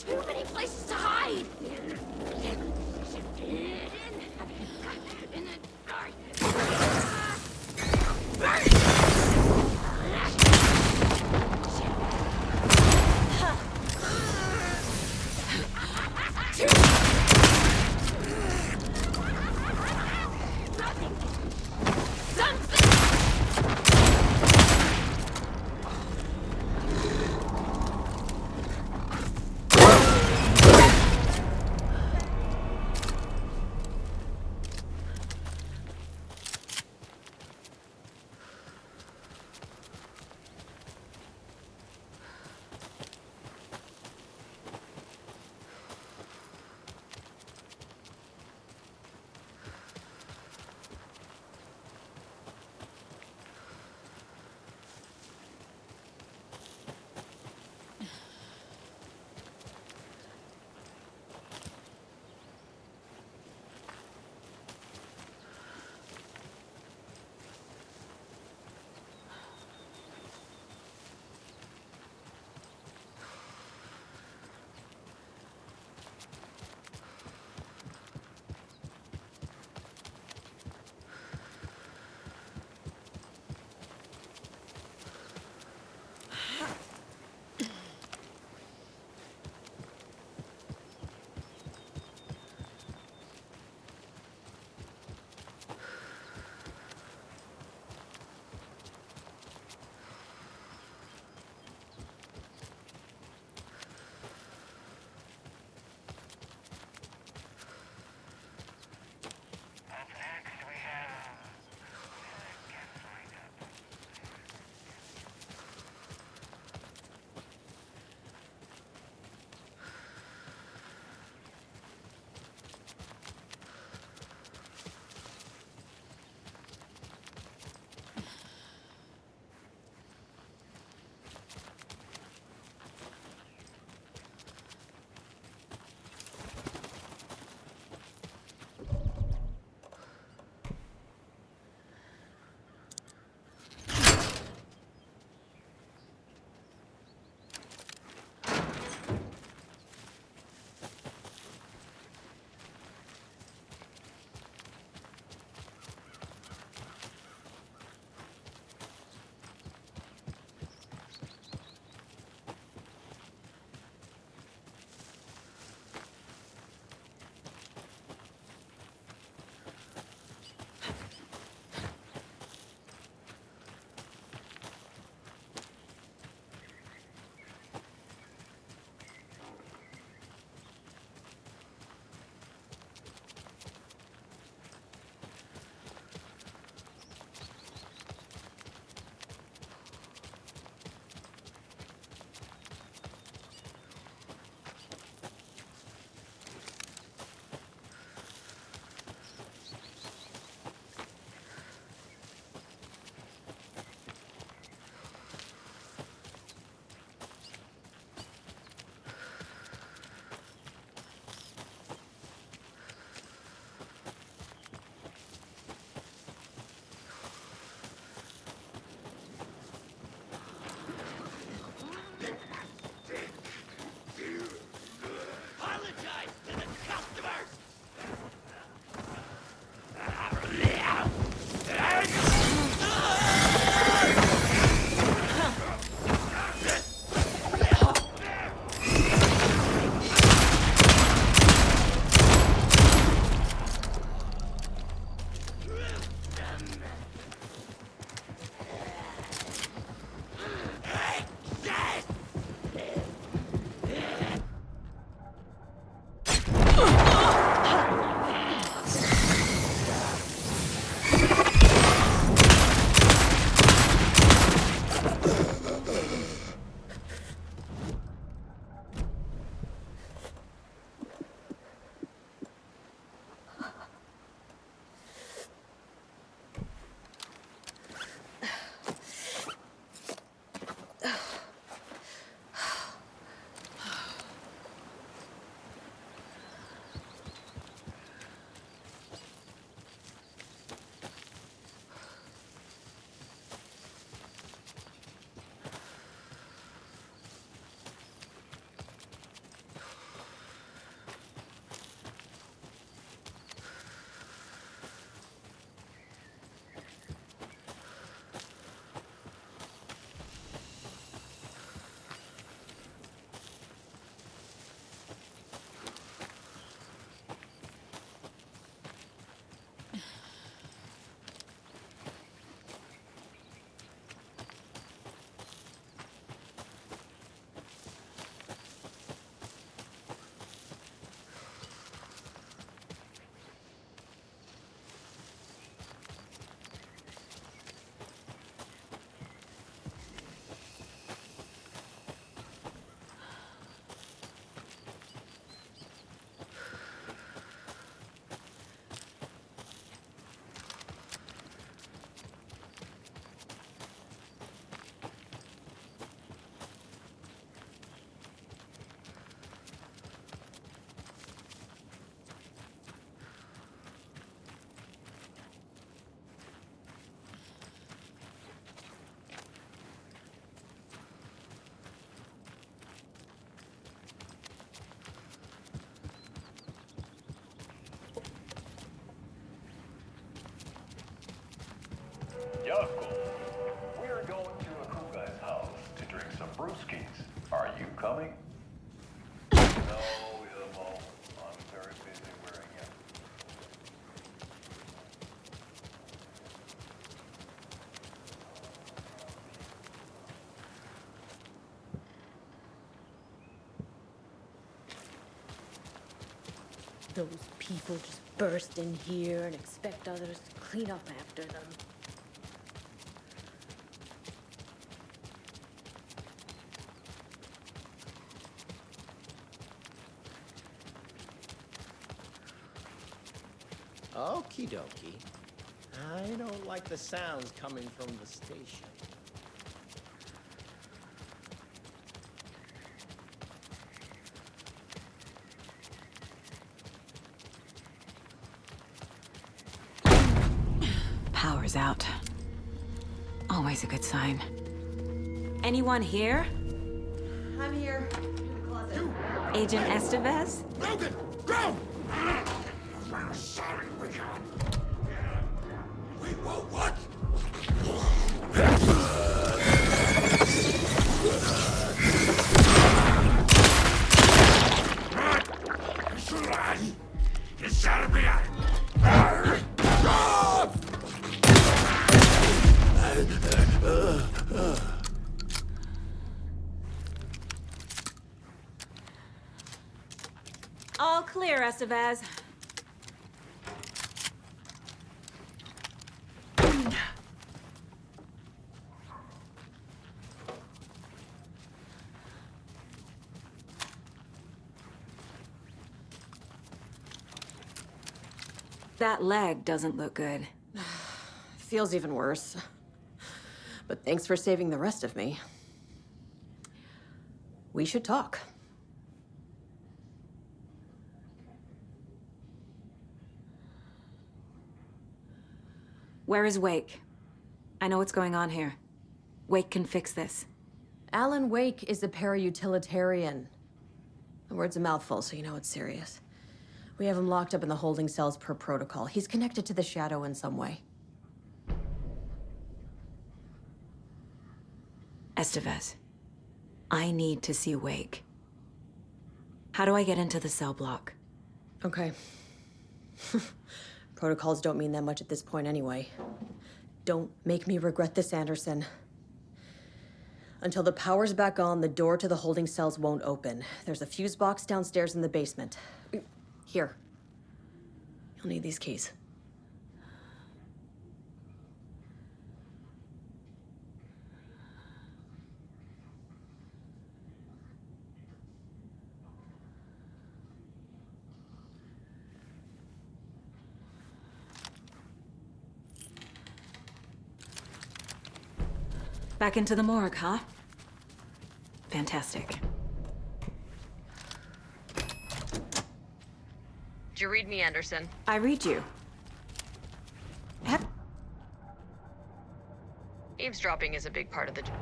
Too many places to hide! In the dark. coming? No, Ilmo. I'm very busy wearing it. Those people just burst in here and expect others to clean up after them. Okie dokie. I don't like the sounds coming from the station. Power's out. Always a good sign. Anyone here? I'm here. In the closet. Agent Estevez? Logan, go! I'm sorry, Rickon. Wait, what? It's out of me. All clear, Estevez. That leg doesn't look good. Feels even worse. But thanks for saving the rest of me. We should talk. Where is Wake? I know what's going on here. Wake can fix this. Alan Wake is a para-utilitarian. The word's a mouthful, so you know it's serious. We have him locked up in the holding cells per protocol. He's connected to the Shadow in some way. Estevez, I need to see Wake. How do I get into the cell block? Okay. Protocols don't mean that much at this point anyway. Don't make me regret this, Anderson. Until the power's back on, the door to the holding cells won't open. There's a fuse box downstairs in the basement. Here. You'll need these keys. Back into the morgue, huh? Fantastic. Did you read me, Anderson? I read you. Eavesdropping is a big part of the job.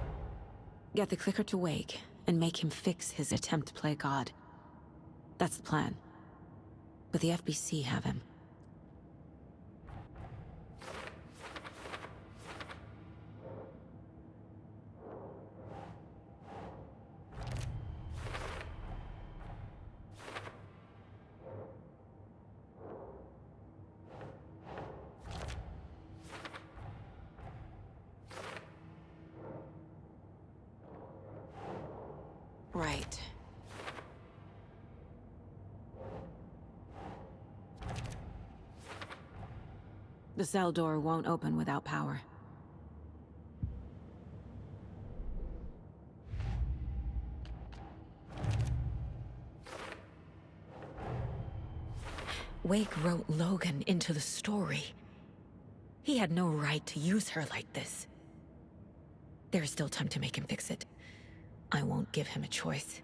Get the clicker to Wake and make him fix his attempt to play God. That's the plan. But the FBC have him. Right. The cell door won't open without power. Wake wrote Logan into the story. He had no right to use her like this. There is still time to make him fix it. I won't give him a choice.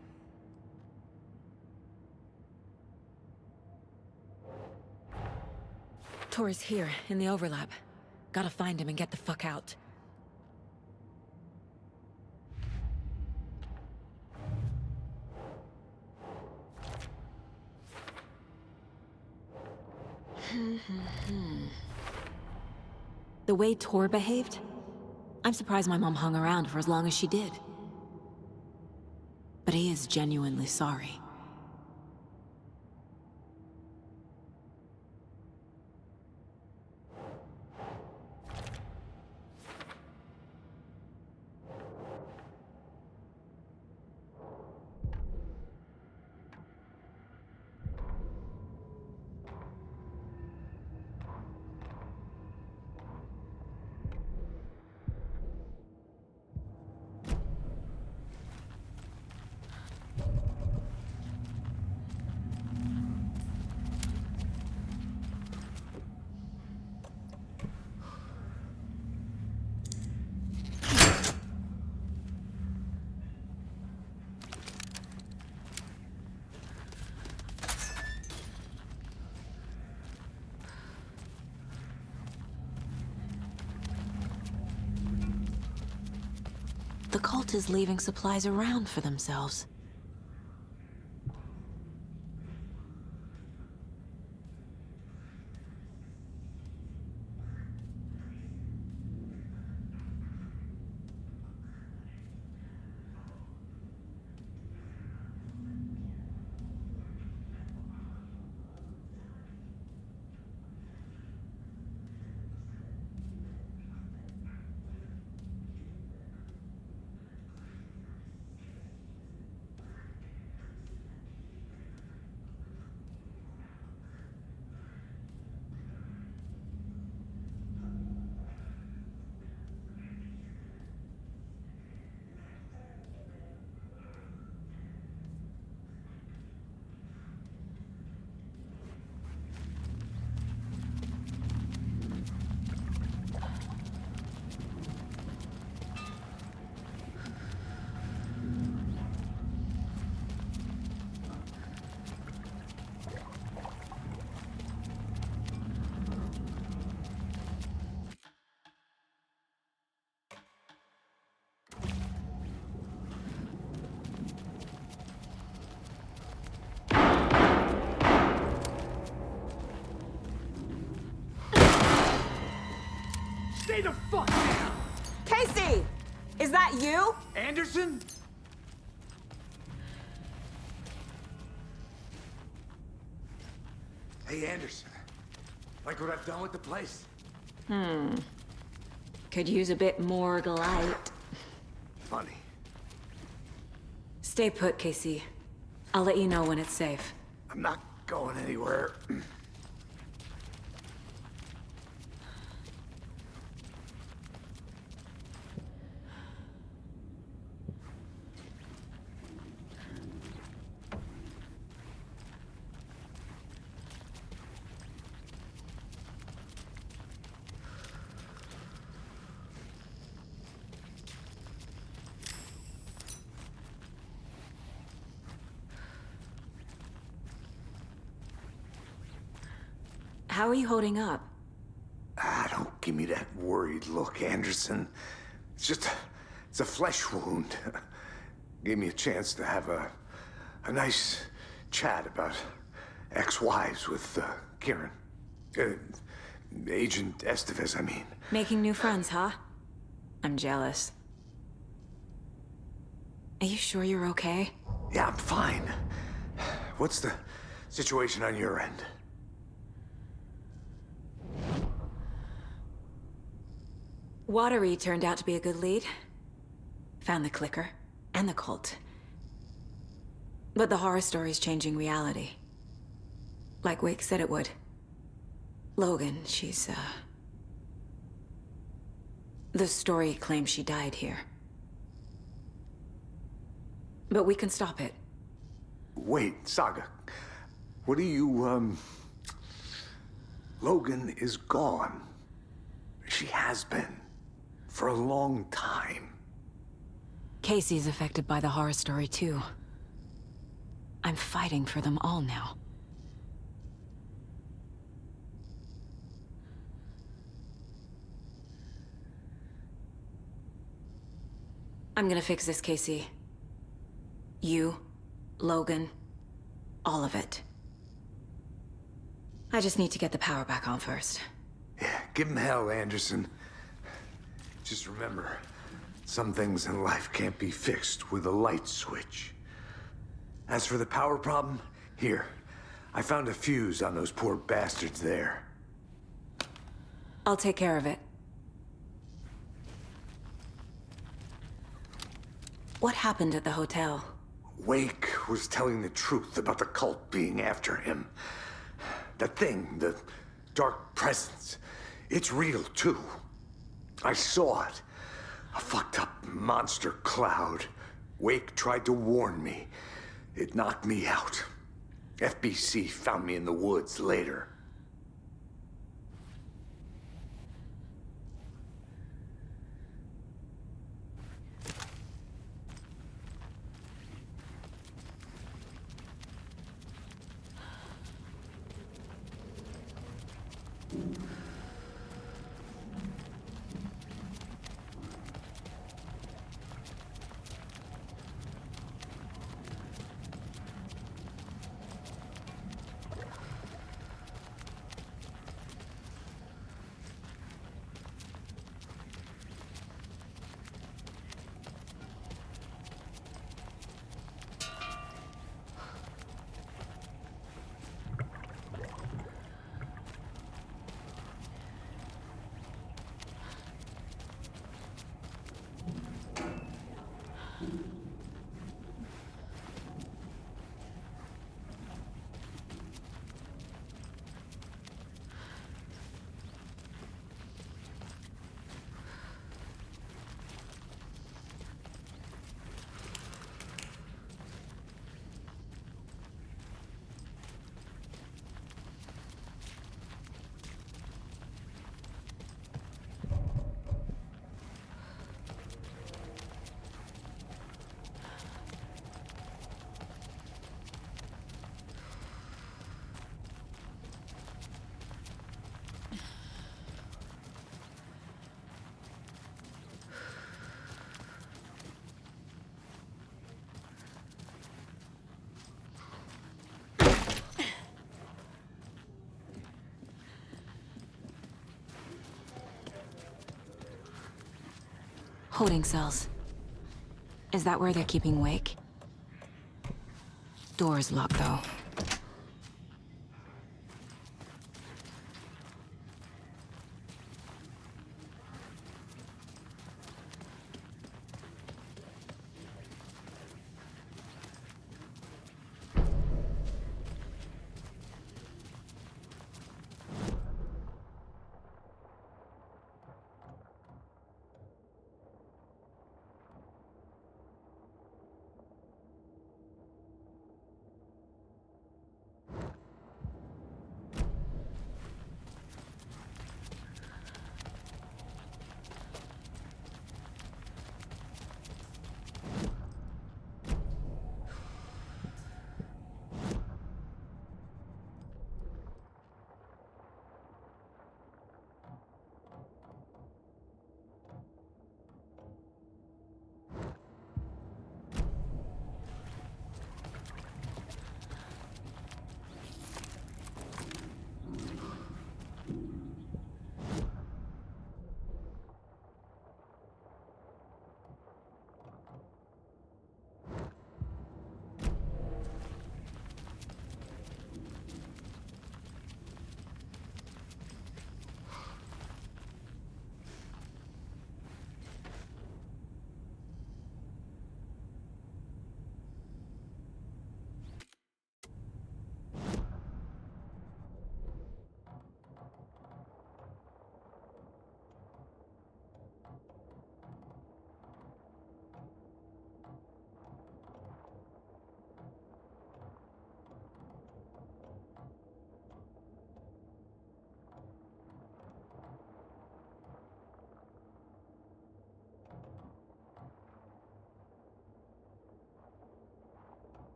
Tor's here, in the overlap. Gotta find him and get the fuck out. The way Tor behaved? I'm surprised my mom hung around for as long as she did. but he is genuinely sorry. The cult is leaving supplies around for themselves. Stay the fuck down! Casey! Is that you? Anderson? Hey, Anderson. Like what I've done with the place? Could use a bit more light. Funny. Stay put, Casey. I'll let you know when it's safe. I'm not going anywhere. How are you holding up? Don't give me that worried look, Anderson. It's a flesh wound. Gave me a chance to have a nice chat about ex-wives with Kieran. Agent Estevez, I mean. Making new friends, huh? I'm jealous. Are you sure you're okay? Yeah, I'm fine. What's the situation on your end? Watery turned out to be a good lead. Found the clicker and the cult. But the horror story's changing reality. Like Wake said it would. Logan, she's, the story claims she died here. But we can stop it. Wait, Saga. What do you, Logan is gone. She has been. For a long time. Casey's affected by the horror story, too. I'm fighting for them all now. I'm gonna fix this, Casey. You, Logan, all of it. I just need to get the power back on first. Yeah, give him hell, Anderson. Just remember, some things in life can't be fixed with a light switch. As for the power problem, here. I found a fuse on those poor bastards there. I'll take care of it. What happened at the hotel? Wake was telling the truth about the cult being after him. That thing, the dark presence, it's real too. I saw it. A fucked up monster cloud. Wake tried to warn me. It knocked me out. FBC found me in the woods later. Holding cells. Is that where they're keeping Wake? Door's locked, though.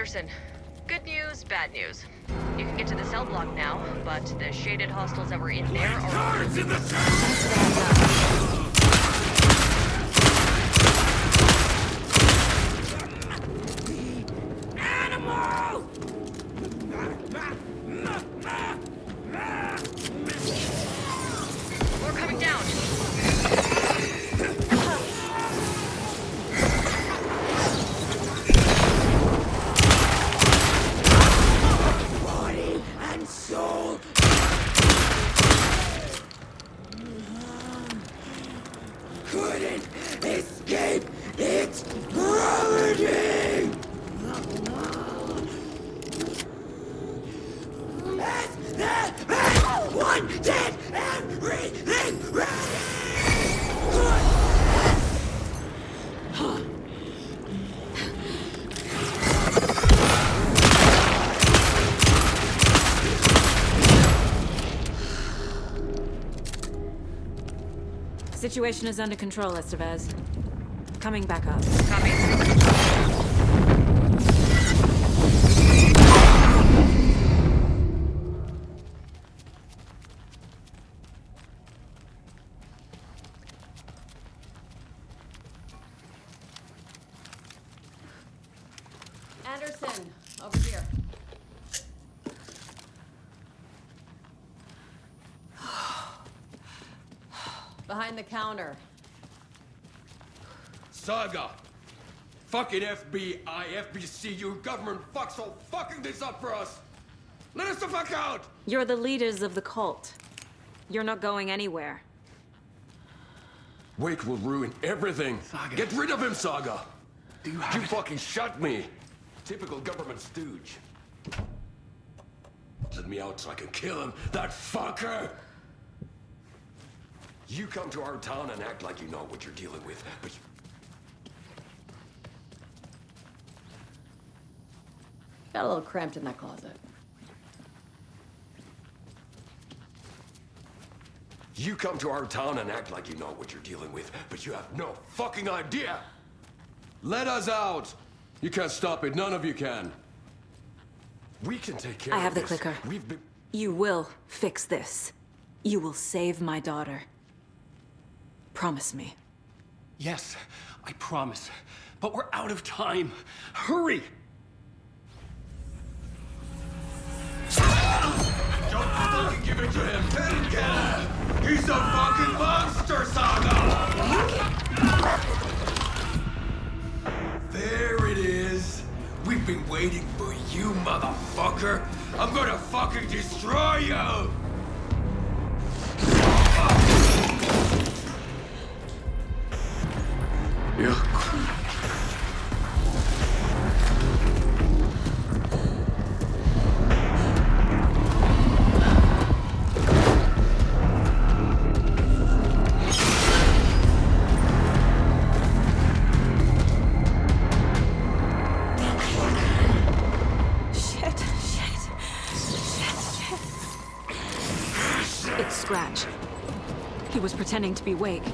Anderson. Good news, bad news. You can get to the cell block now, but the shaded hostiles that were in there are... Guards in the Animal! We're coming down. Body and soul. Couldn't escape its gravity. One did everything ready. Situation is under control, Estevez. Coming back up. Anderson, over here. Behind the counter. Saga! Fucking FBI, FBC, your government fucks all fucking this up for us! Let us the fuck out! You're the leaders of the cult. You're not going anywhere. Wake will ruin everything. Saga. Get rid of him, Saga! You fucking shot me! Typical government stooge. Let me out so I can kill him, that fucker! You come to our town and act like you know what you're dealing with, but you... Got a little cramped in that closet. You come to our town and act like you know what you're dealing with, but you have no fucking idea! Let us out! You can't stop it, none of you can. We can take care of this. I have the clicker. You will fix this. You will save my daughter. Promise me. Yes, I promise. But we're out of time. Hurry! Don't fucking give it to him! Let him get him! He's a fucking monster, Saga! There it is! We've been waiting for you, motherfucker! I'm gonna fucking destroy you! It's Scratch. He was pretending to be Wake.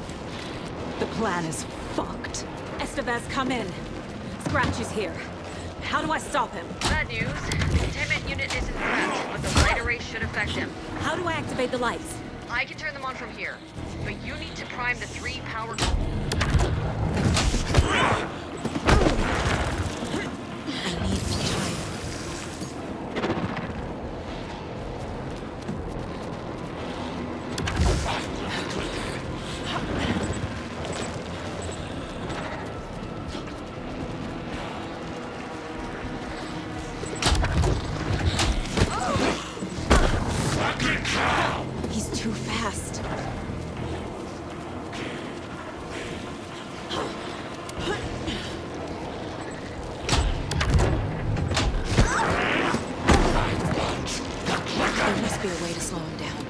The plan is fucked. Estevez, come in. Scratch is here. How do I stop him? Bad news. The containment unit isn't prepped, but the light array should affect him. How do I activate the lights? I can turn them on from here, but you need to prime the 3 power... I need time. He's too fast. There must be a way to slow him down.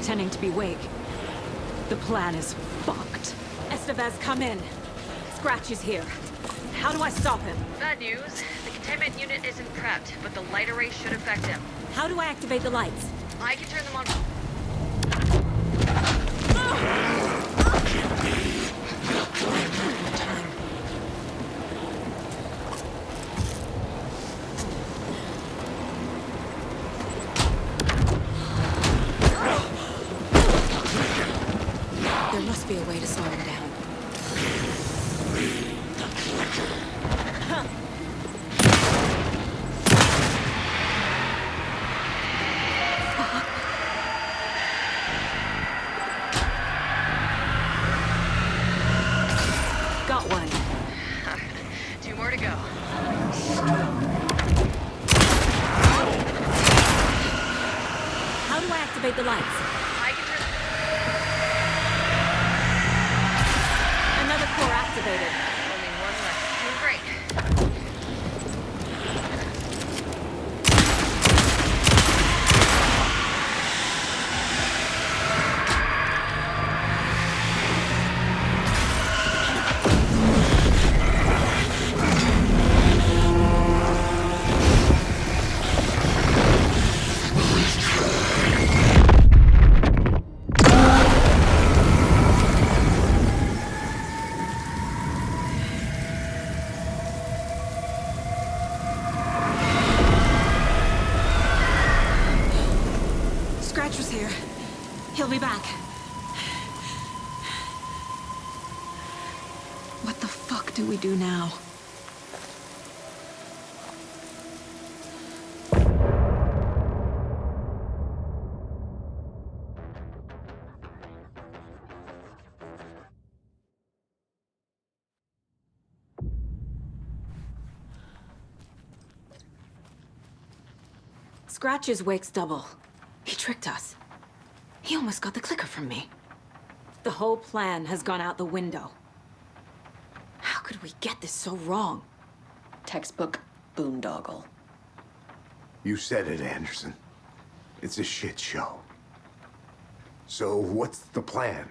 pretending to be Wake. The plan is fucked. Estevez, come in. Scratch is here. How do I stop him? Bad news. The containment unit isn't prepped, but the light array should affect him. How do I activate the lights? I can turn them on. There must be a way to slow him down. Got one. 2 more to go. How do I activate the lights? I can turn. Another core activated. Only one left. Doing great. Scratcher's here. He'll be back. What the fuck do we do now? Scratch is Wake's double. He tricked us. He almost got the clicker from me. The whole plan has gone out the window. How could we get this so wrong? Textbook boondoggle. You said it, Anderson. It's a shit show. So what's the plan?